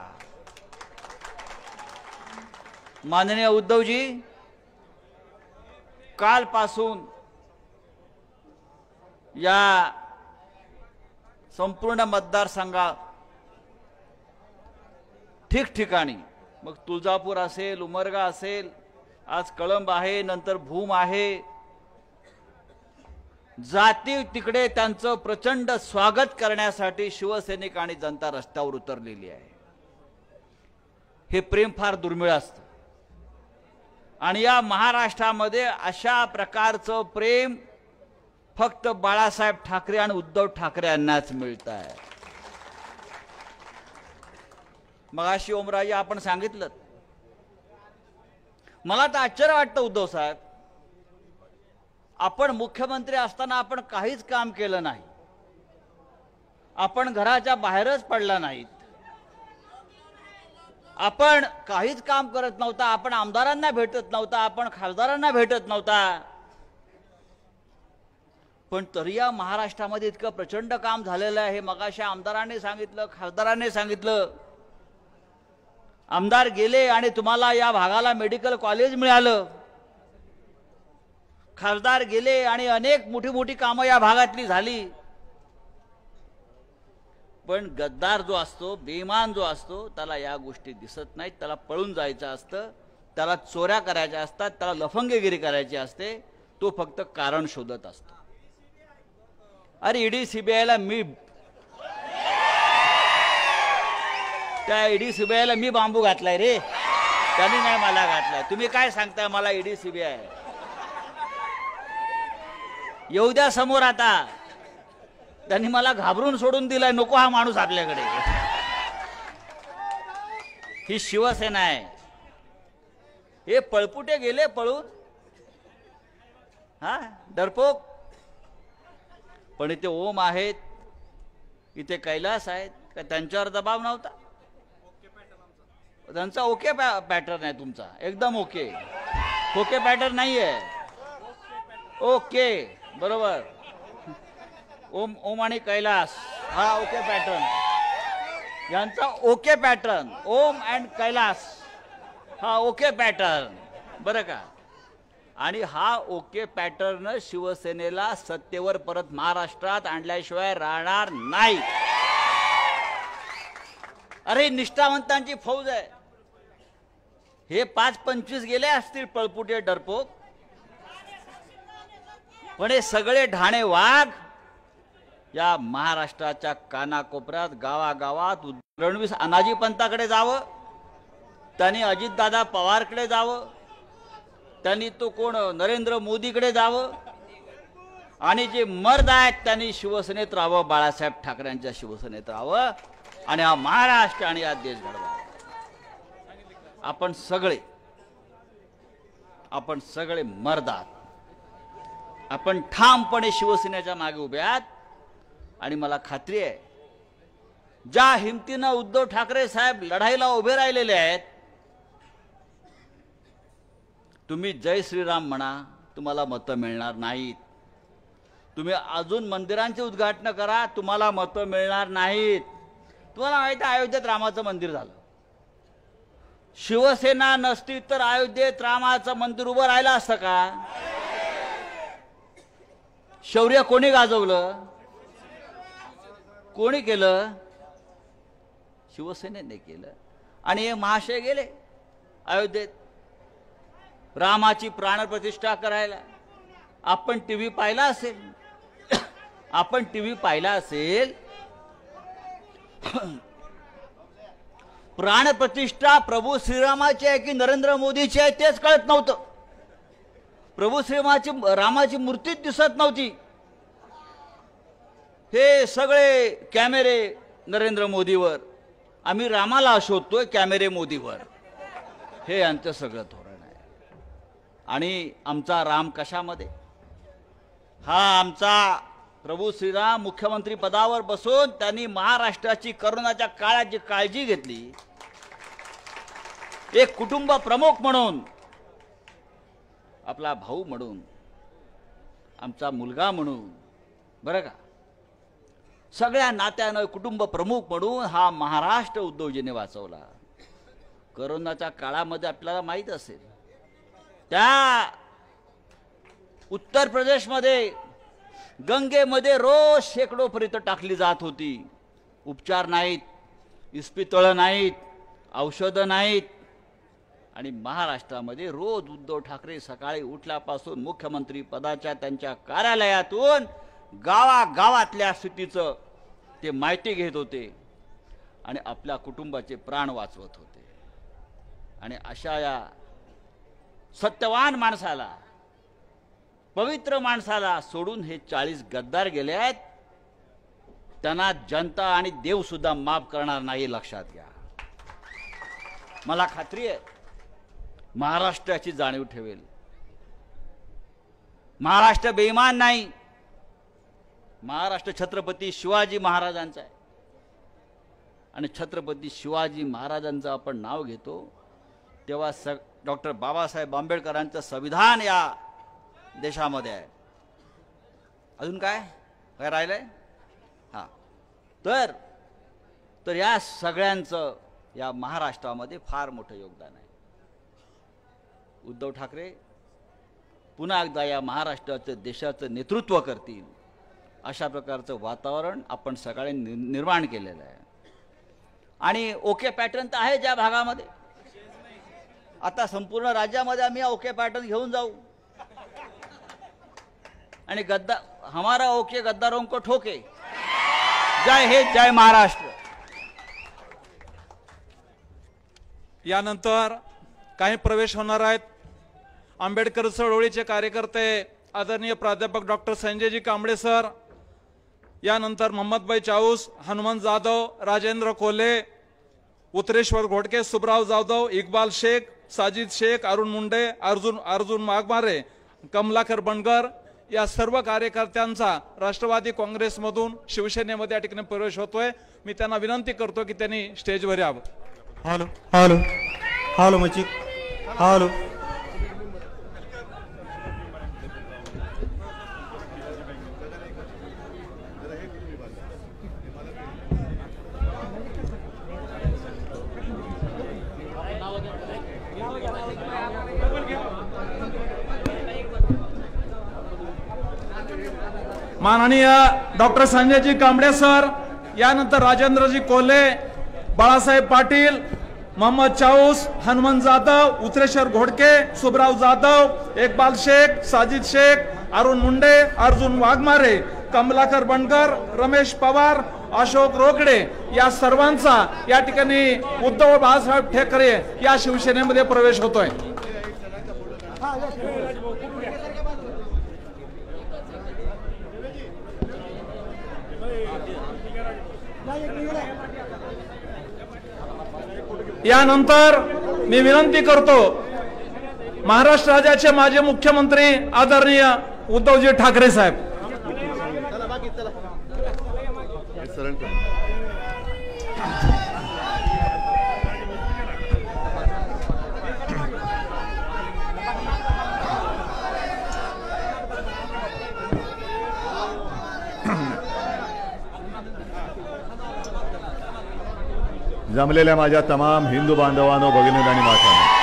माननीय उद्धवजी, कालपासून या संपूर्ण मतदारसंघात ठिकठिकाणी, मग तुळजापूर असेल, उमरगा असेल, आज कळंब आहे, नंतर भूम आहे, जाती तिकडे त्यांचं प्रचंड स्वागत करण्यासाठी शिवसैनिक आणि जनता रस्त्यावर उतरलेली आहे. हे प्रेम फार दुर्मिळ असतं आणि या महाराष्ट्रामध्ये अशा प्रकारचं प्रेम फक्त बाळासाहेब ठाकरे आणि उद्धव ठाकरे यांनाच मिळतं आहे. मगाशी ओमराजे आपण सांगितलं, मला तर आश्चर्य वाटतं उद्धव साहेब, आपण मुख्यमंत्री असताना आपण काहीच काम केलं नाही, आपण घराच्या बाहेरच पडला नाहीत, आपण काहीच काम करत नव्हता, आपण आमदारांना भेटत नव्हता, आपण खासदारांना भेटत नव्हता, पण तरी या महाराष्ट्रामध्ये इतकं प्रचंड काम झालेलं आहे. मगाशी आमदारांनी सांगितलं, खासदारांनी सांगितलं, आमदार गेले आणि तुम्हाला या भागाला मेडिकल कॉलेज मिळालं, खासदार गेले आणि अनेक मोठी मोठी कामं या भागातली झाली. पण गद्दार जो असतो, बेईमान जो असतो, त्याला या गोष्टी दिसत नाहीत. त्याला पळून जायचं असतं, त्याला चोऱ्या करायच्या असतात, त्याला लफंगेगिरी करायची असते. तो फक्त कारण शोधत असतो. अरे ईडी सीबीआयला त्या ईडी सीबीआयला मी बांबू घातलाय रे, त्यांनी नाही मला घातलाय. तुम्ही काय सांगताय मला ईडी सीबीआय? येऊ द्या समोर. आता त्यांनी मला घाबरून सोडून दिलाय, नको हा माणूस आपल्याकडे. ही शिवसेना आहे. हे पळपुटे गेले पळून, हा डरपोक. पण इथे ओम आहेत, इथे कैलास आहेत, का त्यांच्यावर दबाव नव्हता? त्यांचा ओके पॅटर्न आहे, तुमचा एकदम ओके. ओके पॅटर्न नाहीये. ओके बरोबर. ओम आणि कैलास हा ओके पॅटर्न, यांचा okay pattern. Om and Kailas हा ओके पॅटर्न, बरं का. आणि हा ओके पॅटर्न शिवसेनेला सत्तेवर परत महाराष्ट्रात आणल्याशिवाय राहणार नाही. अरे निष्ठावंतांची फौज आहे. हे 5-25 गेले असतील पळपुटे डरपोक, पण हे सगळे ढाणे वाघ या महाराष्ट्राच्या कानाकोपऱ्यात, गावागावात. फडणवीस अनाजी पंताकडे जावं, त्यांनी अजितदादा पवारकडे जावं, त्यांनी तो कोण नरेंद्र मोदीकडे जावं, आणि जे मर्द आहेत त्यांनी शिवसेनेत राहावं, बाळासाहेब ठाकरेंच्या शिवसेनेत राहावं आणि हा महाराष्ट्र आणि हा देश घडवावा. आपण सगळे मर्द आहात. आपण ठामपणे शिवसेनेच्या मागे उभे आहात. आणि मला खात्री आहे, ज्या हिमतीनं उद्धव ठाकरे साहेब लढाईला उभे राहिलेले आहेत, तुम्ही जय श्रीराम म्हणा, तुम्हाला मतं मिळणार नाहीत. तुम्ही अजून मंदिरांचे उद्घाटन करा, तुम्हाला मतं मिळणार नाहीत. तुम्हाला माहिती आहे अयोध्येत रामाचं मंदिर झालं. शिवसेना नसती तर अयोध्येत रामाचं मंदिर उभं राहिलं असतं का? शौर्य कोणी गाजवलं? कोणी केलं? शिवसेनेने केलं. आणि हे महाशय गेले अयोध्येत रामाची प्राणप्रतिष्ठा करायला. आपण टीव्ही पाहिला असेल, आपण टीव्ही पाहिला असेल. प्राणप्रतिष्ठा प्रभू श्रीरामाची आहे की नरेंद्र मोदीची आहे तेच कळत नव्हतं. प्रभू रामाची मूर्तीच दिसत नव्हती. हे सगळे कॅमेरे नरेंद्र मोदीवर, आम्ही रामाला शोधतोय कॅमेरे मोदीवर. हे यांचं सगळं धोरण आहे. आणि आमचा राम कशामध्ये? हा आमचा प्रभू श्रीराम मुख्यमंत्री पदावर बसून त्यांनी महाराष्ट्राची करोनाच्या काळात जी काळजी घेतली, एक कुटुंब प्रमुख म्हणून, आपला भाऊ म्हणून, आमचा मुलगा म्हणून, बरं का, सगळ्या नात्यानं कुटुंब प्रमुख म्हणून हा महाराष्ट्र उद्धवजीने वाचवला. करोनाच्या काळामध्ये आपल्याला माहीत असेल, त्या उत्तर प्रदेशमध्ये गंगेमध्ये रोज शेकडो पर्यंत टाकली जात होती. उपचार नाहीत, इस्पितळं नाहीत, औषधं नाहीत. आणि महाराष्ट्रामध्ये रोज उद्धव ठाकरे सकाळी उठल्यापासून मुख्यमंत्री पदाच्या त्यांच्या कार्यालयातून गावागावातल्या स्थितीचं ते माहिती घेत होते आणि आपल्या कुटुंबाचे प्राण वाचवत होते. आणि अशा या सत्यवान माणसाला, पवित्र माणसाला सोडून हे 40 गद्दार गेले आहेत. त्यांना जनता आणि देव सुद्धा माफ करणार नाही, लक्षात घ्या. मला खात्री आहे महाराष्ट्राची जाणीव ठेवेल. महाराष्ट्र बेईमान नाही. महाराष्ट्र छत्रपती शिवाजी महाराजांचा आहे. आणि छत्रपती शिवाजी महाराजांचं आपण नाव घेतो तेव्हा डॉक्टर बाबासाहेब आंबेडकरांचं संविधान या देशामध्ये आहे. अजून काय काय राहिलंय? हा, तर या सगळ्यांचं या महाराष्ट्रामध्ये फार मोठं योगदान आहे. उद्धव ठाकरे पुन्हा एकदा या महाराष्ट्राचं देशाचं नेतृत्व करतील अशा प्रकारचं वातावरण आपण सगळ्यांनी निर्माण केलेलं आहे. आणि ओके पॅटर्न तर आहे ज्या भागामध्ये. आता संपूर्ण राज्यामध्ये आम्ही ओके पॅटर्न घेऊन जाऊ आणि हमारा ओके गद्दारों को ठोके. जय हिंद, जय महाराष्ट्र. यानंतर काही प्रवेश होणार आहेत. आंबेडकर चळवळीचे कार्यकर्ते आदरणीय प्राध्यापक डॉक्टर संजयजी कांबळे सर, यानंतर मोहम्मदभाई चाऊस, हनुमंत जाधव, राजेंद्र कोल्हे, उत्तरेश्वर घोडके, सुब्राव जाधव, इक्बाल शेख, साजिद शेख, अरुण मुंडे, अर्जुन वाघमारे, कमलाकर बनगर या सर्व कार्यकर्त्यांचा राष्ट्रवादी काँग्रेसमधून शिवसेनेमध्ये या ठिकाणी प्रवेश होतोय. मी त्यांना विनंती करतो की त्यांनी स्टेजवर यावं. हॅलो हॅलो हॅलो मचिक हॅलो. माननीय डॉक्टर संजयजी कांबळे सर, यानंतर राजेंद्रजी कोल्हे, बाळासाहेब पाटील, मोहम्मद चाऊस, हनुमंत जाधव, उत्तरेश्वर घोडके, सुब्राव जाधव, इक्बाल शेख, साजिद शेख, अरुण मुंडे, अर्जुन वाघमारे, कमलाकर बनकर, रमेश पवार, अशोक रोकडे या सर्वांचा या ठिकाणी उद्धव बाळासाहेब ठाकरे या शिवसेनेमध्ये प्रवेश होतोय. यानंतर मी विनंती करतो महाराष्ट्र राज्याचे माजी मुख्यमंत्री आदरणीय उद्धवजी ठाकरे साहेब. जमलेल्या माझ्या तमाम हिंदू बांधवांनो, भगिनींनो आणि मातांनो,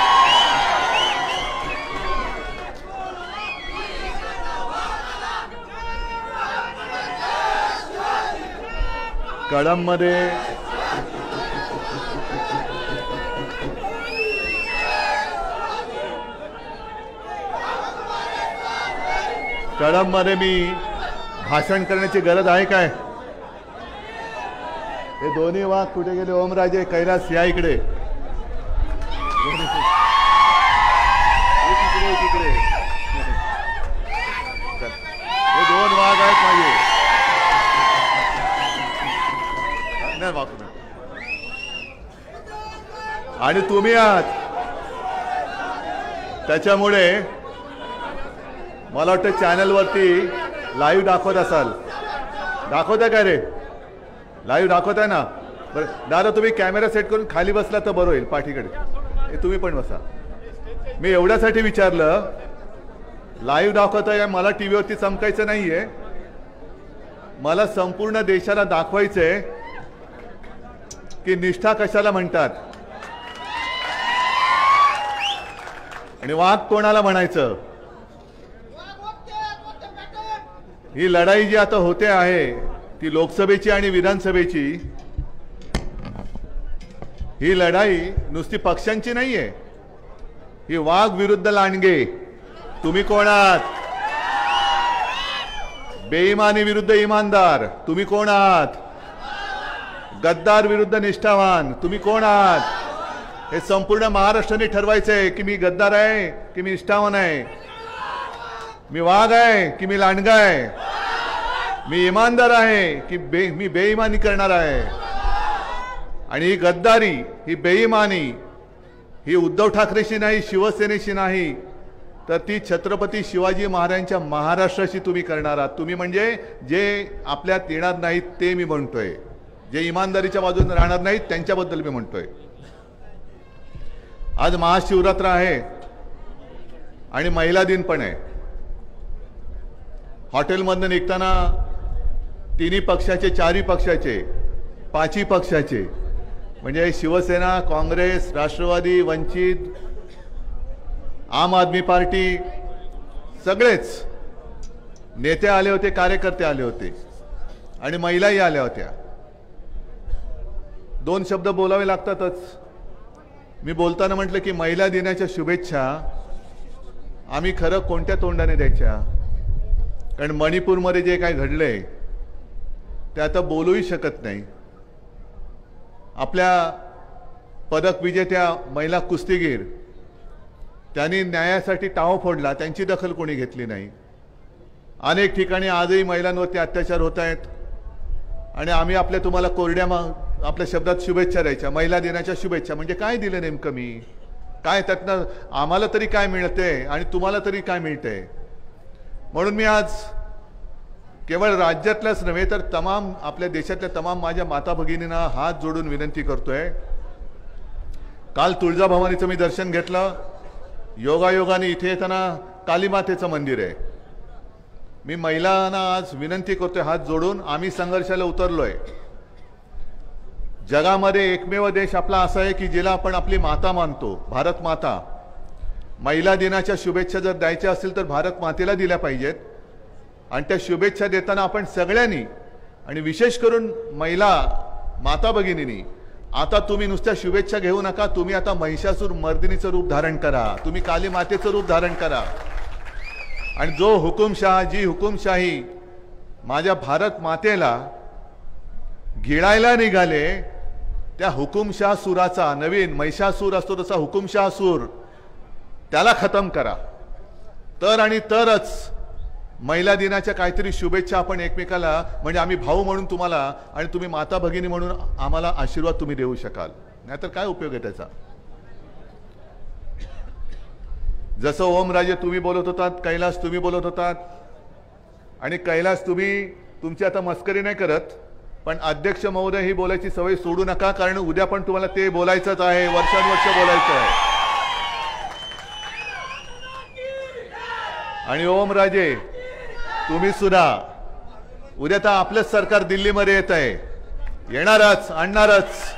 कळंबमध्ये मी भाषण करण्याची गरज आहे काय? हे दोन्ही वाघ कुठे गेले? ओमराजे, कैलास या इकडे. तिकडे हे दोन वाघ आहेत माझे. आणि तुम्ही आहात. त्याच्यामुळे मला वाटतं चॅनलवरती लाईव्ह दाखवत असाल. दाखवताय काय रे? लाईव्ह दाखवताय ना? बरं दादा, तुम्ही कॅमेरा सेट करून खाली बसला तर बरं होईल, पाठीकडे. तुम्ही पण बसा. मी एवढ्यासाठी विचारलं, लाईव्ह दाखवताय, मला टीव्हीवरती चमकायचं नाहीये. मला संपूर्ण देशाला दाखवायचंय की निष्ठा कशाला म्हणतात आणि वाघ कोणाला म्हणायचं. ही लढाई जी आता होते आहे ती लोकसभेची आणि विधानसभेची, ही लढाई नुसती पक्षांची नाहीये. ही वाघ विरुद्ध लांडगे. तुम्ही कोण आहात? बेईमानी विरुद्ध इमानदार. तुम्ही कोण आहात? गद्दार विरुद्ध निष्ठावान. तुम्ही कोण आहात? हे संपूर्ण महाराष्ट्राने ठरवायचंय की मी गद्दार आहे की मी निष्ठावान आहे, मी वाघ आहे की मी लांडगा आहे, मी इमानदार आहे की मी बेईमानी करणार आहे. आणि ही गद्दारी, ही बेईमानी, ही उद्धव ठाकरेशी नाही, शिवसेनेशी नाही, तर ती छत्रपती शिवाजी महाराजांच्या महाराष्ट्राशी तुम्ही करणार आहात. तुम्ही म्हणजे जे आपल्यात येणार नाहीत ते मी म्हणतोय, जे इमानदारीच्या बाजूने राहणार नाहीत त्यांच्याबद्दल मी म्हणतोय. आज महाशिवरात्र आहे आणि महिला दिन पण आहे. हॉटेलमधनं निघताना तिन्ही पक्षाचे, चारही पक्षाचे, पाचही पक्षाचे म्हणजे शिवसेना, काँग्रेस, राष्ट्रवादी, वंचित, आम आदमी पार्टी, सगळेच नेते आले होते, कार्यकर्ते आले होते आणि महिलाही आल्या होत्या. दोन शब्द बोलावे लागतातच. मी बोलताना म्हटलं की महिला दिनाच्या शुभेच्छा आम्ही खरं कोणत्या तोंडाने द्यायच्या? कारण मणिपूरमध्ये जे काय घडलंय ते आता बोलूही शकत नाही. आपल्या पदक विजेत्या महिला कुस्तीगीर, त्यांनी न्यायासाठी टाहो फोडला, त्यांची दखल कोणी घेतली नाही. अनेक ठिकाणी आजही महिलांवरती अत्याचार होत आहेत आणि आम्ही आपल्या तुम्हाला कोरड्या आपल्या शब्दात शुभेच्छा द्यायच्या. महिला दिनाच्या शुभेच्छा म्हणजे काय दिलं नेमकं मी? काय त्यातनं आम्हाला तरी काय मिळते आणि तुम्हाला तरी काय मिळते? म्हणून मी आज केवळ राज्यातल्याच नव्हे तर तमाम आपल्या देशातल्या तमाम माझ्या माता भगिनींना हात जोडून विनंती करतोय. काल तुळजाभवानीचं मी दर्शन घेतलं. योगायोगाने इथे येताना कालीमातेचं मंदिर आहे. मी महिलांना आज विनंती करतोय हात जोडून, आम्ही संघर्षाला उतरलोय. जगामध्ये एकमेव देश आपला असा आहे की जिला आपण आपली माता मानतो, भारत माता. महिला दिनाच्या शुभेच्छा जर द्यायच्या असतील तर भारत मातेला दिल्या पाहिजेत. आणि त्या शुभेच्छा देताना आपण सगळ्यांनी आणि विशेष करून महिला माता भगिनींनी, आता तुम्ही नुसत्या शुभेच्छा घेऊ नका, तुम्ही आता महिषासूर मर्दिनीचं रूप धारण करा, तुम्ही काली मातेचं रूप धारण करा. आणि जो हुकुमशाह, जी हुकुमशाही माझ्या भारत मातेला गिळायला निघाले, त्या हुकुमशाह सुराचा, नवीन महिषासूर असतो तसा हुकुमशाह सूर, त्याला खतम करा. तर आणि तरच महिला दिनाच्या काहीतरी शुभेच्छा आपण एकमेकाला, म्हणजे आम्ही भाऊ म्हणून तुम्हाला आणि तुम्ही माता भगिनी म्हणून आम्हाला आशीर्वाद तुम्ही देऊ शकाल. नाहीतर काय उपयोग आहे त्याचा? जसं ओमराजे तुम्ही बोलत होतात, कैलास तुम्ही बोलत होतात, आणि कैलास तुम्ही तुमची आता मस्करी नाही करत, पण अध्यक्ष महोदय ही बोलायची सवय सोडू नका, कारण उद्या पण तुम्हाला ते बोलायचंच आहे, वर्षानुवर्ष बोलायचं आहे. आणि ओमराजे तुम्ही सुद्धा उद्या तर आपलंच सरकार दिल्लीमध्ये येत आहे, येणारच, आणणारच.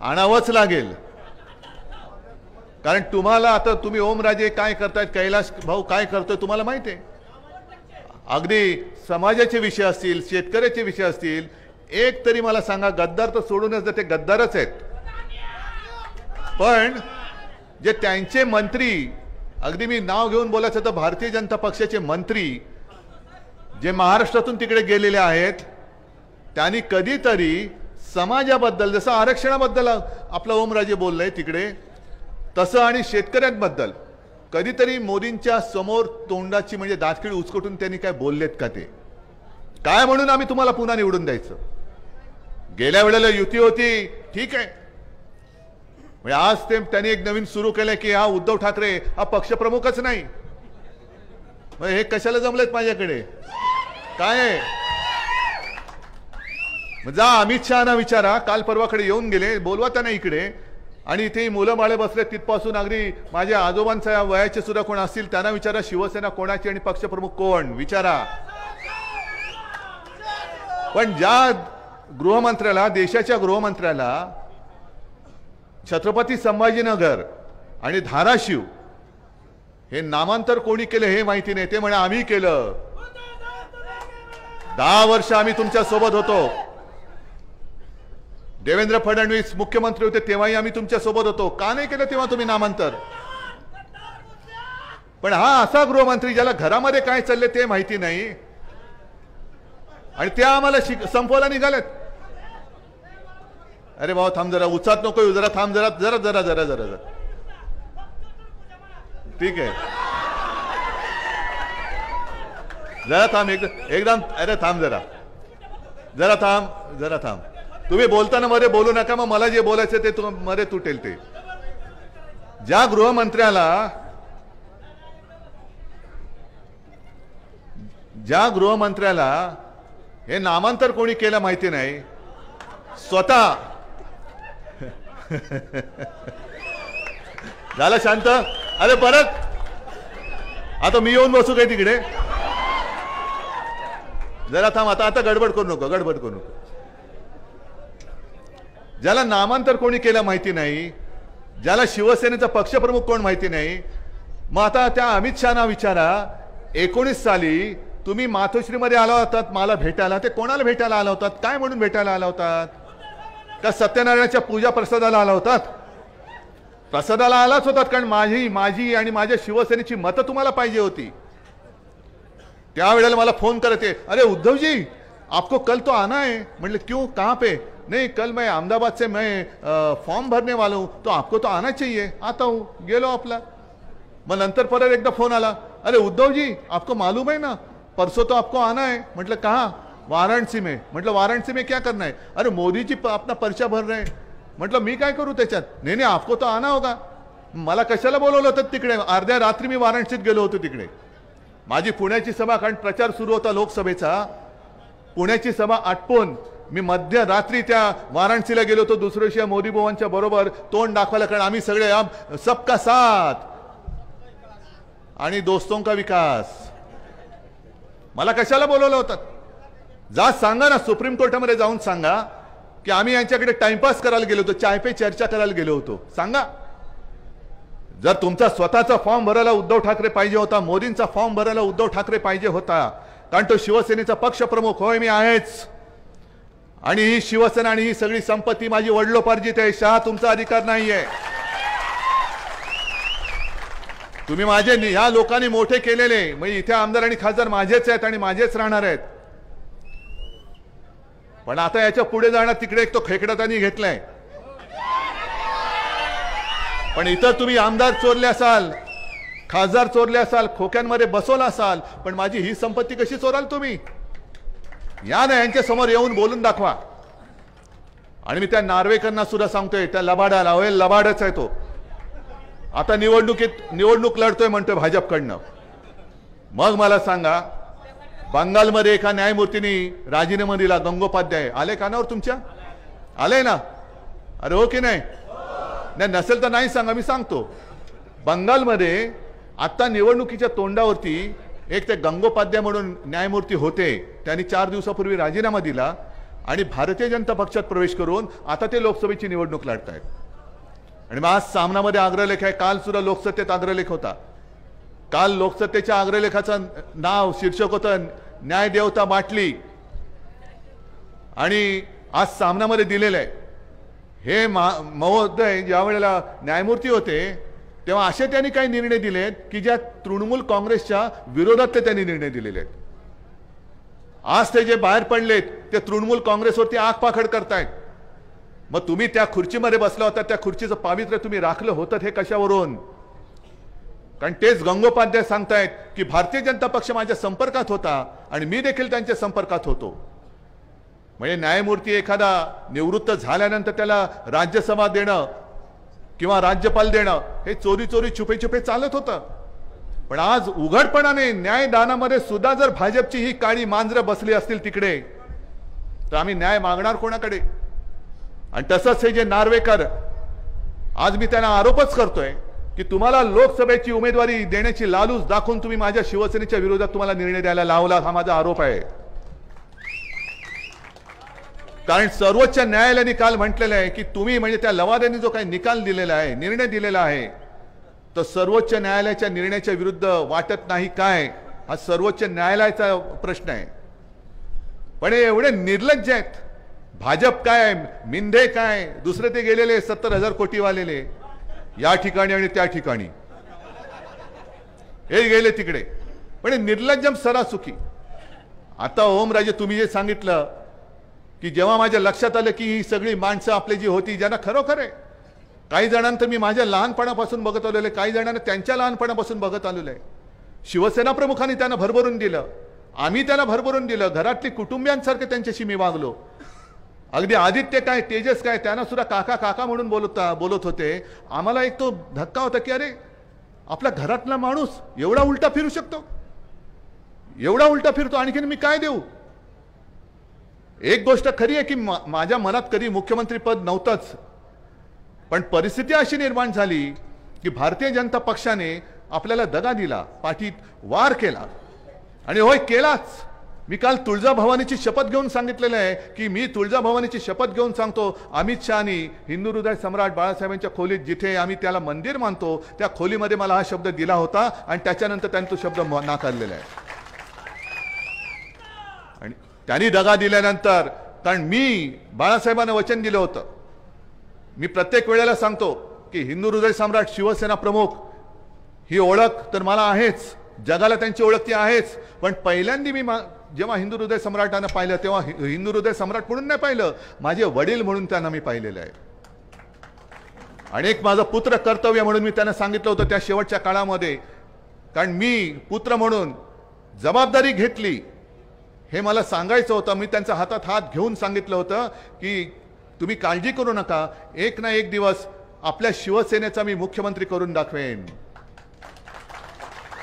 आणावंच लागेल. कारण तुम्हाला आता तुम्ही ओमराजे काय करतायत, कैलास भाऊ काय करतोय तुम्हाला माहिती आहे. अगदी समाजाचे विषय असतील, शेतकऱ्याचे विषय असतील, एक तरी मला सांगा, गद्दार तर सोडूनच ते गद्दारच आहेत, पण जे त्यांचे मंत्री, अगदी मी नाव घेऊन बोलायचं तर भारतीय जनता पक्षाचे मंत्री जे महाराष्ट्रातून तिकडे गेलेले आहेत, त्यांनी कधीतरी समाजाबद्दल, जसं आरक्षणाबद्दल आपला ओमराजे बोललाय तिकडे, तसं आणि शेतकऱ्यांबद्दल कधीतरी मोदींच्या समोर तोंडाची म्हणजे दातखिळ उचकटून त्यांनी काय बोललेत का? ते काय म्हणून आम्ही तुम्हाला पुन्हा निवडून द्यायचं? गेल्या वेळेला युती होती, ठीक आहे, म्हणजे आज ते त्यांनी एक नवीन सुरू केलंय की हा उद्धव ठाकरे हा पक्षप्रमुखच नाही. हे कशाला जमलेत माझ्याकडे? काय आहे? जा अमित शहाना विचारा, काल परवाकडे येऊन गेले, बोलवा त्यांना इकडे. आणि इथे मुलं बाळे बसले तिथपासून अगदी माझ्या आजोबांच्या वयाचे सुद्धा कोण असतील त्यांना विचारा, शिवसेना कोणाची आणि पक्षप्रमुख कोण, विचारा. पण ज्या गृहमंत्र्याला, देशाच्या गृहमंत्र्याला छत्रपती संभाजीनगर आणि धाराशिव हे नामांतर कोणी केलं हे माहिती नाही, ते म्हणे आम्ही केलं. 10 वर्ष आम्ही तुमच्या सोबत होतो. देवेंद्र फडणवीस मुख्यमंत्री होते तेव्हाही आम्ही तुमच्या सोबत होतो. का नाही केलं तेव्हा तुम्ही नामांतर? पण हा असा गृहमंत्री ज्याला घरामध्ये काय चालले ते माहिती नाही आणि त्या आम्हाला संपवायला निघालेत. अरे भाऊ थांब जरा, उचात नको येऊ, जरा थांब, जरा जरा जरा जरा जरा जरा ठीक आहे, जरा थांब एकदम. अरे थांब जरा, जरा थांब, जरा थांब. तुम्ही बोलताना मध्ये बोलू नका, मग मला जे बोलायचं ते मध्ये तुटेल. ते ज्या गृहमंत्र्याला हे नामांतर कोणी केलं माहिती नाही, स्वतः झालं शांत. अरे परत आता मी येऊन बसू काय तिकडे? जरा थांब, आता गडबड करू नको, गडबड करू नको. ज्याला नामांतर कोणी केलं माहिती नाही, ज्याला शिवसेनेचा पक्षप्रमुख कोण माहिती नाही, मग आता त्या अमित शहाना विचारा, 19 साली तुम्ही मातोश्रीमध्ये आला होतात मला भेटायला, ते कोणाला भेटायला आला होतात? काय म्हणून भेटायला आला होतात? का सत्यनारायणाच्या पूजा प्रसादाला आला होतात? प्रसादाला आलाच होतात, कारण माझी आणि माझ्या शिवसेनेची मतं तुम्हाला पाहिजे होती. त्यावेळेला मला फोन करते, अरे उद्धव जी आपको कल तो आना है. म्हटले क्यों, कहाँ पे? नहीं कल मैं अहमदाबाद से मैं फॉर्म भरने वाला हूँ, तो आपको तो आना चाहिए. आता हूँ, गेलो आपला. मग नंतर परत एकदा फोन आला, अरे उद्धव जी आपको मालूम है ना परसों तो आपको आना है. म्हटलं कहाँ? वाराणसी में. म्हटलं वाराणसी में क्या करना है? अरे मोदी जी अपना पर्चा भर रहे हैं. म्हटलं मी काय करू त्याच्यात? नाही आपको तो आना होगा. मला कशाला बोलवलं होतं तिकडे? अर्ध्या रात्री मी वाराणसीत गेलो होतो तिकडे. माझी पुण्याची सभा, कारण प्रचार सुरू होता लोकसभेचा, पुण्याची सभा आटपून मी मध्यरात्री त्या वाराणसीला गेलो होतो. दुसऱ्या दिवशी मोदी भावांच्या बरोबर तोंड दाखवायला, कारण आम्ही सगळे सबका साथ आणि दोस्तों का विकास. मला कशाला बोलवलं होतं? जा सांगा ना, सुप्रीम कोर्टामध्ये जाऊन सांगा की आम्ही यांच्याकडे टाइमपास करायला गेलो होतो, चाय पे चर्चा करायला गेलो होतो. सांगा. जर तुमचा स्वतःचा फॉर्म भरायला उद्धव ठाकरे पाहिजे होता, मोदींचा फॉर्म भरायला उद्धव ठाकरे पाहिजे होता, कारण तो शिवसेनेचा पक्षप्रमुख. होय मी आहेच, आणि ही शिवसेना आणि ही सगळी संपत्ती माझी वडिलोपार्जित आहे. शहा तुमचा अधिकार नाहीये. तुम्ही माझे, ह्या लोकांनी मोठे केलेले, म्हणजे इथे आमदार आणि खासदार माझेच आहेत आणि माझेच राहणार आहेत. पण आता याच्या पुढे जाणार तिकडे एक तो खेकडा त्यांनी घेतलाय. पण इथं तुम्ही आमदार चोरले असाल, खासदार चोरले असाल, खोक्यांमध्ये बसवला असाल, पण माझी ही संपत्ती कशी चोराल तुम्ही? या ना यांच्या समोर येऊन बोलून दाखवा. आणि मी त्या नार्वेकरांना सुद्धा सांगतोय, त्या लबाडाला, होय लबाडच आहे तो, आता निवडणूक लढतोय म्हणतोय भाजपकडनं. मग मला सांगा, बंगालमध्ये एका न्यायमूर्तींनी राजीनामा दिला, गंगोपाध्याय. आले कानावर तुमच्या? आले ना? अरे हो की नाही? नाही नसेल तर नाही सांगा, मी सांगतो. बंगालमध्ये आता निवडणुकीच्या तोंडावरती एक ते गंगोपाध्याय म्हणून न्यायमूर्ती होते, त्यांनी 4 दिवसापूर्वी राजीनामा दिला आणि भारतीय जनता पक्षात प्रवेश करून आता ते लोकसभेची निवडणूक लढतायत. आणि मग आज सामनामध्ये अग्रलेख आहे, काल सुद्धा लोकसत्तेत अग्रलेख होता. काल लोकसत्तेच्या अग्रलेखाचं नाव शीर्षक होतं न्याय देवता बाटली आणि आज सामनामध्ये दिलेलं आहे. हे महोदय ज्या वेळेला न्यायमूर्ती होते तेव्हा असे त्यांनी काही निर्णय दिलेत की ज्या तृणमूल काँग्रेसच्या विरोधात त्यांनी निर्णय दिलेले आहेत. आज ते जे बाहेर पडलेत ते तृणमूल काँग्रेसवरती आगपाखड करतायत. मग तुम्ही त्या खुर्चीमध्ये बसला होता, त्या खुर्चीचं पावित्र्य तुम्ही राखलं होतं हे कशावरून? कारण तेच गंगोपाध्याय सांगतायत की भारतीय जनता पक्ष माझ्या संपर्कात होता आणि मी देखील त्यांच्या संपर्कात होतो. म्हणजे न्यायमूर्ती एखादा निवृत्त झाल्यानंतर त्याला राज्यसभा देणं किंवा राज्यपाल देणं हे चोरी चोरी छुपे छुपे चालत होतं. पण आज उघडपणाने न्यायदानामध्ये सुद्धा जर भाजपची ही काळी मांजरं बसली असतील तिकडे तर आम्ही न्याय मागणार कोणाकडे? आणि तसंच हे जे नार्वेकर, आज मी त्यांना आरोपच करतोय की तुम्हाला लोकसभेची उमेदवारी देण्याची लालूच दाखवून तुम्ही माझ्या शिवसेनेच्या विरोधात तुम्हाला निर्णय द्यायला लावला, हा माझा आरोप आहे. कारण सर्वोच्च न्यायालयाने काल म्हटलेलं आहे की तुम्ही म्हणजे त्या लवाद्यांनी जो काही निकाल दिलेला आहे, निर्णय दिलेला आहे, तो सर्वोच्च न्यायालयाच्या निर्णयाच्या विरुद्ध वाटत नाही काय, हा सर्वोच्च न्यायालयाचा प्रश्न आहे. पण हे एवढे निर्लज्ज आहेत. भाजप काय, मिंधे काय, दुसरे ते गेलेले 70,000 कोटी वालेले या ठिकाणी आणि त्या ठिकाणी हे गेले तिकडे. पण निर्लज्जम सरासुकी. आता ओमराजे तुम्ही जे सांगितलं की जेव्हा माझ्या लक्षात आलं की ही सगळी माणसं आपली जी होती ज्यांना खरोखर आहे, काही जणांना मी माझ्या लहानपणापासून बघत आलेलो आहे, काही जणांना त्यांच्या लहानपणापासून बघत आलेलो आहे. शिवसेना प्रमुखांनी त्यांना भरभरून दिलं, आम्ही त्यांना भरभरून दिलं, घरातली कुटुंबियांसारखे त्यांच्याशी मी वागलो. अगदी आदित्य काय, तेजस काय, त्यांना सुद्धा काका काका म्हणून बोलत होते. आम्हाला एक तो धक्का होता की अरे आपल्या घरातला माणूस एवढा उलटा फिरू शकतो, एवढा उलटा फिरतो, आणखीन मी काय देऊ? एक गोष्ट खरी आहे की माझ्या मनात कधी मुख्यमंत्री पद नव्हतंच, पण परिस्थिती अशी निर्माण झाली की भारतीय जनता पक्षाने आपल्याला दगा दिला, पाठीत वार केला. आणि होय केलाच. मी काल तुळजाभवानीची शपथ घेऊन सांगितलेलं आहे की मी तुळजाभवानीची शपथ घेऊन सांगतो, अमित शहानी हिंदू हृदय सम्राट बाळासाहेबांच्या खोलीत जिथे आम्ही त्याला मंदिर मानतो त्या खोलीमध्ये मला हा शब्द दिला होता आणि त्याच्यानंतर त्यांनी तो शब्द नाकारलेला आहे. आणि त्यांनी दगा दिल्यानंतर, कारण मी बाळासाहेबांना वचन दिलं होतं, मी प्रत्येक वेळेला सांगतो की हिंदू हृदय सम्राट शिवसेना प्रमुख ही ओळख तर मला आहेच, जगाला त्यांची ओळख ती आहेच. पण पहिल्यांदा मी जेव्हा हिंदू हृदय सम्राटांना पाहिलं तेव्हा हिंदू हृदय सम्राट म्हणून नाही पाहिलं, माझे वडील म्हणून त्यांना मी पाहिलेलं आहे. आणि एक माझं पुत्र कर्तव्य म्हणून मी त्यांना सांगितलं होतं त्या शेवटच्या काळामध्ये. कारण मी पुत्र म्हणून जबाबदारी घेतली हे मला सांगायचं होतं. मी त्यांच्या हातात हात घेऊन सांगितलं होतं की तुम्ही काळजी करू नका, एक ना एक दिवस आपल्या शिवसेनेचा मी मुख्यमंत्री करून दाखवेन.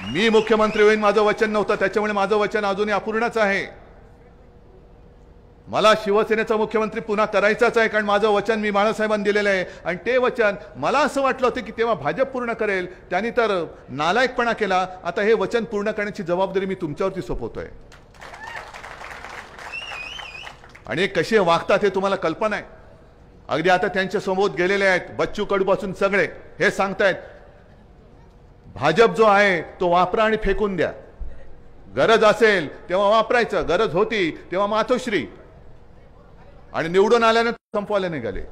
मी मुख्यमंत्री होईन माझं वचन नव्हतं, त्याच्यामुळे माझं वचन अजूनही अपूर्णच आहे. मला शिवसेनेचा मुख्यमंत्री पुन्हा करायचाच आहे, कारण माझं वचन मी बाळासाहेबांनी दिलेलं आहे. आणि ते वचन मला असं वाटलं होतं की तेव्हा भाजप पूर्ण करेल, त्यांनी तर नालायकपणा केला. आता हे वचन पूर्ण करण्याची जबाबदारी मी तुमच्यावरती सोपवतोय. आणि कसे वागतात हे तुम्हाला कल्पना आहे. अगदी आता त्यांच्या समोर गेलेले आहेत बच्चू कडूपासून सगळे हे सांगतायत भाजप जो आहे तो वापरा आणि फेकून द्या, गरज असेल तेव्हा वापरायचं, गरज होती तेव्हा मातोश्री, आणि निवडून आल्यानंतर संपवायला निघाले.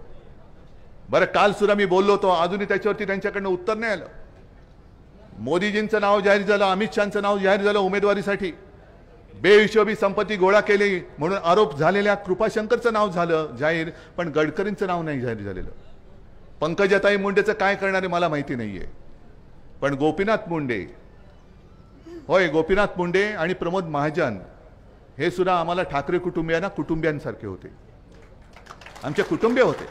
बरं काल सुद्धा मी बोललो होतो, अजूनही त्याच्यावरती त्यांच्याकडनं उत्तर नाही आलं. मोदीजींचं नाव जाहीर झालं, अमित शहाचं नाव जाहीर झालं उमेदवारीसाठी, बेहिशोबी संपत्ती गोळा केली म्हणून आरोप झालेल्या कृपाशंकरचं नाव झालं जाहीर, पण गडकरींचं नाव नाही जाहीर झालेलं. पंकजाताई मुंडेचं काय करणार आहे मला माहिती नाहीये, पण गोपीनाथ मुंडे, होय गोपीनाथ मुंडे आणि प्रमोद महाजन हे सुद्धा आम्हाला ठाकरे कुटुंबियांसारखे होते, आमचे कुटुंबीय होते.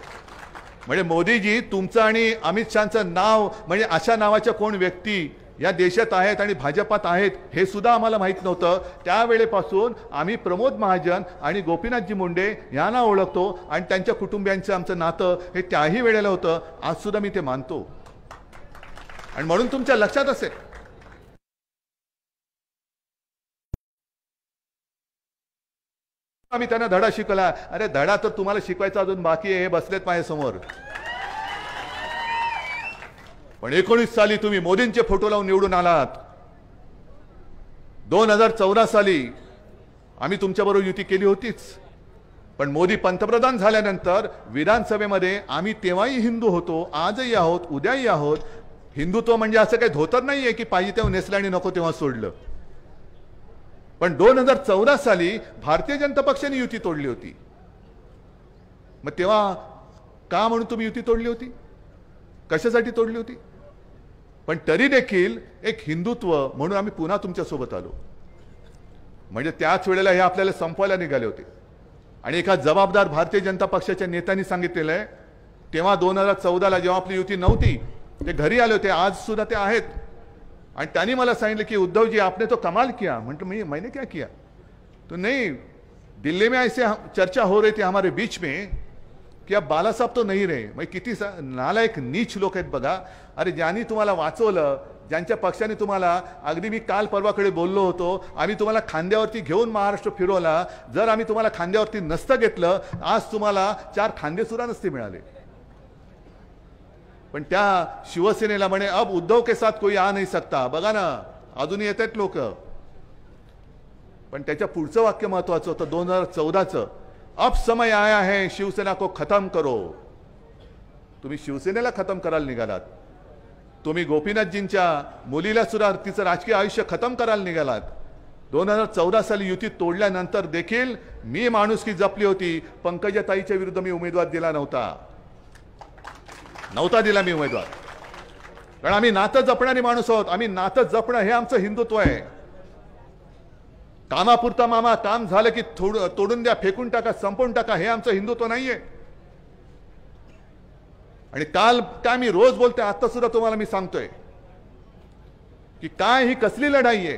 म्हणजे मोदीजी तुमचं आणि अमित शहाचं नाव म्हणजे अशा नावाच्या कोण व्यक्ती या देशात आहेत आणि भाजपात आहेत हे सुद्धा आम्हाला माहित नव्हतं. त्यावेळेपासून आम्ही प्रमोद महाजन आणि गोपीनाथजी मुंडे यांना ओळखतो आणि त्यांच्या कुटुंबियांचं आमचं नातं हे त्याही वेळेला होतं. आज सुद्धा मी ते मानतो आणि म्हणून तुमच्या लक्षात असेल आम्ही त्यांना धडा शिकवला. अरे धडा तर तुम्हाला शिकवायचा अजून बाकी आहे, हे बसलेत माझ्यासमोर. पण 19 साली तुम्ही मोदींचे फोटो लावून निवडून आलात, 2014 साली आम्ही तुमच्याबरोबर युती केली होतीच, पण मोदी पंतप्रधान झाल्यानंतर विधानसभेमध्ये आम्ही तेव्हाही हिंदू होतो, आजही आहोत, उद्याही आहोत. हिंदुत्व म्हणजे असं काही धोतर नाहीये की पाहिजे तेव्हा नेसलं आणि नको तेव्हा सोडलं. पण 2014 साली भारतीय जनता पक्षाने युती तोडली होती. मग तेव्हा का म्हणून तुम्ही युती तोडली होती, कशासाठी तोडली होती? पण तरी देखील एक हिंदुत्व म्हणून आम्ही पुन्हा तुमच्या सोबत आलो. म्हणजे त्याच वेळेला हे आपल्याला संपवायला निघाले होते. आणि एका जबाबदार भारतीय जनता पक्षाच्या नेत्यांनी सांगितलेलं आहे, तेव्हा 2014ला जेव्हा आपली युती नव्हती ते घरी आले होते, आज सुद्धा ते आहेत, आणि त्यांनी मला सांगितलं की उद्धव जी आपने तो कमाल किया. म्हटलं मैंने क्या किया? तो नहीं, दिल्ली में ऐसे चर्चा हो रही थी हमारे बीच में कि अब बाला साहब तो नहीं रहे. मग किती नालायक नीच लोक आहेत बघा. अरे ज्यांनी तुम्हाला वाचवलं, ज्यांच्या पक्षाने तुम्हाला, अगदी मी काल परवाकडे बोललो होतो, आम्ही तुम्हाला खांद्यावरती घेऊन महाराष्ट्र फिरवला. जर आम्ही तुम्हाला खांद्यावरती नसतं घेतलं आज तुम्हाला 4 खांदे सुद्धा नसते मिळाले. पण त्या शिवसेनेला म्हणे अब उद्धव के साथ कोई आ नहीं सकता. बघा ना अजूनही येत आहेत लोक. पण त्याच्या पुढचं वाक्य महत्वाचं होतं 2014चं, अब समय आया है शिवसेना को खत्म करो. तुम्ही शिवसेनेला खत्म करायला निघालात. तुम्ही गोपीनाथजींच्या मुलीला सुद्धा तिचं राजकीय आयुष्य खत्म करायला निघालात. 2014 साली युती तोडल्यानंतर देखील मी माणुसकी जपली होती. पंकजाताईच्या विरुद्ध मी उमेदवार दिला नव्हता दिला मी उमेदवार. कारण आम्ही नातं जपणारी माणूस आहोत. आम्ही नातं जपणं हे आमचं हिंदुत्व आहे. कामापुरता मामा, काम झालं की तोडून द्या, फेकून टाका, संपवून टाका, हे आमचं हिंदुत्व नाहीये. आणि काल काय मी रोज बोलते, आता सुद्धा तुम्हाला मी सांगतोय की काय ही कसली लढाई आहे.